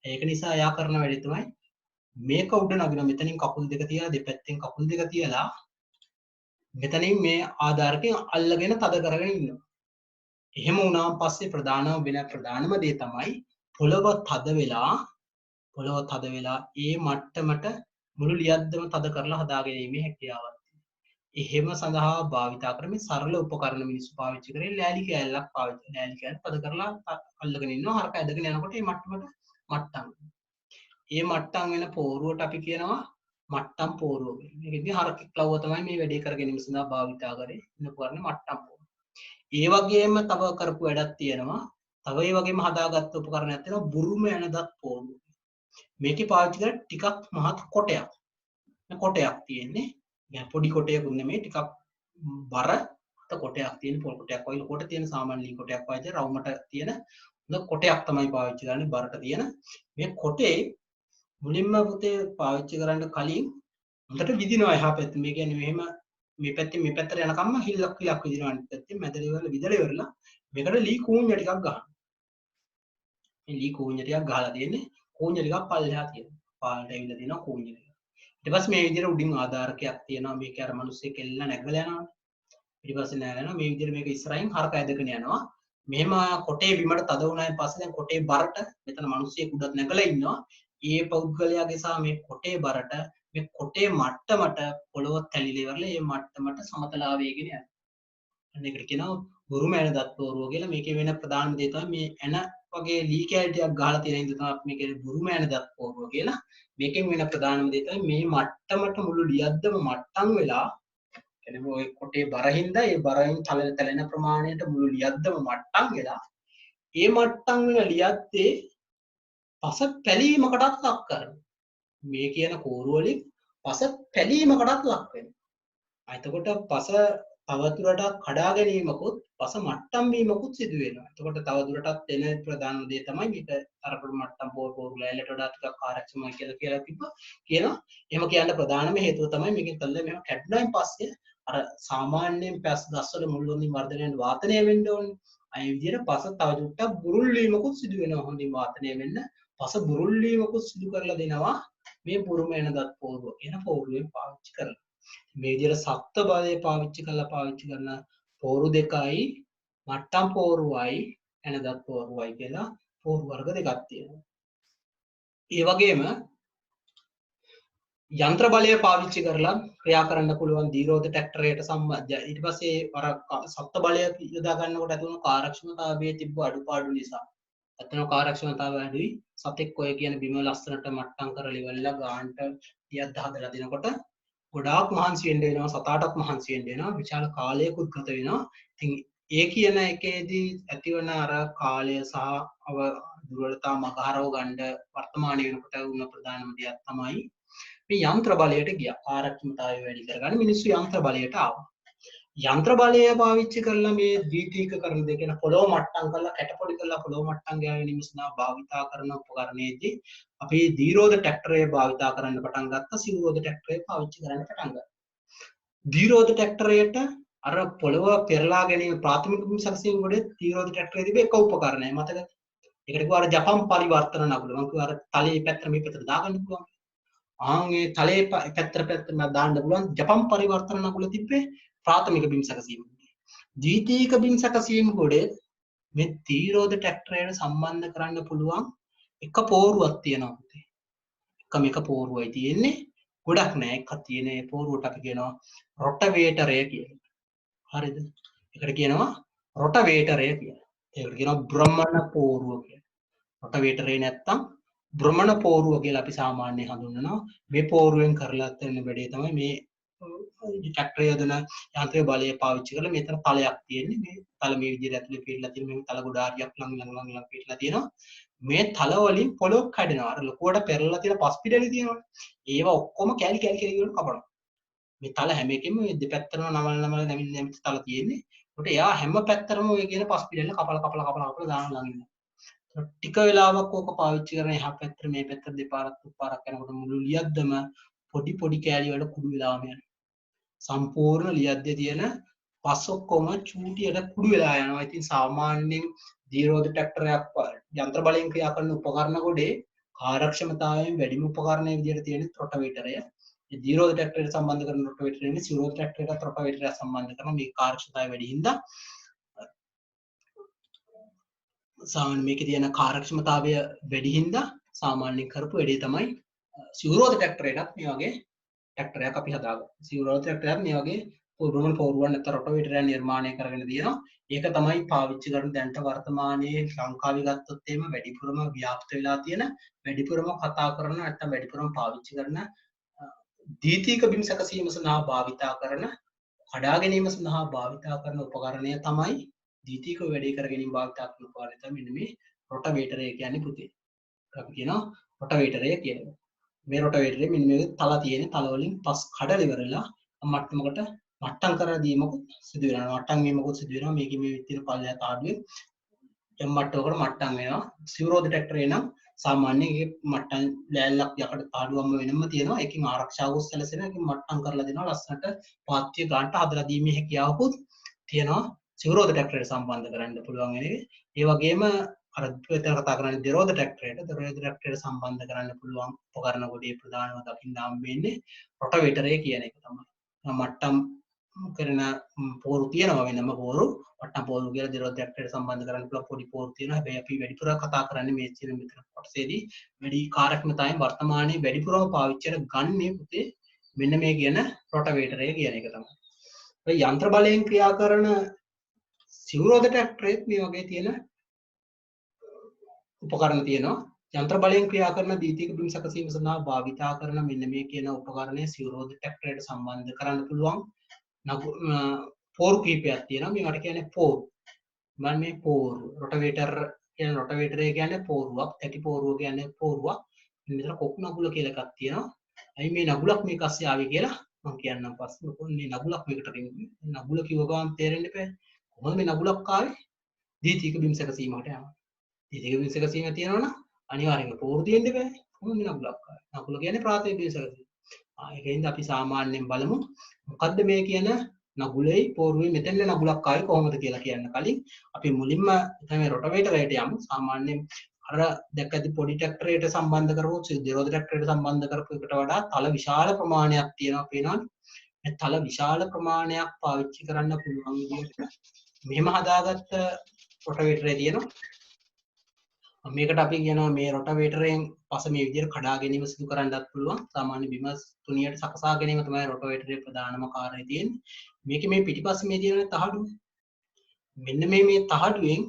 ඒක නිසා එයා කරන වැඩේ තමයි මේක උඩ නගිනවා. මෙතනින් කකුල් දෙක තියලා දෙපැත්තෙන් කකුල් දෙක තියලා මෙතනින් මේ ආධාරකයෙන් අල්ලගෙන තද කරගෙන ඉන්නවා. එහෙම වුණාන් පස්සේ ප්‍රධානම දේ තමයි පොළව තද වෙලා ඒ මට්ටමට මුළු ලියද්දම තද කරලා හදාගැනීමේ හැකියාවක් තියෙනවා. එහෙම සඳහා භාවිතා කරමින් සරල උපකරණ මිනිස්සු පාවිච්චි කරේ ලෑලි කෑල්ලක් පාවිච්චි ලෑලි කෑල්ල තද කරලා අල්ලගෙන ඉන්නවා. හරක ඇදගෙන යනකොට මේ මට්ටමට මට්ටම්. මේ මට්ටම් වෙන පෝරුවට අපි කියනවා මට්ටම් පෝරුව කියලා. මේකෙදී හරකෙක් ලව්ව තමයි මේ වැඩේ කර ගැනීම සඳහා භාවිතා කරේ. ඉන්න උපකරණ මට්ටම් පෝරුව. ඒ වගේම තව කරපු වැඩක් තියෙනවා. තව ඒ වගේම හදාගත්ත උපකරණයක් තියෙනවා බුරුම යනදත් පෝරුව. මේකේ පාවිච්චි කරලා ටිකක් මහත් කොටයක්. මේ කොටයක් තියෙන්නේ. يعني පොඩි කොටයකුත් නෙමෙයි ටිකක් බර කොටයක් තියෙන පොල් කොටයක් වගේ කොට තියෙන සාමාන්‍ය ලී කොටයක් වගේ රවුමට තියෙන හොඳ කොටයක් තමයි පාවිච්චි කරන්නේ බරට තියෙන. මේ කොටේ මුලින්ම පුතේ පාවිච්චි කරන්න කලින් හොඳට විදිනවා එහා පැත්ත. මේ කියන්නේ මෙහෙම මේ පැත්තෙන් මේ පැත්තට යනකම්ම හිල්ලක් විදිනවා අනිත් පැත්තෙන් මැදට ඉවරලා විදලා ඉවරලා මේකට ලී කූඤ්ඤ ටිකක් ගන්නවා. මේ ලී කූඤ්ඤ ටිකක් ගහලා තියෙන්නේ කූඤ්ඤ ටිකක් පල්ලෙහා තියෙනවා. පාලට ඇවිල්ලා තියෙනවා කූඤ්ඤ ටික. ඊට පස්සේ මේ විදිහට උඩින් ආධාරකයක් තියෙනවා. මේක අර මිනිස්සෙක් එල්ලලා නැගලා යනවා. ඊට පස්සේ නැගලා යනවා මේ විදිහට මේක ඉස්සරහින් හරක ඇදගෙන යනවා. මෙහෙම කොටේ බිමට තද වුණායින් පස්සේ දැන් කොටේ බරට මෙතන මිනිස්සෙක් උඩත් නැගලා ඉන්නවා. ඒ පෞද්ගලයාගේ සහ මේ කොටේ බරට මේ කොටේ මට්ටමට පොළොව තැලිලා ඉවරලා මේ මට්ටමට සමතලා වේගෙන යනවා. අන්න ඒකට කියනවා බුරුම ඇන දත් පෝරුව කියලා. මේකේ වෙන ප්‍රධානම දේ තමයි මේ ඇන වගේ ලී කැලි ටිකක් ගහලා තියෙන හින්දා තමයි අපි මේකේ බුරුම ඇන දත් පෝරුව කියලා. මේකෙන් වෙන ප්‍රධානම දේ තමයි මේ මට්ටමට මුළු ලියද්දම මට්ටම් වෙලා කියන්නේ ඔය කොටේ බර හින්දා ඒ බරෙන් තැලෙන ප්‍රමාණයට මුළු ලියද්දම මට්ටම් වෙලා ඒ මට්ටම් වෙන ලියද්දේ පස පැලීමකටත් ලක් කරනවා. මේ කියන කෝරු වලින් පස පැලීමකටත් ලක් වෙනවා. එතකොට පස තවදුරටත් කඩා ගැනීමකුත් පස මට්ටම් වීමකුත් සිදු වෙනවා. එතකොට තවදුරටත් එන ප්‍රධාන දේ තමයි මේක තරපොඩ මට්ටම් පෝරු ලෑල්ලට වඩා ටිකක් කාර්යක්ෂමයි කියලා කියනවා. එහෙම කියන්න ප්‍රධානම හේතුව තමයි මේකෙන් තල්ලේ මෙහෙම කැඩුණායින් පස්සේ අර සාමාන්‍යයෙන් පැස් ගස්වල මුල් වලින් වර්ධනය වෙන වාතනය වෙන්න ඕනේ. අය විදිහට පස තව චුට්ටක් බුරුල් වීමකුත් සිදු වෙනවා. හොඳින් වාතනය වෙන්න පස බුරුල් වීමකුත් සිදු කරලා දෙනවා. මේ බුරුම එන දත් පෝරුව කියන පෝරුවෙන් පාවිච්චි කරලා. මේ විදිහට සත්ත්ව බලය පාවිච්චි කරන පෝරු දෙකයි මට්ටම් පෝරුවයි එනදත් පෝරුවයි කියලා පෝරු වර්ග දෙකක් තියෙනවා. ඒ වගේම යන්ත්‍ර බලය පාවිච්චි කරලා ක්‍රියා කරන්න පුළුවන් දීරෝධ ට්‍රැක්ටරයට සම්බන්ධ ඊට පස්සේ අර සත්ත්ව බලය යොදා ගන්නකොට ඇති වුණු කාර්යක්ෂමතාවයේ තිබ්බ අඩුපාඩු නිසා අතන කාර්යක්ෂමතාවය අඩුයි සතෙක් ඔය කියන බිම ලස්සනට මට්ටම් කරලා ඉවරලා ගාන්ට ටිකක් හදලා දෙනකොට ගොඩාක් මහන්සි වෙන්න වෙනවා සතාටත් මහන්සි වෙන්න වෙනවා විශාල කාලයකුත් ගත වෙනවා ඉතින් ඒ කියන එකේදී ඇතිවන අර කාලය සහ දුර්වලතා මගහරව ගන්න වර්තමානයේ වෙනකොට උන ප්‍රධානම දෙයක් තමයි මේ යන්ත්‍ර බලයට ගියා කාර්යක්ෂමතාවය වැඩි කරගන්න මිනිස්සු යන්ත්‍ර බලයට ආවා යන්ත්‍ර බලය පාවිච්චි කරලා මේ ද්විතීකකරණ දෙක කියන පොළොව මට්ටම් කරලා කැටපොඩි කරලා පොළොව මට්ටම් ගැනීම සඳහා භාවිතා කරන උපකරණයේදී අපි දීරෝධ ට්‍රැක්ටරය භාවිතා කරන්න පටන් ගත්තා සිවුරෝධ ට්‍රැක්ටරය පාවිච්චි කරන්න පටන් ගත්තා දීරෝධ ට්‍රැක්ටරයට අර පොළොව පෙරලා ගැනීම ප්‍රාථමික භූමි සැකසීම වලදී දීරෝධ ට්‍රැක්ටරයේ තිබෙ එක උපකරණයක් මතකද ඒකට කිව්වා අර ජපන් පරිවර්තන නගුල මම කිව්වා අර තලයේ පැත්තට මේ පැත්තට දාගන්න පුළුවන් ආන්ගේ තලයේ පැත්තට දාන්න පුළුවන් ජපන් පරිවර්තන නගුල තිබ්බේ ප්‍රාථමික බිම් සැකසීම ද්විතීක බිම් සැකසීම ගොඩේ මේ තීරෝධ ට්‍රැක්ටරයට සම්බන්ධ කරන්න පුළුවන් එක පෝරුවක් තියෙනවා පුතේ එකම එක පෝරුවයි තියෙන්නේ ගොඩක් නෑ එකක් තියෙන ඒ පෝරුවට අපි කියනවා රොටවේටරය කියලා හරිද ඒකට කියනවා රොටවේටරය කියලා ඒකට කියනවා භ්‍රමණ පෝරුව කියලා රොටවේටරේ නැත්තම් භ්‍රමණ පෝරුව කියලා අපි සාමාන්‍යයෙන් හඳුන්වනවා මේ පෝරුවෙන් කරලා තියෙන වැඩේ තමයි මේ ට්‍රැක්ටරය යොදන යන්ත්‍රයේ බලය පාවිච්චි කරලා මෙතන තලයක් තියෙන්නේ මේ තල මේ විදිහට ඇතුලේ පිටලා තියෙන මේ තල ගොඩාරියක් ළඟ පිටලා තියෙනවා මේ තල වලින් පොළොක් කැඩෙනවා අර ලොකුවට පෙරලා තියෙන පස් පිටලි තියෙනවනේ ඒවා ඔක්කොම කැලි වල කපනවා මේ තල හැම එකෙම දෙපැත්තටම නමල නැමින් තල තියෙන්නේ ඒකට එයා හැම පැත්තටම ඔය කියන පස් පිටල කපලා දාන ළඟින් ටික වෙලාවක් ඕක පාවිච්චි කරන එහා පැත්තට මේ පැත්තට දෙපාරක් තුන්පාරක් යනකොට මුළු ලියද්දම පොඩි කෑලි වල කුඩු වෙලාම යනවා සම්පූර්ණ ලියද්දේ තියෙන පස් ඔක්කොම චූටියට කුඩු වෙලා යනවා. ඉතින් සාමාන්‍යයෙන් දීරෝධ ට්‍රැක්ටරයක් යන්ත්‍ර බලයෙන් ක්‍රියා කරන උපකරණ ගොඩේ කාර්යක්ෂමතාවයෙන් වැඩිම උපකරණයේ විදිහට තියෙන රොටවේටරය. මේ දීරෝධ ට්‍රැක්ටරයට සම්බන්ධ කරන රොටවේටරය නෙමෙයි සිරෝධ ට්‍රැක්ටරයට රොටවේටරය සම්බන්ධ කරන මේ කාර්යක්ෂමතාවය වැඩි හින්දා සාමාන්‍ය මේකේ තියෙන කාර්යක්ෂමතාවය වැඩි හින්දා සාමාන්‍යයෙන් කරපු වැඩේ තමයි සිරෝධ ට්‍රැක්ටරයටත් මේ වගේ ට්‍රැක්ටරයක් අපි හදාගන්න. සිවුරෝධ ට්‍රැක්ටරයක් මේ වගේ භ්‍රමණ පෝරුවක් නැත්නම් රොටවේටරයක් නිර්මාණය කරගෙන තියෙනවා. ඒක තමයි පාවිච්චි කරන දැනට වර්තමානයේ ලංකාවේ ගත්තොත් එහෙම වැඩිපුරම ව්‍යාප්ත වෙලා තියෙන වැඩිපුරම කතා කරන නැත්නම් වැඩිපුරම පාවිච්චි කරන ද්විතීක බිම් සැකසීම සඳහා භාවිතා කරන කඩා ගැනීම සඳහා භාවිතා කරන උපකරණය තමයි ද්විතීක වැඩේ කර ගැනීම භාවිතා කරන උපකරණය තමයි මෙන්න මේ රොටවේටරය කියන්නේ පුතේ. අපි කියනවා රොටවේටරය කියලා. මේ රොටවේටරේ මෙන්න මේ තල තියෙන තල වලින් පස් කඩලා ඉවරලා මට්ටමකට මට්ටම් කරලා දීමකුත් සිදු වෙනවා. මට්ටම් වීමකුත් සිදු වෙනවා. මේකේ මේ විතර පල්ලයට ආඩුවේ යම් මට්ටමකට මට්ටම් වෙනවා. සිවුරෝධ ට්‍රැක්ටරේ නම් සාමාන්‍යයෙන් ඒකේ මට්ටම් ලෑල්ලක් යකට ආඩුවම වෙනම තියෙනවා. ඒකෙන් ආරක්ෂාව සැලසෙන එකකින් මට්ටම් කරලා දෙනවා. ලස්සනට පාත්‍ය ගානට හදලා දීමේ හැකියාවකුත් තියෙනවා. සිවුරෝධ ට්‍රැක්ටරයට සම්බන්ධ කරන්න පුළුවන් වෙන එක. ඒ වගේම අර විතර කතා කරන්නේ දීරෝධ ට්‍රැක්ටරයට ට්‍රැක්ටරයට සම්බන්ධ කරන්න පුළුවන් උපකරණ කොටේ ප්‍රධානම දකින්න හම්බෙන්නේ රොටවේටරය කියන එක තමයි. මට්ටම් කරන පෝරු තියෙනවා වෙනම පෝරු මට්ටම් පෝරු කියලා දීරෝධ ට්‍රැක්ටරයට සම්බන්ධ කරන්න පුළුවන් පොඩි පෝරු තියෙනවා. හැබැයි අපි වැඩිපුර කතා කරන්නේ මේ කියන මෙතන කොටසේදී වැඩි කාර්යක්ෂමතාවයෙන් වර්තමානයේ වැඩිපුරම පාවිච්චියට ගන්නේ පුතේ මෙන්න මේ කියන රොටවේටරය කියන එක තමයි. ඒ යන්ත්‍ර බලයෙන් ක්‍රියා කරන සිවුරෝධ ට්‍රැක්ටරේ මේ වගේ තියෙන උපකරණ තියෙනවා යන්ත්‍ර බලයෙන් ක්‍රියා කරන ද්විතීක බිම් සැකසීම සඳහා භාවිතා කරන මෙන්න මේ කියන උපකරණය සිවුරෝධ ට්‍රැක්ටරයට සම්බන්ධ කරන්න පුළුවන් පෝරු කීපයක් තියෙනවා මේවට කියන්නේ පෝරු මම මේ පෝරු රොටවේටර් කියන රොටවේටරය කියන්නේ පෝරුවක් ඇටි පෝරුව කියන්නේ පෝරුවක් මෙතන කොක් නගුල කියලා එකක් තියෙනවා අයි මේ නගුලක් මේක ASCII ආවේ කියලා මම කියන්නම් පස්සේ මොකද මේ නගුලක් මේකට රින්ගි නගුල කිව්ව ගමන් තේරෙන්න එපා කොහොමද මේ නගුලක් ආවේ ද්විතීක බිම් සැකසීමකට යනවා ද්විතීක බිම් සැකසීම තියෙනවනම් අනිවාර්යෙන්ම පෝරු තියෙන්න බෑ කොහොමද නගුලක් ආවේ නගුල කියන්නේ ප්‍රාථමික බිම් සැකසීම ඒකෙන්ද අපි සාමාන්‍යයෙන් බලමු මොකද්ද මේ කියන නගුලේ පෝරුවේ මෙතෙන්ද නගුලක් ආවේ කොහොමද කියලා කියන්න කලින් අපි මුලින්ම තමයි රොටවේටරයට යමු සාමාන්‍යයෙන් අර දැක්කදී පොඩි ට්‍රැක්ටරයට සම්බන්ධ කරපු දීරෝධ ට්‍රැක්ටරයට සම්බන්ධ කරපු එකට වඩා තල විශාල ප්‍රමාණයක් තියෙනවා පේනවනේ මේ තල විශාල ප්‍රමාණයක් පාවිච්චි කරන්න පුළුවන් විදිහට මෙහෙම හදාගත්ත රොටවේටරේ තියෙනවා. මේකට අපි කියනවා මේ රොටවේටරයෙන් පස මේ විදිහට කඩා ගැනීම සිදු කරන්නත් පුළුවන්. සාමාන්‍ය බිම තුනියට සකසා ගැනීම තමයි රොටවේටරේ ප්‍රධානම කාර්යය තියෙන්නේ. මේකේ මේ පිටිපස්සේ මේ තියෙන තහඩුව. මෙන්න මේ තහඩුවෙන්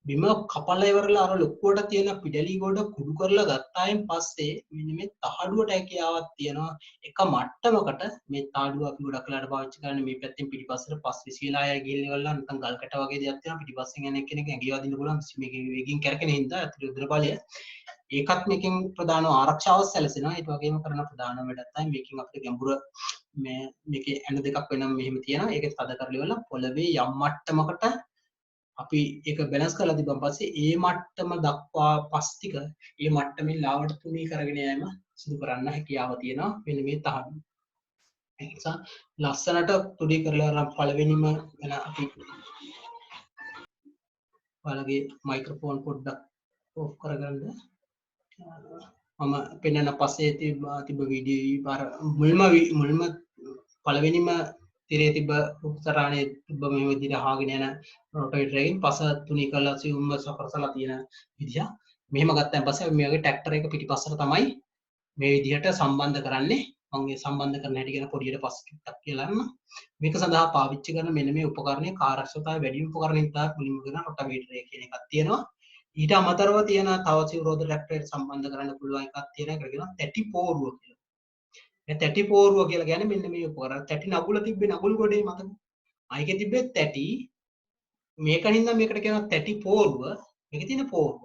බිම කපලා ඉවරලා අර ලොක්කුවට තියෙන පිටලි ගොඩ කුඩු කරලා ගත්තායින් පස්සේ මෙන්න මේ තහඩුවට හැකියාවක් තියෙනවා. එක මට්ටමකට මේ තහඩුව අපි ගොඩක් වෙලාට පාවිච්චි කරන්නේ මේ පැත්තෙන් පිටිපස්සට පස් විසිලා ආය ගිහින් ඉවරලා නැත්නම් ගල් කැට වගේ දෙයක් තියෙනවා. පිටිපස්සෙන් යන කෙනෙක් ඇඟිලි වදින්න පුළුවන්. මේකේ වේගින් කැරකෙන හින්දා ඇතුළේ උදර බලය ඒකත් මේකෙන් ප්‍රධාන ආරක්ෂාවක් සැලසෙනවා. ඒ වගේම කරන ප්‍රධාන වැඩක් තමයි මේකෙන් අපිට ගැඹුර මේකේ ඇඳ දෙකක් වෙනම මෙහෙම තියෙනවා. ඒකේ තද කරලා ඉවරලා පොළවේ යම් මට්ටමකට අපි ඒක බැලන්ස් කරලා තිබ්බන් පස්සේ ඒ මට්ටම දක්වා පස් ටික ඒ මට්ටමින් ලාවට තුනී කරගෙන යෑම සිදු කරන්න හැකියාව තියෙනවා මෙන්න මේ තහඩුව. ඒ නිසා ලස්සනට තුනී කරලා අර පළවෙනිම එන අපි ඔයාලගේ මයික්‍රොෆෝන් පොඩ්ඩක් ඕෆ් කරගන්න. මම පෙන්නන පස්සේ තිබ්බ වීඩියෝ පාර මුල්ම පළවෙනිම තිරේ තිබ්බ උපතරාණයේ තිබ්බ මේ විදිහට අහගෙන යන රොටේටරයෙන් පස තුනී කරලා සියුම්ව සකරසලා තියෙන විදිහ. මෙහෙම ගත්තන් පස්සේ මේ වගේ ට්‍රැක්ටර් එක පිටිපස්සට තමයි මේ විදිහට සම්බන්ධ කරන්නේ. මම මේ සම්බන්ධ කරන හැටි ගැන පොඩියට පස්සට කියලා යන්න. මේක සඳහා පාවිච්චි කරන මෙන්න මේ උපකරණයේ කාර්යක්ෂමතාවය වැඩි වීම උපකරණයක් තමයි මුලින්ම කරන රොටවේටරය කියන එකක් තියෙනවා. ඊට අමතරව තියෙන තව සිවුරෝධ ට්‍රැක්ටරයට සම්බන්ධ කරන්න පුළුවන් එකක් තියෙනවා. ඒකට කියනවා තැටි පෝරුව කියලා. මේ තැටි පෝරුව කියලා කියන්නේ මෙන්න මේ උපකරණ. තැටි නගුල තිබ්බේ නගුල් ගොඩේ මතක. ආයිකේ තිබ්බේ තැටි. මේකනින්ද මේකට කියනවා තැටි පෝරුව. මේකේ තියෙන පෝරුව.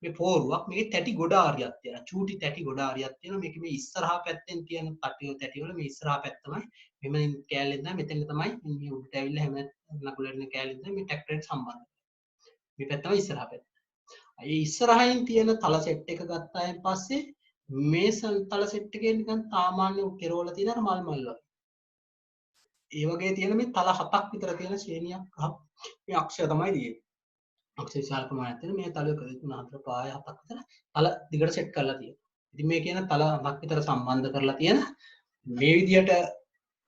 මේ පෝරුවක් මේකේ තැටි ගොඩාරියක් තියෙනවා. චූටි තැටි ගොඩාරියක් තියෙනවා. මේකේ මේ ඉස්සරහා පැත්තෙන් තියෙන තැටි වල මේ ඉස්සරහා පැත්ත තමයි මෙන්න කෑල්ලෙන් තමයි මෙතන තමයි මේ උඩට ඇවිල්ලා හැම නගුලෙන් කෑල්ලෙන් තමයි මේ ට්‍රැක්ටරේට සම්බන්ධ. මේ පැත්ත තමයි ඉස්සරහා පැත්ත. ඒ ඉස්සරහින් තියෙන තල සෙට් එක ගත්තායින් පස්සේ මේ තල සෙට් එකේ නිකන් සාමාන්‍ය කෙරවල තියෙන අර මල් වගේ. ඒ වගේ තියෙන මේ තල 7ක් විතර තියෙන ශ්‍රේණියක් මේ අක්ෂය තමයි තියෙන්නේ. අක්ෂය විශාල ප්‍රමාණයක් තියෙන මේ තල 1 2 3 4 5 7ක් විතර තල දිගට සෙට් කරලා තියෙනවා. ඉතින් මේ කියන තල 7ක් විතර සම්බන්ධ කරලා තියෙන මේ විදියට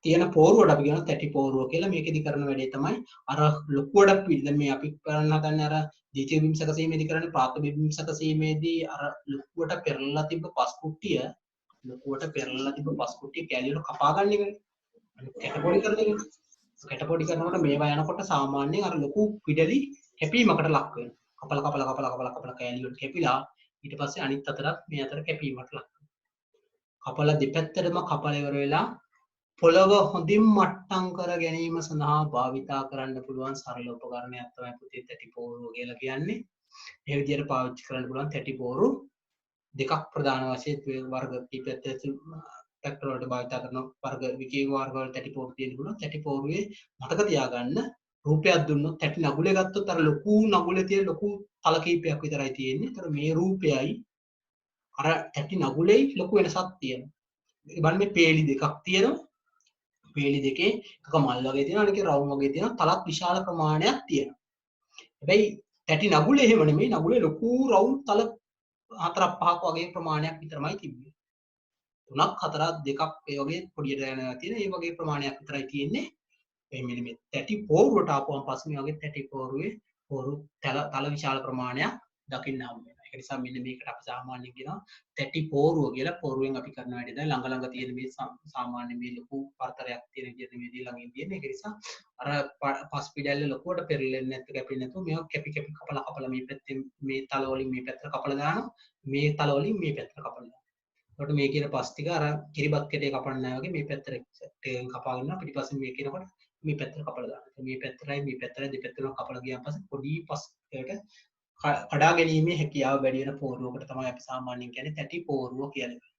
තියෙන පෝරුවට අපි කියනවා තැටි පෝරුව කියලා. මේකෙදි කරන වැඩේ තමයි අර ලොකුවට පිළිද මේ අපි කරන්න හදන්නේ අර ද්විතීයික බිම් සැකසීමේදී කරන්නේ ප්‍රාථමික බිම් සැකසීමේදී අර ලොකුවට පෙරලලා තිබ්බ පස් කුට්ටිය කැලියට කපා ගන්න එකනේ. කැටපොඩි කරගෙන කැටපොඩි කරනකොට මේවා යනකොට සාමාන්‍යයෙන් අර ලොකු පිඩලි කැපීමකට ලක් වෙනවා. කපලා කැලි වලට කැපිලා ඊට පස්සේ අනිත් අතට මේ අතට කැපීමකට ලක් වෙනවා. කපලා දෙපැත්තටම කපලා ඉවර වෙලා පොළව හොඳින් මට්ටම් කර ගැනීම සඳහා භාවිතා කරන්න පුළුවන් සරල උපකරණයක් තමයි පුතේ තැටි පෝරුව කියලා කියන්නේ. මේ විදිහට පාවිච්චි කරන්න පුළුවන් තැටි පෝරු දෙකක් ප්‍රධාන වශයෙන් වර්ග කීපයක් ට්‍රැක්ටර් වලට භාවිතා කරන වර්ග විකේ වර්ග වල තැටි පෝරු තියෙන්න පුළුවන්. තැටි පෝරුවේ මතක තියාගන්න රූපයක් දුන්නොත් තැටි නගුලේ ගත්තොත් අර ලොකු නගුලේ තියෙන ලොකු තල කීපයක් විතරයි තියෙන්නේ. ඒතර මේ රූපයයි අර තැටි නගුලේ ලොකු වෙනසක් තියෙනවා. ඒ බලන්න මේ පේලි දෙකක් තියෙනවා. පේලි දෙකේ එකක මල් වගේ තියෙනවා අනික රවුම් වගේ තියෙනවා. තලත් විශාල ප්‍රමාණයක් තියෙනවා. හැබැයි තැටි නගුලේ එහෙම නෙමෙයි. නගුලේ ලොකු රවුම් තල 4ක් 5ක් වගේ ප්‍රමාණයක් විතරමයි තිබුණේ. 3ක් 4ක් 2ක් ඒ වගේ පොඩියට යනවා තියෙන. ඒ වගේ ප්‍රමාණයක් විතරයි තියෙන්නේ. මෙන්න මේ තැටි පෝරුවට ආපුවම පස්සේ මේ වගේ තැටි පෝරුවේ පෝරු තල විශාල ප්‍රමාණයක් දකින්න හම්බ වෙනවා. ඒක නිසා මෙන්න මේකට අපි සාමාන්‍යයෙන් කියනවා තැටි පෝරුව කියලා. පෝරුවෙන් අපි කරන වැඩේ දැන් ළඟ තියෙන මේ සාමාන්‍ය මේ ලොකු පරතරයක් තියෙන විදිහට මේ දී ළඟින් තියෙන. ඒක නිසා අර පස් පිටැල්ල ලොකුවට පෙරලෙන්නේ නැත්නම් කැපෙන්නේ නැතුව මේවා කැපි කපලා මේ පැත්තෙන් මේ තල වලින් මේ පැත්තට කපලා දානවා. මේ තල වලින් මේ පැත්තට කපලා දානවා. එතකොට මේ කියන පස් ටික අර කිරිබත් කැටේ කපන්නේ නැහැ වගේ මේ පැත්තට කපාගෙන යනවා. පිටිපස්සෙන් මේ කියනකොට මේ පැත්තට කපලා දානවා. මේ පැත්තටයි මේ පැත්තටයි දෙපැත්තටම කපලා ගියාන් පස්සේ පොඩි පස්කට කඩා ගැනීමේ හැකියාව වැඩි වෙන පෝරුවකට තමයි අපි සාමාන්‍යයෙන් කියන්නේ තැටි පෝරුව කියලා.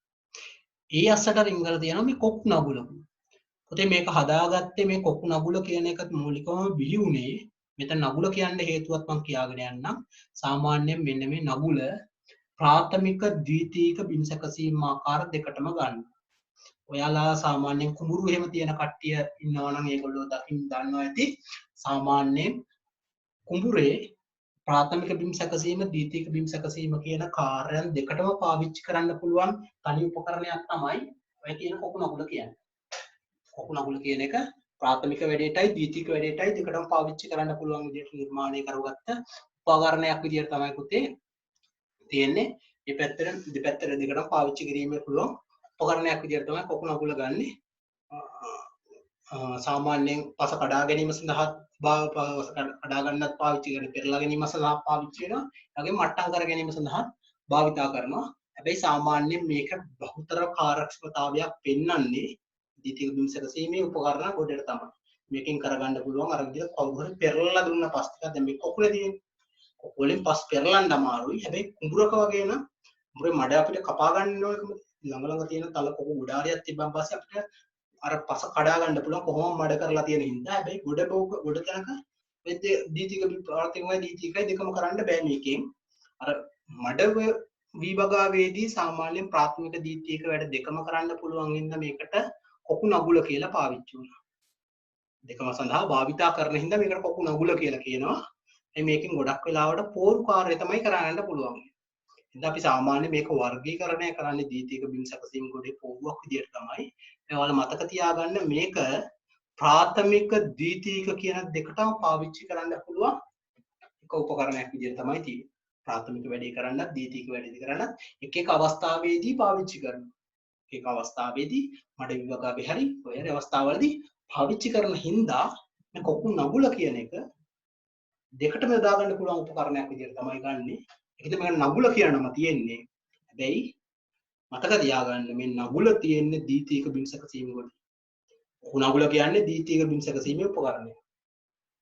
ඒ අස්සට රිංගලා තියෙනවා මේ කොක් නගුල. පුතේ මේක හදාගත්තේ මේ කොක් නගුල කියන එක මූලිකවම බිහි වුණේ මෙතන නගුල කියන්න හේතුවක් මම කියාගෙන යන්නම්. සාමාන්‍යයෙන් මෙන්න මේ නගුල ප්‍රාථමික ද්විතීයික බිම් සැකසීම් ආකාර දෙකටම ගන්න. ඔයාලා සාමාන්‍යයෙන් කුඹුරු එහෙම තියෙන කට්ටිය ඉන්නවා නම් ඒගොල්ලෝ දන්නවා ඇති. සාමාන්‍යයෙන් කුඹුරේ ප්‍රාථමික බිම් සැකසීම ද්විතීයික බිම් සැකසීම කියන කාර්යයන් දෙකටම පාවිච්චි කරන්න පුළුවන් තනි උපකරණයක් තමයි ඔය කියන කොකු නගුල කියන්නේ. කොකු නගුල කියන එක ප්‍රාථමික වැඩේටයි ද්විතීක වැඩේටයි දෙකටම පාවිච්චි කරන්න පුළුවන් විදිහට නිර්මාණය කරගත්ත උපකරණයක් විදිහට තමයි පුතේ තියෙන්නේ. මේ පැත්තට දෙපැත්තට දෙකටම පාවිච්චි කිරීමේ පුළුවන් උපකරණයක් විදිහට තමයි කොකුණ අගුල ගන්නෙ. සාමාන්‍යයෙන් පස කඩා ගැනීම සඳහා කඩා ගන්නත් පාවිච්චි කරනවා, පෙරලා ගැනීම සඳහා පාවිච්චි වෙනවා, ඒ වගේම මට්ටම් කර ගැනීම සඳහා භාවිතා කරනවා. හැබැයි සාමාන්‍යයෙන් මේක බහුතර කාර්යක්ෂමතාවයක් පෙන්වන්නේ ද්විතීක බිම් සැකසීමේ උපකරණ කොටයට තමයි. මේකෙන් කරගන්න පුළුවන් අර විදිහට කවුරු හරි පෙරලා දුන්න පස් ටිකක් දැන් මේ කොකුලේ තියෙන්නේ. කොකුලෙන් පස් පෙරලන්න අමාරුයි. හැබැයි කුඹුරක වගේ නම් කුඹුරේ මඩ අපිට කපා ගන්න ඕනකම ළඟ ළඟ තියෙන තල කොකු ගොඩාරියක් තිබ්බන් පස්සේ අපිට අර පස කඩා ගන්න පුළුවන් කොහොම මඩ කරලා තියෙන හින්දා. හැබැයි ගොඩ තැනක වෙද්ද ද්විතීක ප්‍රාථමිකයි ද්විතීකයි දෙකම කරන්න බෑ මේකෙන්. අර මඩ විභාගාවේදී සාමාන්‍යයෙන් ප්‍රාථමික ද්විතීක වැඩ දෙකම කරන්න පුළුවන් හින්දා මේකට කොකු නගුල කියලා පාවිච්චි වුණා. දෙකම සඳහා භාවිතා කරන හින්දා මේකට කොකු නගුල කියලා කියනවා. මේකෙන් ගොඩක් වෙලාවට පෝරු කාර්යය තමයි කරගන්න පුළුවන්. ඉතින් අපි සාමාන්‍ය මේක වර්ගීකරණය කරන්නේ ද්විතීක බිම් සැකසීම ගොඩේ පෝරුවක් විදියට තමයි. ඔයාලා මතක තියාගන්න මේක ප්‍රාථමික ද්විතීක කියන දෙකටම පාවිච්චි කරන්න පුළුවන් එක උපකරණයක් විදියට තමයි තියෙන්නේ. ප්‍රාථමික වැඩේ කරන්නත් ද්විතීක වැඩේ කරන්නත් එක එක අවස්ථාවේදී පාවිච්චි කරනවා. එක අවස්ථාවේදී මඩ විභාගයේ හරි ඔය හරි අවස්ථාවලදී පාවිච්චි කරන හින්දා මේ කොකු නගුල කියන එක දෙකටම යොදා ගන්න පුළුවන් උපකරණයක් විදියට තමයි ගන්නෙ. ඒකද මේක නගුල කියන නම තියෙන්නේ. හැබැයි මතක තියාගන්න මේ නගුල තියෙන්නේ ද්විතීක බිම් සැකසීම වල. කොකු නගුල කියන්නේ ද්විතීක බිම් සැකසීමේ උපකරණය.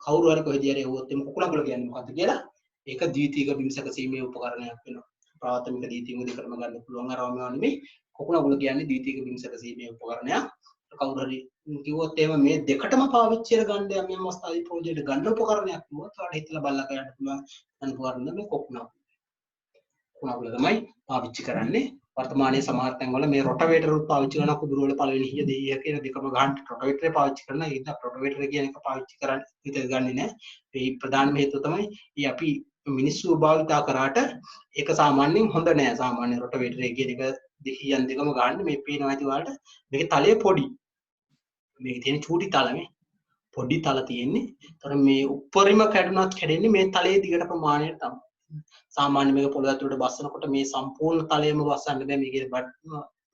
කවුරු හරි කොහෙදී හරි ඇහුවොත් මේ කොකු නගුල කියන්නේ මොකක්ද කියලා ඒක ද්විතීක බිම් සැකසීමේ උපකරණයක් වෙනවා. ප්‍රාථමික ද්විතීක දෙකටම ගන්න පුළුවන් අරවම නෙමෙයි. කොකු නගුල කියන්නේ ද්විතීක බිම් සැකසීමේ උපකරණයක්. කවුරු හරි කිව්වොත් එහෙම මේ දෙකටම පාවිච්චි කරගන්න යම් යම් අවස්ථාවේ ප්‍රොජෙක්ට් ගන්න උපකරණයක් කිව්වොත් ඔයාලට හිතලා බලලා කියන්න පුළුවන් අන්න උපකරණ මේ කොකු නගුල. කොකු නගුල තමයි පාවිච්චි කරන්නේ. වර්තමානයේ සමහර තැන්වල මේ රොටවේටර් උත් පාවිච්චි කරන කුඹුර වල පළවෙනි හිය දෙයිය කියන දෙකම ගන්න රොටවේටරේ පාවිච්චි කරන. ඒක රොටවේටර් කියන එක පාවිච්චි කරන්න හිතේ ගන්නෙ නෑ. මේ ප්‍රධානම හේතුව තමයි අපි මිනිස්සු භාවිතා කරාට ඒක සාමාන්‍යයෙන් හොඳ නෑ. සාමාන්‍ය රොටවේටරේ කියන එක දෙහියන් දෙකම ගන්න මේ පේනවා ඇති ඔයාලට. මේකේ තලය පොඩි. මේකේ තියෙන චූටි තල මේ පොඩි තල තියෙන්නේ. ඒතර මේ උඩරිම කැඩුනත් කැඩෙන්නේ මේ තලයේ දිගට ප්‍රමාණයට තමයි. සාමාන්‍ය මේක පොළොව ඇතුළට බස්සනකොට මේ සම්පූර්ණ තලයම බස්සන්න බෑ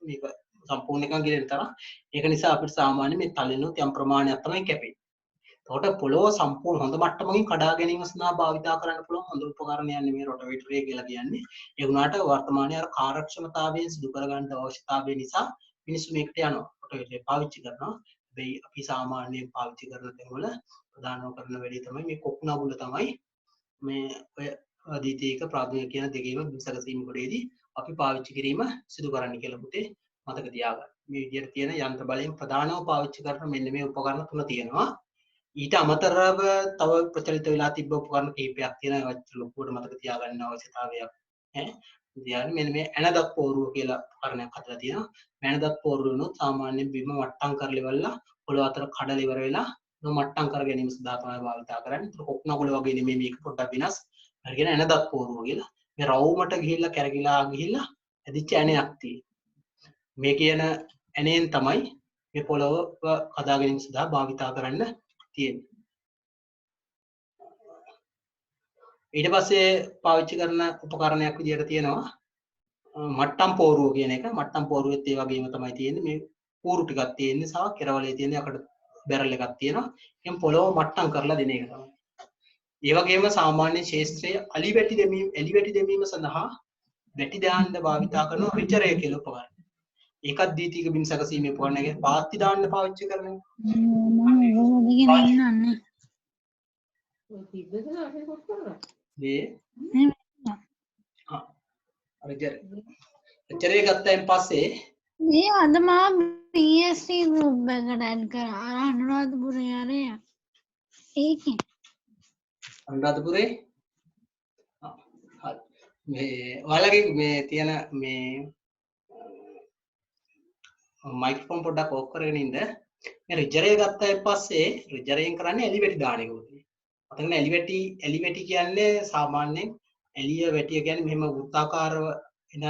මේක සම්පූර්ණ එකක් ගිරෙන තරම්. ඒක නිසා අපිට සාමාන්‍ය මේ තලෙනොත් යම් ප්‍රමාණයක් තමයි කැපෙන්නේ. එතකොට පොළොව සම්පූර්ණ හොඳ මට්ටමකින් කඩා ගැනීම සඳහා භාවිතා කරන්න පුළුවන් හොඳ උපකරණයක් නෙමෙයි රොටවේටරය කියලා කියන්නේ. ඒ වුණාට වර්තමානයේ අර කාර්යක්ෂමතාවයෙන් සිදු කරගන්න අවශ්‍යතාවය නිසා මිනිස්සු මේකට යනවා. රොටවේටරය පාවිච්චි කරනවා. හැබැයි අපි සාමාන්‍යයෙන් පාවිච්චි කරන දේවල ප්‍රධානම කරන වැඩේ තමයි මේ කොකු නගුල තමයි මේ ඔය ද්විතීක ප්‍රාථමික කියන දෙකේම බිම් සැකසීම කොටේදී අපි පාවිච්චි කිරීම සිදු කරන්න කියලා පුතේ මතක තියාගන්න. මේ විදිහට තියෙන යන්ත්‍ර බලයෙන් ප්‍රධානව පාවිච්චි කරන මෙන්න මේ උපකරණ තුන තියෙනවා. ඊට අමතරව තව ප්‍රචලිත වෙලා තිබ්බ උපකරණ කිහිපයක් තියෙනවා. ඒවත් ලොකුවට මතක තියාගන්න අවශ්‍යතාවයක් ඈ. ඉතින් මෙන්න මේ ඇනදත් පෝරුව කියලා උපකරණයක් හදලා තියෙනවා. ඇනදත් පෝරුවනොත් සාමාන්‍යයෙන් බිම වට්ටම් කරලා ඉවරලා පොළොව අතර කඩලා ඉවර වෙලා මට්ටම් කර ගැනීම සඳහා තමයි භාවිතා කරන්නේ. ඒක කොක්න නගුල වගේ නෙමෙයි මේක පොඩ්ඩක් වෙනස්. හරි කියන ඇනදත් පෝරුව කියලා. මේ රවුමට ගිහිල්ලා කැරකිලා ගිහිල්ලා ඇදිච්ච ඇණයක් තියෙනවා. මේ කියන ඇණෙන් තමයි මේ පොළොව කඩා ගැනීම සඳහා භාවිතා කරන්න තියෙන්නේ. ඊට පස්සේ පාවිච්චි කරන උපකරණයක් විදියට තියෙනවා මට්ටම් පෝරුව කියන එක. මට්ටම් පෝරුවෙත් ඒ වගේම තමයි තියෙන්නේ. මේ පෝරු ටිකක් තියෙන්නේ සහ කෙරවලේ තියෙන යකඩ බැරල් එකක් තියෙනවා. එම් පොළොව මට්ටම් කරලා දෙන එක තමයි. ඒ වගේම සාමාන්‍ය ශාස්ත්‍රයේ අලි වැටි දැමීම සඳහා වැටි දාන්න භාවිතා කරන රිචරය කියලා උපකරණයක්. ඒකත් ද්විතීක බිම් සැකසීමේ උපකරණයක පාත්ති දාන්න පාවිච්චි කරනවා. රිචරය ගත්තයින් පස්සේ මේ අද මා BSc group එකට add කරා අනුරාධපුරේ ආරය. ඒකේ අනුරාධපුරේ මේ ඔයාලගේ මේ තියෙන මේ මයික්‍රොෆෝන් පොඩ්ඩක් ඕෆ් කරගෙන ඉන්න. මේ රිජරය ගත්තයින් පස්සේ රිජරයෙන් කරන්නේ එලි වැටි දාන එක උදේ. අතන එලි වැටි කියන්නේ සාමාන්‍යයෙන් එළිය වැටිය කියන්නේ මෙහෙම වෘත්තාකාරව එන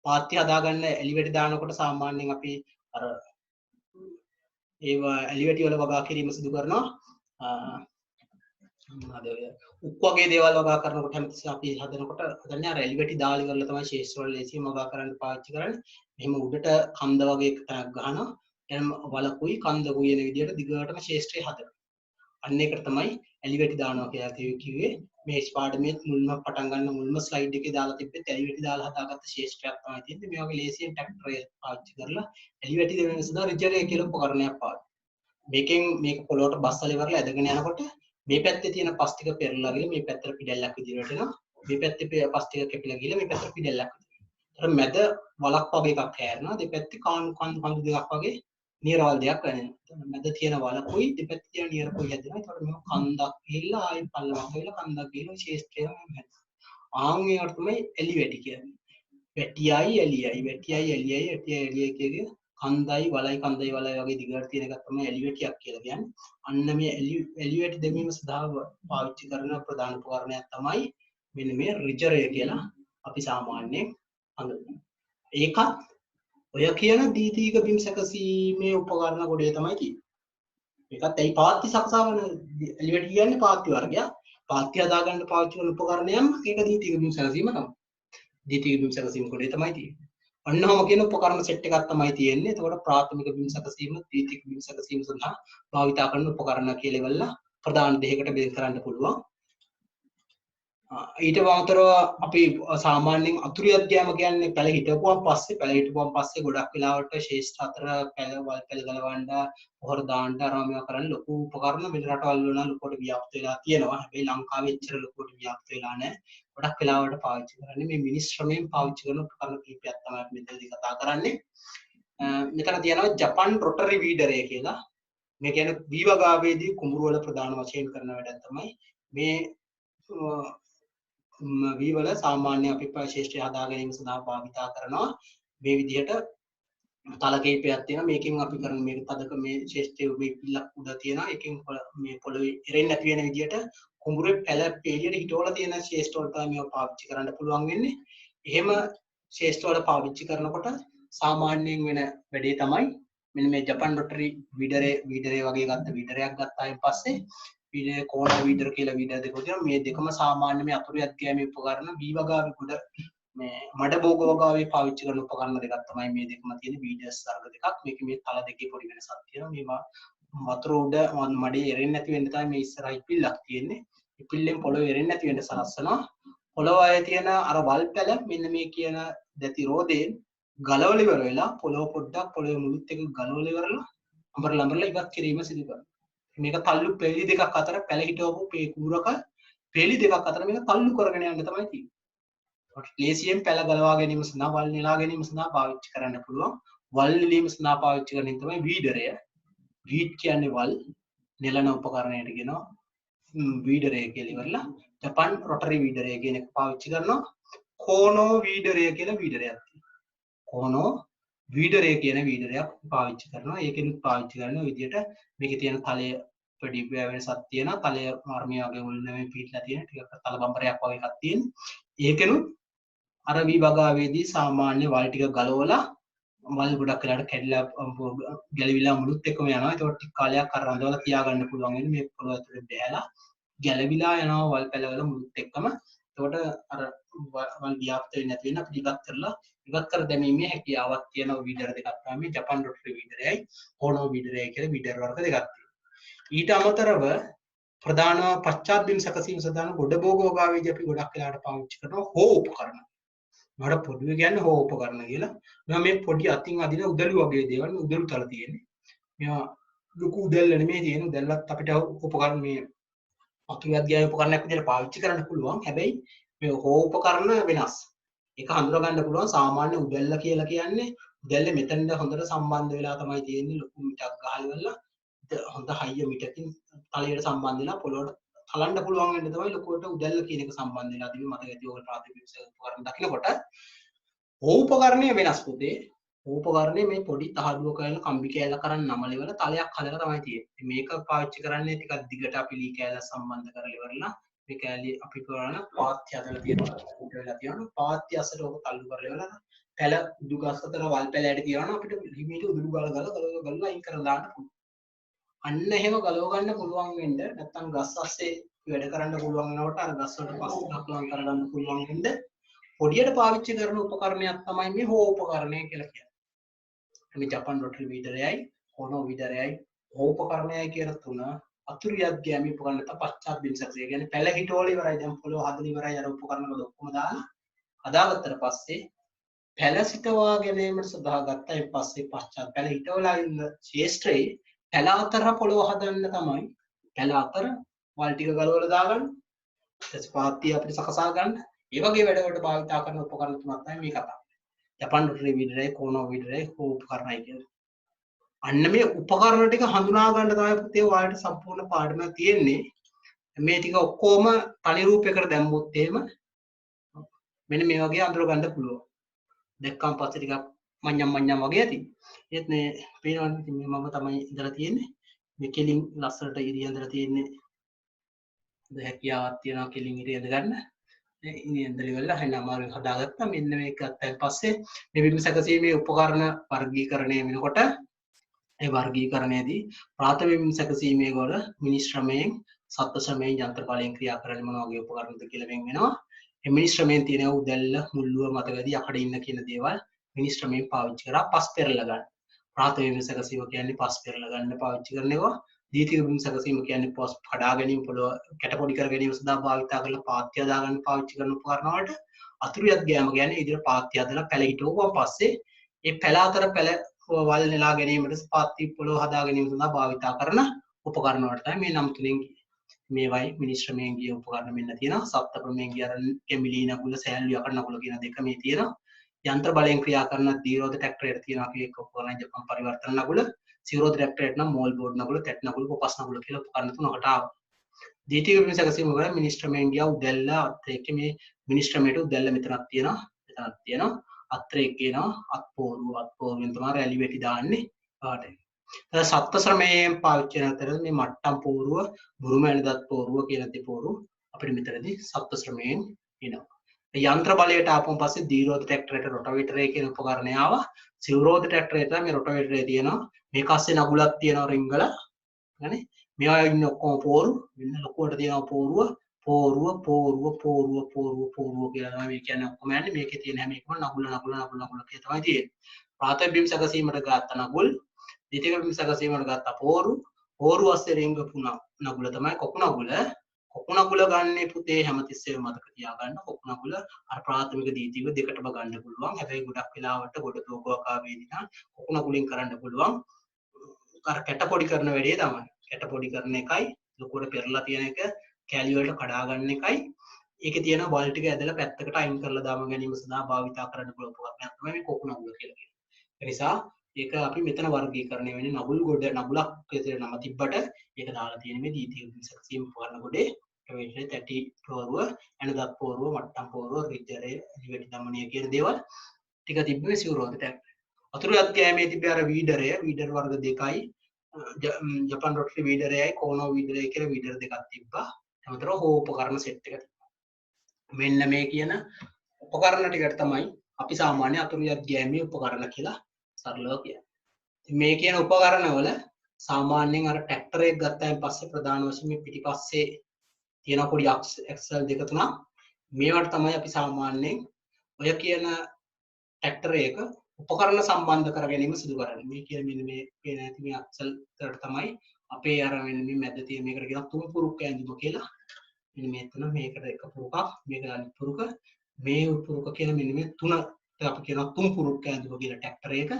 පාත්‍ය හදාගන්න එලි වැටි දානකොට සාමාන්‍යයෙන් අපි අර ඒවා ඇලිවැටි වල වගා කිරීම සිදු කරනවා. උක් වගේ දේවල් වගා කරනකොට හැමතිස්සෙම අපි හදනකොට හදන්නේ අර ඇලිවැටි දාලි කරලා තමයි ශේෂ්ත්‍ර වල ලේසියෙන් වගා කරන්න පාවිච්චි කරන්නේ. මෙහෙම උඩට කන්ද වගේ එක තැනක් ගහනවා. එනම් වලකුයි කන්දකුයි වෙන විදිහට දිගටම ශේෂ්ත්‍රය හදනවා. අන්න ඒකට තමයි ඇලිවැටි දානවා කියලා කිව්වේ. මේ පාඩමේ මුල්ම පටන් ගන්න මුල්ම ස්ලයිඩ් එකේ දාලා තිබ්බෙත් ඇලිවැටි දාලා හදාගත්ත ශේෂ්ත්‍රයක් තමයි තියෙන්නේ. මේ වගේ ලේසියෙන් ට්‍රැක්ටරය පාවිච්චි කරලා ඇලිවැටි දෙවෙනි සඳහා රිජරය කියලා උපකරණයක් පාවිච්චි. මේකෙන් මේක පොළොවට බස්සලා ඉවරලා ඇදගෙන යනකොට මේ පැත්තේ තියෙන පස් ටික පෙරලා ගිහලා මේ පැත්තට පිටැල්ලක් විදිහට වැටෙනවා. මේ පැත්තේ පස් ටික කැපිලා ගිහලා මේ පැත්තට පිටැල්ලක් විදිහට. අර මැද වලක් වගේ එකක් හැරෙනවා. දෙපැත්තේ කඳු දෙකක් වගේ නියරවල් දෙයක් වෙනවා. මැද තියෙන වලකුයි දෙපැත්තේ තියෙන නියරකුයි හැදෙනවා. ඒකට මේ කන්දක් ගිහලා ආයෙ පල්ලමක් ගිහලා කන්දක් ගිහලා ශේෂ්ත්‍රය හැදෙනවා. ආන් ඒකට තමයි එලිවැටි කියන්නේ. වැටියයි එලියයි වැටියයි එලියයි වැටියයි එලියයි කියන්නේ කන්දයි වලයි කන්දයි වලයි වගේ දිගට තියෙන එකක් තමයි එලිවැටියක් කියලා කියන්නේ. අන්න මේ එලිවැටි දැමීම සඳහා පාවිච්චි කරන ප්‍රධාන උපකරණයක් තමයි මෙන්න මේ රිජරය කියලා අපි සාමාන්‍යයෙන් හඳුන්වන්නේ. ඒකත් ඔය කියන දීතික බිම් සැකසීමේ උපකරණ ගොඩේ තමයි තියෙන්නේ. ඒකත් ඇයි පාත්ති සකසාවන එලිවැටි කියන්නේ පාත්ති වර්ගයක්. පාත්ති හදාගන්න පාවිච්චි කරන උපකරණයම ඒක දීතික බිම් සැකසීම තමයි. දීතික බිම් සැකසීම ගොඩේ තමයි තියෙන්නේ. අන්නම කියන උපකරණ සෙට් එකක් තමයි තියෙන්නේ. එතකොට ප්‍රාථමික බිම් සැකසීම, ද්විතීක බිම් සැකසීම සඳහා භාවිතා කරන උපකරණ කියලා ඉවරලා ප්‍රධාන දෙකකට බෙද කරන්න පුළුවන්. ඊට අමතරව අපි සාමාන්‍යයෙන් අතුරු අධ්‍යයම කියන්නේ පැල හිටපුවාන් පස්සේ ගොඩක් වෙලාවට ශේෂ්ඨ අතර පැල වල් පැල ගලවන්න පොහොර දාන්න අරම කරන්න ලොකු උපකරණ වෙන රටවල් වල නම් ලොකුට ව්‍යාප්ත වෙලා තියෙනවා. හැබැයි ලංකාවේ එච්චර ලොකුට ව්‍යාප්ත වෙලා නැහැ. ගොඩක් වෙලාවට පාවිච්චි කරන්නේ මේ මිනිස් ශ්‍රමයෙන් පාවිච්චි කරන උපකරණ කීපයක් තමයි අපි මෙතනදී කතා කරන්නේ. මෙතන තියෙනවා ජපන් රොටරි වීඩරය කියලා. මේ කියන්නේ වී වගාවේදී කුඹුරු වල ප්‍රධාන වශයෙන් කරන වැඩක් තමයි මේ වී වල සාමාන්‍ය අපි ශේෂ්ත්‍රය හදා ගැනීම සඳහා භාවිතා කරනවා. මේ විදිහට තල කීපයක් තියෙනවා. මේකෙන් අපි කරන මේක තදක මේ ශේෂ්ත්‍රය මේ පිල්ලක් උඩ තියෙනවා. එකෙන් මේ පොළවේ එරෙන්නේ නැති වෙන විදිහට කුඹුරේ පැල එළියට හිටවලා තියෙන ශේෂ්ත්‍ර වල තමයි මේක පාවිච්චි කරන්න පුළුවන් වෙන්නේ. එහෙම ශේෂ්ත්‍ර වල පාවිච්චි කරනකොට සාමාන්‍යයෙන් වෙන වැඩේ තමයි මෙන්න මේ ජපන් රොටරි වීඩරේ වගේ ගත්ත වීඩරයක් ගත්තායින් පස්සේ වීඩරේ කෝණ වීඩර කියලා වීඩර දෙකක් තියෙනවා. මේ දෙකම සාමාන්‍ය මේ අතුරු අධ්‍යයමයේ උපකරණ වී වගාවේ කුඩ මේ මඩ බෝග වගාවේ පාවිච්චි කරන උපකරණ දෙකක් තමයි මේ දෙකම තියෙන වීඩර්ස් වර්ග දෙකක්. මේකේ මේ තල දෙකේ පොඩි වෙනසක් තියෙනවා. මේවා වතුර උඩ මඩේ එරෙන්නේ නැති වෙන්න තමයි මේ ඉස්සරහයි පිල්ලක් තියෙන්නේ. මේ පිල්ලෙන් පොළොවේ එරෙන්නේ නැති වෙන්න සලස්සනවා. පොළොව අය තියෙන අර වල් පැල මෙන්න මේ කියන දැති රෝදයෙන් ගලවල ඉවර වෙලා පොළොව පොඩ්ඩක් පොළොවේ මුළුත් එක ගලවල ඉවරලා අඹරලා ඉවත් කිරීම සිදු කරනවා. මේක තල්ලු පෙළි දෙකක් අතර පැල හිටවපු කූරක පෙළි දෙකක් අතර මේක තල්ලු කරගෙන යන්න තමයි තියෙන්නේ. ලේසියෙන් පැල ගලවා ගැනීම සඳහා වල් නෙලා ගැනීම සඳහා පාවිච්චි කරන්න පුළුවන්. වල් නෙලීම සඳහා පාවිච්චි කරන එක තමයි වීඩරය. වීඩ් කියන්නේ වල් නෙලන උපකරණයට කියනවා වීඩරය කියලා ඉවරලා ජපන් රොටරි වීඩරය කියන එක පාවිච්චි කරනවා. කෝනෝ වීඩරය කියලා වීඩරයක් තියෙනවා. කෝනෝ වීඩරය කියන වීඩරයක් පාවිච්චි කරනවා. ඒකෙනුත් පාවිච්චි කරන විදිහට මේකේ තියෙන තලය පොඩි වෙනසක් තියෙනවා. තලය මාර්මිය වගේ මුල් නෙමෙයි පිටලා තියෙන ටිකක් තල බම්බරයක් වගේ එකක් තියෙනවා. ඒකෙනුත් අර වී වගාවේදී සාමාන්‍ය වල් ටික ගලවලා වල් ගොඩක් වෙලාට කැඩිලා ගැලවිලා මුළුත් එක්කම යනවා. ඒකට ටික කාලයක් අර රඳවලා තියාගන්න පුළුවන් වෙන්නේ මේ පොළොව ඇතුලේ බෑලා ගැලවිලා යනවා වල් පැලවල මුළුත් එක්කම. ඒකට අර වල් ව්‍යාප්ත වෙන්නේ නැති වෙන අපිට ඉවත් කර දැමීමේ හැකියාවක් තියෙන වීඩර් දෙකක් තමයි ජපන් රොටරි වීඩරයයි කෝනෝ වීඩරයයි කියලා වීඩර් වර්ග දෙකක් තියෙනවා. ඊට අමතරව ප්‍රධාන පශ්චාත් බිම් සැකසීම සඳහා ගොඩ බෝග වගාවේදී අපි ගොඩක් වෙලාවට පාවිච්චි කරනවා හෝ උපකරණ. මට පොඩුවේ කියන්නේ හෝ උපකරණ කියලා. මේවා මේ පොඩි අතින් අදින උදළු වගේ දේවල් උදළු තල තියෙන්නේ. මේවා ලොකු උදැල්ල නෙමෙයි තියෙන. උදැල්ලත් අපිට උපකරණ මේ අතුරු අධ්‍යයන උපකරණයක් විදිහට පාවිච්චි කරන්න පුළුවන්. හැබැයි මේ හෝ උපකරණ වෙනස්. ඒක හඳුනා ගන්න පුළුවන් සාමාන්‍ය උදැල්ල කියලා කියන්නේ උදැල්ල මෙතනට හොඳට සම්බන්ධ වෙලා තමයි තියෙන්නේ. ලොකු මිටක් ගහලා ඉවරලා හොඳ හයිය මිටකින් තලයට සම්බන්ධ වෙලා පොළොවට තලන්න පුළුවන් වෙන්න තමයි ලොකුවට උදැල්ල කියන එක සම්බන්ධ වෙලා තිබෙන්නේ. මතක ඇති ඔයගොල්ලෝ ප්‍රාථමික උපකරණ දකිනකොට හෝ උපකරණය වෙනස් පුතේ. හෝ උපකරණය මේ පොඩි තහඩුව කරන කම්බි කෑල්ල කරන් නමල ඉවර තලයක් හදලා තමයි තියෙන්නේ. මේක පාවිච්චි කරන්නේ ටිකක් දිගට අපි ලී කෑල්ල සම්බන්ධ කරලා ඉවරලා මේ කෑලි අපි කරන පාත්‍ය හදලා තියෙනවා. උඩ වෙලා තියෙනවා. පාත්‍ය අසට ඔක තල්ලු කරලා ඉවරලා පැල උඩු ගස් අතර වල් පැල ඇට තියනවා අපිට ලිමිට උදුළු ගාලා අයින් කරලා දාන්න පුළුවන්. අන්න එහෙම ගලව ගන්න පුළුවන් වෙන්න නැත්නම් ගස් අස්සේ වැඩ කරන්න පුළුවන් වෙනකොට අර ගස් වලට පස් ටිකක් ලං කරගන්න පුළුවන් වෙන්න පොඩියට පාවිච්චි කරන උපකරණයක් තමයි මේ හෝ උපකරණය කියලා කියන්නේ. මේ ජපන් රොටරි වීඩරයයි කොනෝ වීඩරයයි හෝ උපකරණයයි කියන තුන අතුරියක් ගෑමි උපකරණ නැත්නම් පශ්චාත් බිම්සකය. කියන්නේ පැල හිටෝල ඉවරයි දැන් පොළොව හදලා ඉවරයි අර උපකරණ වල ඔක්කොම දාලා හදාගත්තට පස්සේ පැල සිටවා ගැනීමට සඳහා ගත්තා. ඊට පස්සේ පශ්චාත් පැල හිටවලා ඉන්න ශේෂ්ත්‍රයේ පැල අතර පොළොව හදන්න තමයි පැල අතර වල් ටික ගලවලා දාගන්න. ඊට පාත්තිය අපිට සකසා ගන්න. ඒ වගේ වැඩවලට භාවිතා කරන උපකරණ තුනක් තමයි මේ කතාව. ජපන් රොටරි වීඩරයි කොනෝ වීඩරයි හෝ උපකරණයි කියන්නේ. අන්න මේ උපකරණ ටික හඳුනා ගන්න තමයි පුතේ ඔයාලට සම්පූර්ණ පාඩමක් තියෙන්නේ. මේ ටික ඔක්කොම තනි රූපයකට දැම්මොත් එහෙම මෙන්න මේ වගේ අඳුර ගන්න පුළුවන්. දැක්කම පස්සේ ටිකක් මඤ්ඤම් වගේ ඇති. ඒත් මේ පේනවනේ ඉතින් මේ මම තමයි ඉඳලා තියෙන්නේ. මේ කෙලින් ලස්සනට ඉරිය ඉඳලා තියෙන්නේ. හැකියාවක් තියනවා කෙලින් ඉරිය ඉඳ ගන්න. ඉන්නේ ඉඳලා ඉවරලා හැම අමාරුවෙන් හදාගත්තා. මෙන්න මේක ගත්තන් පස්සේ මේ බිම් සැකසීමේ උපකරණ වර්ගීකරණය වෙනකොට ඒ වර්ගීකරණයේදී ප්‍රාථමික බිම් සැකසීමේ වල මිනිස් ශ්‍රමයෙන් සත්ත්ව ශ්‍රමයෙන් යන්ත්‍ර බලයෙන් ක්‍රියා කරන මොන වගේ උපකරණද කියලා වෙන් වෙනවා. මේ මිනිස් ශ්‍රමයෙන් තියෙන උදැල්ල මුල්ලුව මතකදී යකඩ ඉන්න කියන දේවල් මිනිස් ශ්‍රමයෙන් පාවිච්චි කරා පස් පෙරලා ගන්න. ප්‍රාථමික බිම් සැකසීම කියන්නේ පස් පෙරලා ගන්න පාවිච්චි කරන ඒවා. ද්විතීයික බිම් සැකසීම කියන්නේ පස් කඩා ගැනීම පොළොව කැට පොඩි කර ගැනීම සඳහා භාවිතා කරන පාත්‍ය හදා ගන්න පාවිච්චි කරන උපකරණ වලට අතුරියක් ගෑම කියන්නේ ඉදිරිය පාත්‍ය හදලා පැල හිටවුවා පස්සේ ඒ පැල අතර පැල වල් නෙලා ගැනීමට පාත්‍ය පොළොව හදා ගැනීම සඳහා භාවිතා කරන උපකරණ වලට තමයි මේ නම් තුනෙන් මේවයි මිනිස් ශ්‍රමයෙන් ගිය උපකරණ මෙන්න තියෙනවා. සත්ත්ව ක්‍රමයෙන් ගිය අර කෙමිලි නගුල සෑල්ලු යකඩ නගුල කියන දෙක මේ තියෙනවා. යන්ත්‍ර බලයෙන් ක්‍රියා කරන දීරෝධ ට්‍රැක්ටරයට තියෙනවා කිය එක උපකරණ ජපන් පරිවර්තන නගුල. සිරෝධ ට්‍රැක්ටරයට නම් මෝල් බෝඩ් නගුල, තැට් නගුල, කොපස් නගුල කියලා උපකරණ තුනකට ආවා. ද්විතීයික බිම් සැකසීම වල මිනිස් ශ්‍රමයෙන් ගිය උදැල්ල අත් මේ මිනිස් ශ්‍රමයට උදැල්ල මෙතනක් තියෙනවා. මෙතනක් තියෙනවා. අත්‍රේ කියනවා අත්පෝරුවෙන් තමයි රැලි වෙටි දාන්නේ කාටද. සත්ත්ව ශ්‍රමයෙන් පාවිච්චි කරන අතර මේ මට්ටම් පෝරුව, බුරුම ඇනදත් පෝරුව කියන දෙපෝරුව අපිට මෙතනදී සත්ත්ව ශ්‍රමයෙන් එනවා. යන්ත්‍ර බලයට ආපුවම පස්සේ දීරෝධ ට්‍රැක්ටරයට රොටවේටරය කියන උපකරණය ආවා. සිවුරෝධ ට්‍රැක්ටරයට මේ රොටවේටරය තියෙනවා. මේක අස්සේ නගුලක් තියෙනවා රින්ගල. හරි. මේවා ඉන්නේ ඔක්කොම පෝරු. මෙන්න ලොකුවට තියෙනවා පෝරුව කියලා තමයි මේ කියන්නේ ඔක්කොම යන්නේ. මේකේ තියෙන හැම එකම නගුල කියලා තමයි තියෙන්නේ. ප්‍රාථමික බිම් සැකසීමට ගත්ත නගුල්, ද්විතීයික බිම් සැකසීමට ගත්ත පෝරු අස්සේ රින්ගපු නගුල තමයි කොකු නගුල. කොකු නගුල ගන්න පුතේ හැමතිස්සෙම මතක තියාගන්න. කොකු නගුල අර ප්‍රාථමික ද්විතීයික දෙකටම ගන්න පුළුවන්. හැබැයි ගොඩක් වෙලාවට ගොඩ තෝගාකාවේදී නම් කොකු නගුලෙන් කරන්න පුළුවන්. අර කැට පොඩි කරන වැඩේ තමයි. කැට පොඩි කරන එකයි ලොකුවට පෙරලා තියෙන එක කැලි වලට කඩා ගන්න එකයි ඒකේ තියෙන වල් ටික ඇදලා පැත්තකට අයින් කරලා දාම ගැනීම සඳහා භාවිතා කරන්න පුළුවන් උපකරණයක් තමයි මේ කොකු නගුල කියලා කියන්නේ. ඒ නිසා ඒක අපි මෙතන වර්ගීකරණය වෙන්නේ නගුල් ගොඩ නගුලක් කියලා නම තිබ්බට ඒක දාලා තියෙන මේ දීතිය සැකසීම උපකරණ ගොඩේ ඒ තැටි පෝරුව ඇනදත් පෝරුව මට්ටම් පෝරුව රිජරේ ඉලිවෙටි දමනිය කියන දේවල් ටික තිබ්බේ සිවුරෝද ටැග්. අතුරුයක් ගෑමේ තිබ්බේ අර වීඩර් වර්ග දෙකයි ජපන් රොටරි වීඩරයයි කොනෝ වීඩරයයි කියලා වීඩර් දෙකක් තිබ්බා. අමතරව හෝ උපකරණ සෙට් එක තිබ්බා. මෙන්න මේ කියන උපකරණ ටිකට තමයි අපි සාමාන්‍ය අතුරුයක් ගෑමේ උපකරණ කියලා සරලව කියන්නේ. මේ කියන උපකරණ වල සාමාන්‍යයෙන් අර ට්‍රැක්ටර් එක ගත්තාන් පස්සේ ප්‍රධාන වශයෙන් මේ පිටිපස්සේ තියෙන පොඩි ඇක්සල් දෙක තුනක් මේවට තමයි අපි සාමාන්‍යයෙන් ඔය කියන ට්‍රැක්ටර් එක උපකරණ සම්බන්ධ කර ගැනීම සිදු කරන්නේ. මේ කියන මෙන්න මේ පේන ඇති මේ ඇක්සල් වලට තමයි අපේ අර මෙන්න මේ මැද තියෙන මේකට කියන තුන් පුරුක් ඇඳුම කියලා. මෙන්න මේ තුන මේකට එක පුරුකක් මේක අනිත් පුරුක මේ පුරුක කියන මෙන්න මේ තුන අපි කියනවා තුන් පුරුක් ඇඳුම කියලා ට්‍රැක්ටර් එක.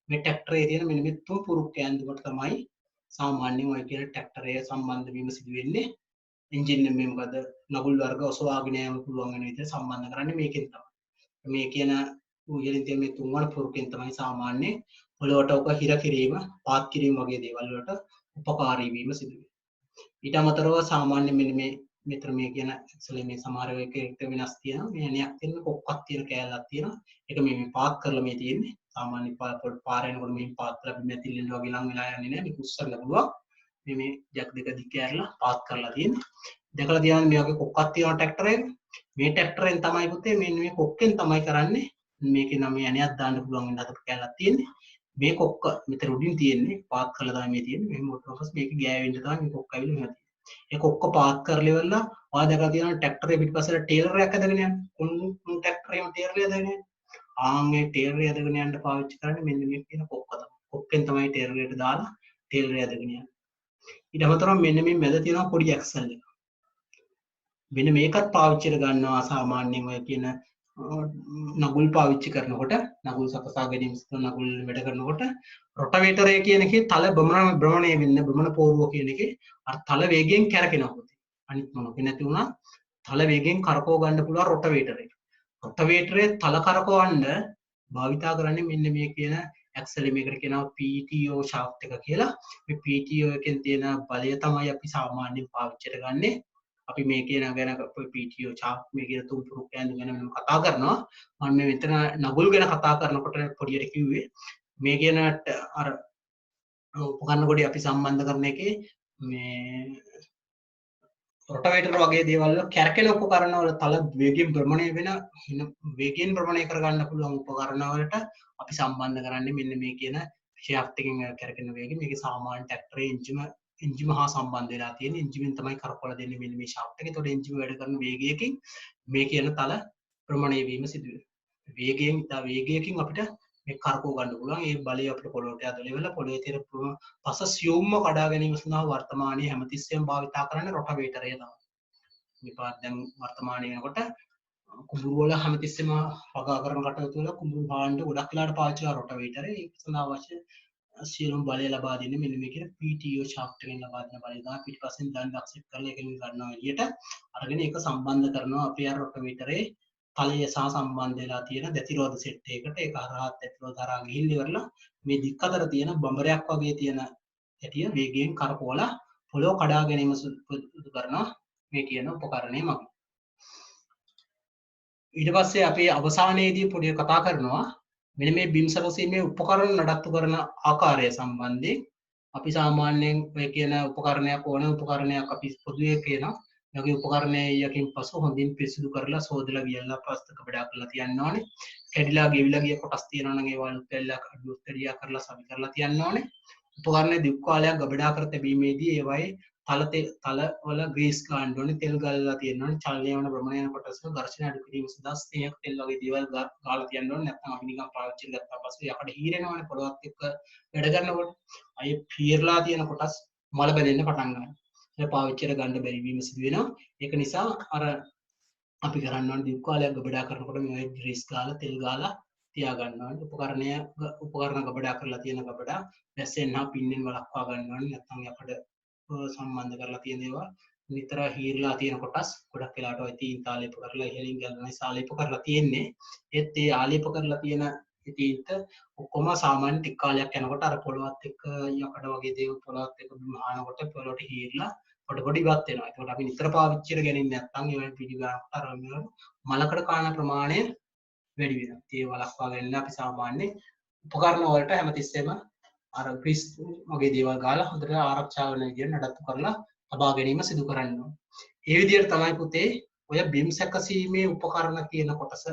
මේ ට්‍රැක්ටරේ තියෙන මෙන්න මේ තුන් පුරුක් ඇඳුමට තමයි සාමාන්‍යයෙන් ඔය කියන ට්‍රැක්ටරය සම්බන්ධ වීම සිදු වෙන්නේ. එන්ජින් මේ මොකද නගුල් වර්ග ඔසවාගෙන යන්න පුළුවන් වෙන විදිහට සම්බන්ධ කරන්නේ මේකෙන් තමයි. මේ කියන උයලින් තියෙන මේ තුන්වන පුරුකෙන් තමයි සාමාන්‍ය පොළොවට ඔක හිර කිරීම, පාත් කිරීම වගේ දේවල් වලට උපකාරී වීම සිදු වෙනවා. ඊට අමතරව සාමාන්‍ය මෙන්න මේ මෙතන මේ කියන ඇක්සලේ මේ සමහර එක වෙනස් තියෙනවා. මේ ඇණයක් තියෙන කොක්කක් තියෙන කෑල්ලක් තියෙනවා. ඒක මේ පාත් කරලා මේ තියෙන්නේ. සාමාන්‍ය පාර යනකොට මේ පාත් කරලා බිම ඇතිල්ලෙන් වගේ ලඟ වෙලා යන්නේ නැහැ. මේක උස්සන්න පුළුවන්. මේ ජැක් දෙක දිග කෑරලා පාත් කරලා තියෙන්නේ. දැකලා තියාගන්න මේ වගේ කොක්කක් තියෙනවා ට්‍රැක්ටර් එක. මේ ට්‍රැක්ටරෙන් තමයි පුතේ මෙන්න මේ කොක්කෙන් තමයි කරන්නේ. මේකේ නම් මේ ඇණයක් දාන්න පුළුවන් වෙන අතට කෑල්ලක් තියෙන්නේ. මේ කොක්ක මෙතන උඩින් තියෙන්නේ පාත් කරලා තමයි මේ තියෙන්නේ මේ මොටර් කෝපස් මේක ගෑවෙන්න තමයි මේ කොක්ක ඇවිල්ලා මෙහෙම තියෙන්නේ ඒ කොක්ක පාත් කරලා ඉවරලා ඔයා දැකලා තියෙනවා ට්‍රැක්ටරේ පිටිපස්සට ටේලර් එකක් ඇදගෙන යන්නේ කුණු ට්‍රැක්ටරේම ටේලර් ඇදගෙන ආන්ගේ ටේලර් ඇදගෙන යන්න පාවිච්චි කරන්නේ මෙන්න මේ කියන කොක්ක තමයි කොක්කෙන් තමයි ටේලර් එකට දාලා ටේලර් ඇදගෙන යන්නේ ඊට අමතරව මෙන්න මේ මැද තියෙනවා පොඩි ඇක්සල් එක මෙන්න මේකත් පාවිච්චියට ගන්නවා සාමාන්‍යයෙන් ඔය කියන නගුල් පාවිච්චි කරනකොට නගුල් සකසා ගැනීම සඳහා නගුල් වැඩ කරනකොට රොටවේටරය කියන එකේ තල භ්‍රමණය වෙන්න භ්‍රමණ පෝරුව කියන එකේ අර තල වේගයෙන් කැරකෙනවා අනිත් මොනක නැති වුණා තල වේගයෙන් කරකව ගන්න පුළුවන් රොටවේටරේ රොටවේටරේ තල කරකවන්න භාවිතා කරන්නේ මෙන්න මේ කියන ඇක්සල් මේකට කියනවා PTO shaft එක කියලා මේ PTO එකෙන් තියෙන බලය තමයි අපි සාමාන්‍යයෙන් පාවිච්චියට ගන්නේ අපි මේ කියන ගැන PTO chart මේ කියන තුම්පුරු කෑඳු ගැන මම කතා කරනවා මම මේ මෙතන නගුල් ගැන කතා කරනකොට පොඩියට කිව්වේ මේ කියන අර උපකරණ කොටි අපි සම්බන්ධ කරන එකේ මේ රොටවේටර් වගේ දේවල් වල කැරකෙන උපකරණ වල තල වේගයෙන් භ්‍රමණය වෙන වේගයෙන් භ්‍රමණය කර ගන්න පුළුවන් උපකරණ වලට අපි සම්බන්ධ කරන්නේ මෙන්න මේ කියන shaft එකෙන් කැරකෙන වේගය මේකේ සාමාන්‍ය ට්‍රැක්ටරේ එන්ජිම හා සම්බන්ධ වෙලා තියෙන එන්ජිමෙන් තමයි කරකවලා දෙන්නේ මෙන්න මේ shaft එක. ඒතකොට එන්ජිම වැඩ කරන වේගයකින් මේ කියන තල භ්‍රමණය වීම සිදු වෙනවා. වේගයෙන් ඉතා වේගයකින් අපිට මේ කරකව ගන්න පුළුවන්. ඒ බලය අපිට පොළොවට ඇදලා ඉවරලා පොළොවේ තියෙන පස සියුම්ම කඩා ගැනීම සඳහා වර්තමානයේ හැමතිස්සෙම භාවිතා කරන්නේ රොටවේටරය තමයි. මේ පාත් දැන් වර්තමානයේ වෙනකොට කුඹුරු වල හැමතිස්සෙම වගා කරන කටයුතු වල කුඹුරු භාණ්ඩ ගොඩක් වෙලාට පාවිච්චි කරන රොටවේටරය. ඒක සඳහා අවශ්‍ය සියලුම බලය ලබා දෙන්නේ මෙන්න මේ කියන PTO shaft එකෙන් ලබා දෙන බලය තමයි පිටිපස්සෙන් දණ්ඩක් සෙට් කරලා ඒකෙන් ගන්නවා එළියට අරගෙන ඒක සම්බන්ධ කරනවා අපේ අර රොටවේටරේ තලය සහ සම්බන්ධ වෙලා තියෙන දැතිරෝධ සෙට් එකකට ඒක හරහා දැතිරෝධ හරහා ගිහින් ඉවරලා මේ දික් අතර තියෙන බඹරයක් වගේ තියෙන ඇටිය වේගයෙන් කරකවලා පොළොව කඩා ගැනීම සුදු කරනවා මේ කියන උපකරණය මගින් ඊට පස්සේ අපි අවසානයේදී පොඩි කතා කරනවා මෙන්න මේ බිම් සැකසීමේ උපකරණ නඩත්තු කරන ආකාරය සම්බන්ධයෙන් අපි සාමාන්‍යයෙන් ඔය කියන උපකරණයක් ඕන උපකරණයක් අපි පොදුවේ කියනවා යගේ උපකරණයකින් පසු හොඳින් පිරිසිදු කරලා සෝදලා වියලා ප්ලාස්ටික කඩා කරලා තියන්න ඕනේ කැඩිලා ගෙවිලා ගිය කොටස් තියෙනවා නම් ඒවා උත්පැල්ලා අඩුවක් කැඩියා කරලා සවි කරලා තියන්න ඕනේ උපකරණයේ දික් කාලයක් ගබඩා කර තැබීමේදී ඒවයි තල වල ග්‍රීස් ගන්න ඕනේ තෙල් ගල්ලා තියෙන්න ඕනේ චලනය වන භ්‍රමණය යන කොටස ඝර්ෂණ අඩු කිරීම සඳහා ස්නේහක තෙල් වගේ දේවල් ගාලා තියන්න ඕනේ නැත්නම් අපි නිකන් පාවිච්චි කරලා පස්සේ යකඩ හීරෙනවනේ පොළොවත් එක්ක වැඩ කරනකොට අය පීරලා තියෙන කොටස් මල බැඳෙන්න පටන් ගන්නවා ඒක පාවිච්චියට ගන්න බැරි වීම සිදු වෙනවා ඒක නිසා අර අපි කරන්න ඕනේ දික් කාලයක් ගබඩා කරනකොට මේ ග්‍රීස් ගාලා තෙල් ගාලා තියා ගන්න ඕනේ උපකරණ ගබඩා කරලා තියෙන ගබඩා වැස්සෙන් හා පින්නෙන් වළක්වා ගන්න ඕනේ නැත්නම් යකඩ සම්බන්ධ කරලා තියෙන ඒවා නිතර හීරලා තියෙන කොටස් ගොඩක් වෙලාට ඔය තීන් තාලේප කරලා ඉහළින් ගලන සාලේප කරලා තියෙන්නේ ඒත් ඒ ආලේප කරලා තියෙන තීන්ත ඔක්කොම සාමාන්‍ය ටික කාලයක් යනකොට අර පොළොවත් එක්ක යකඩ වගේ දේවල් පොළොවත් එක්ක මහානකොට පොළොවට හීරලා පොඩ පොඩ ඉවත් වෙනවා ඒකට අපි නිතර පාවිච්චියට ගන්නේ නැත්නම් ඒ වගේ පිටි ගන්නට අර මලකඩ කාන ප්‍රමාණය වැඩි වෙනවා ඒ වලක්වා ගන්න අපි සාමාන්‍ය උපකරණ වලට හැමතිස්සෙම අර ග්‍රීස් වගේ දේවල් ගාලා හොඳට ආරක්ෂා වෙන විදිහට නඩත්තු කරලා තබා ගැනීම සිදු කරන්න ඕනේ. ඒ විදිහට තමයි පුතේ ඔය බිම් සැකසීමේ උපකරණ කියන කොටස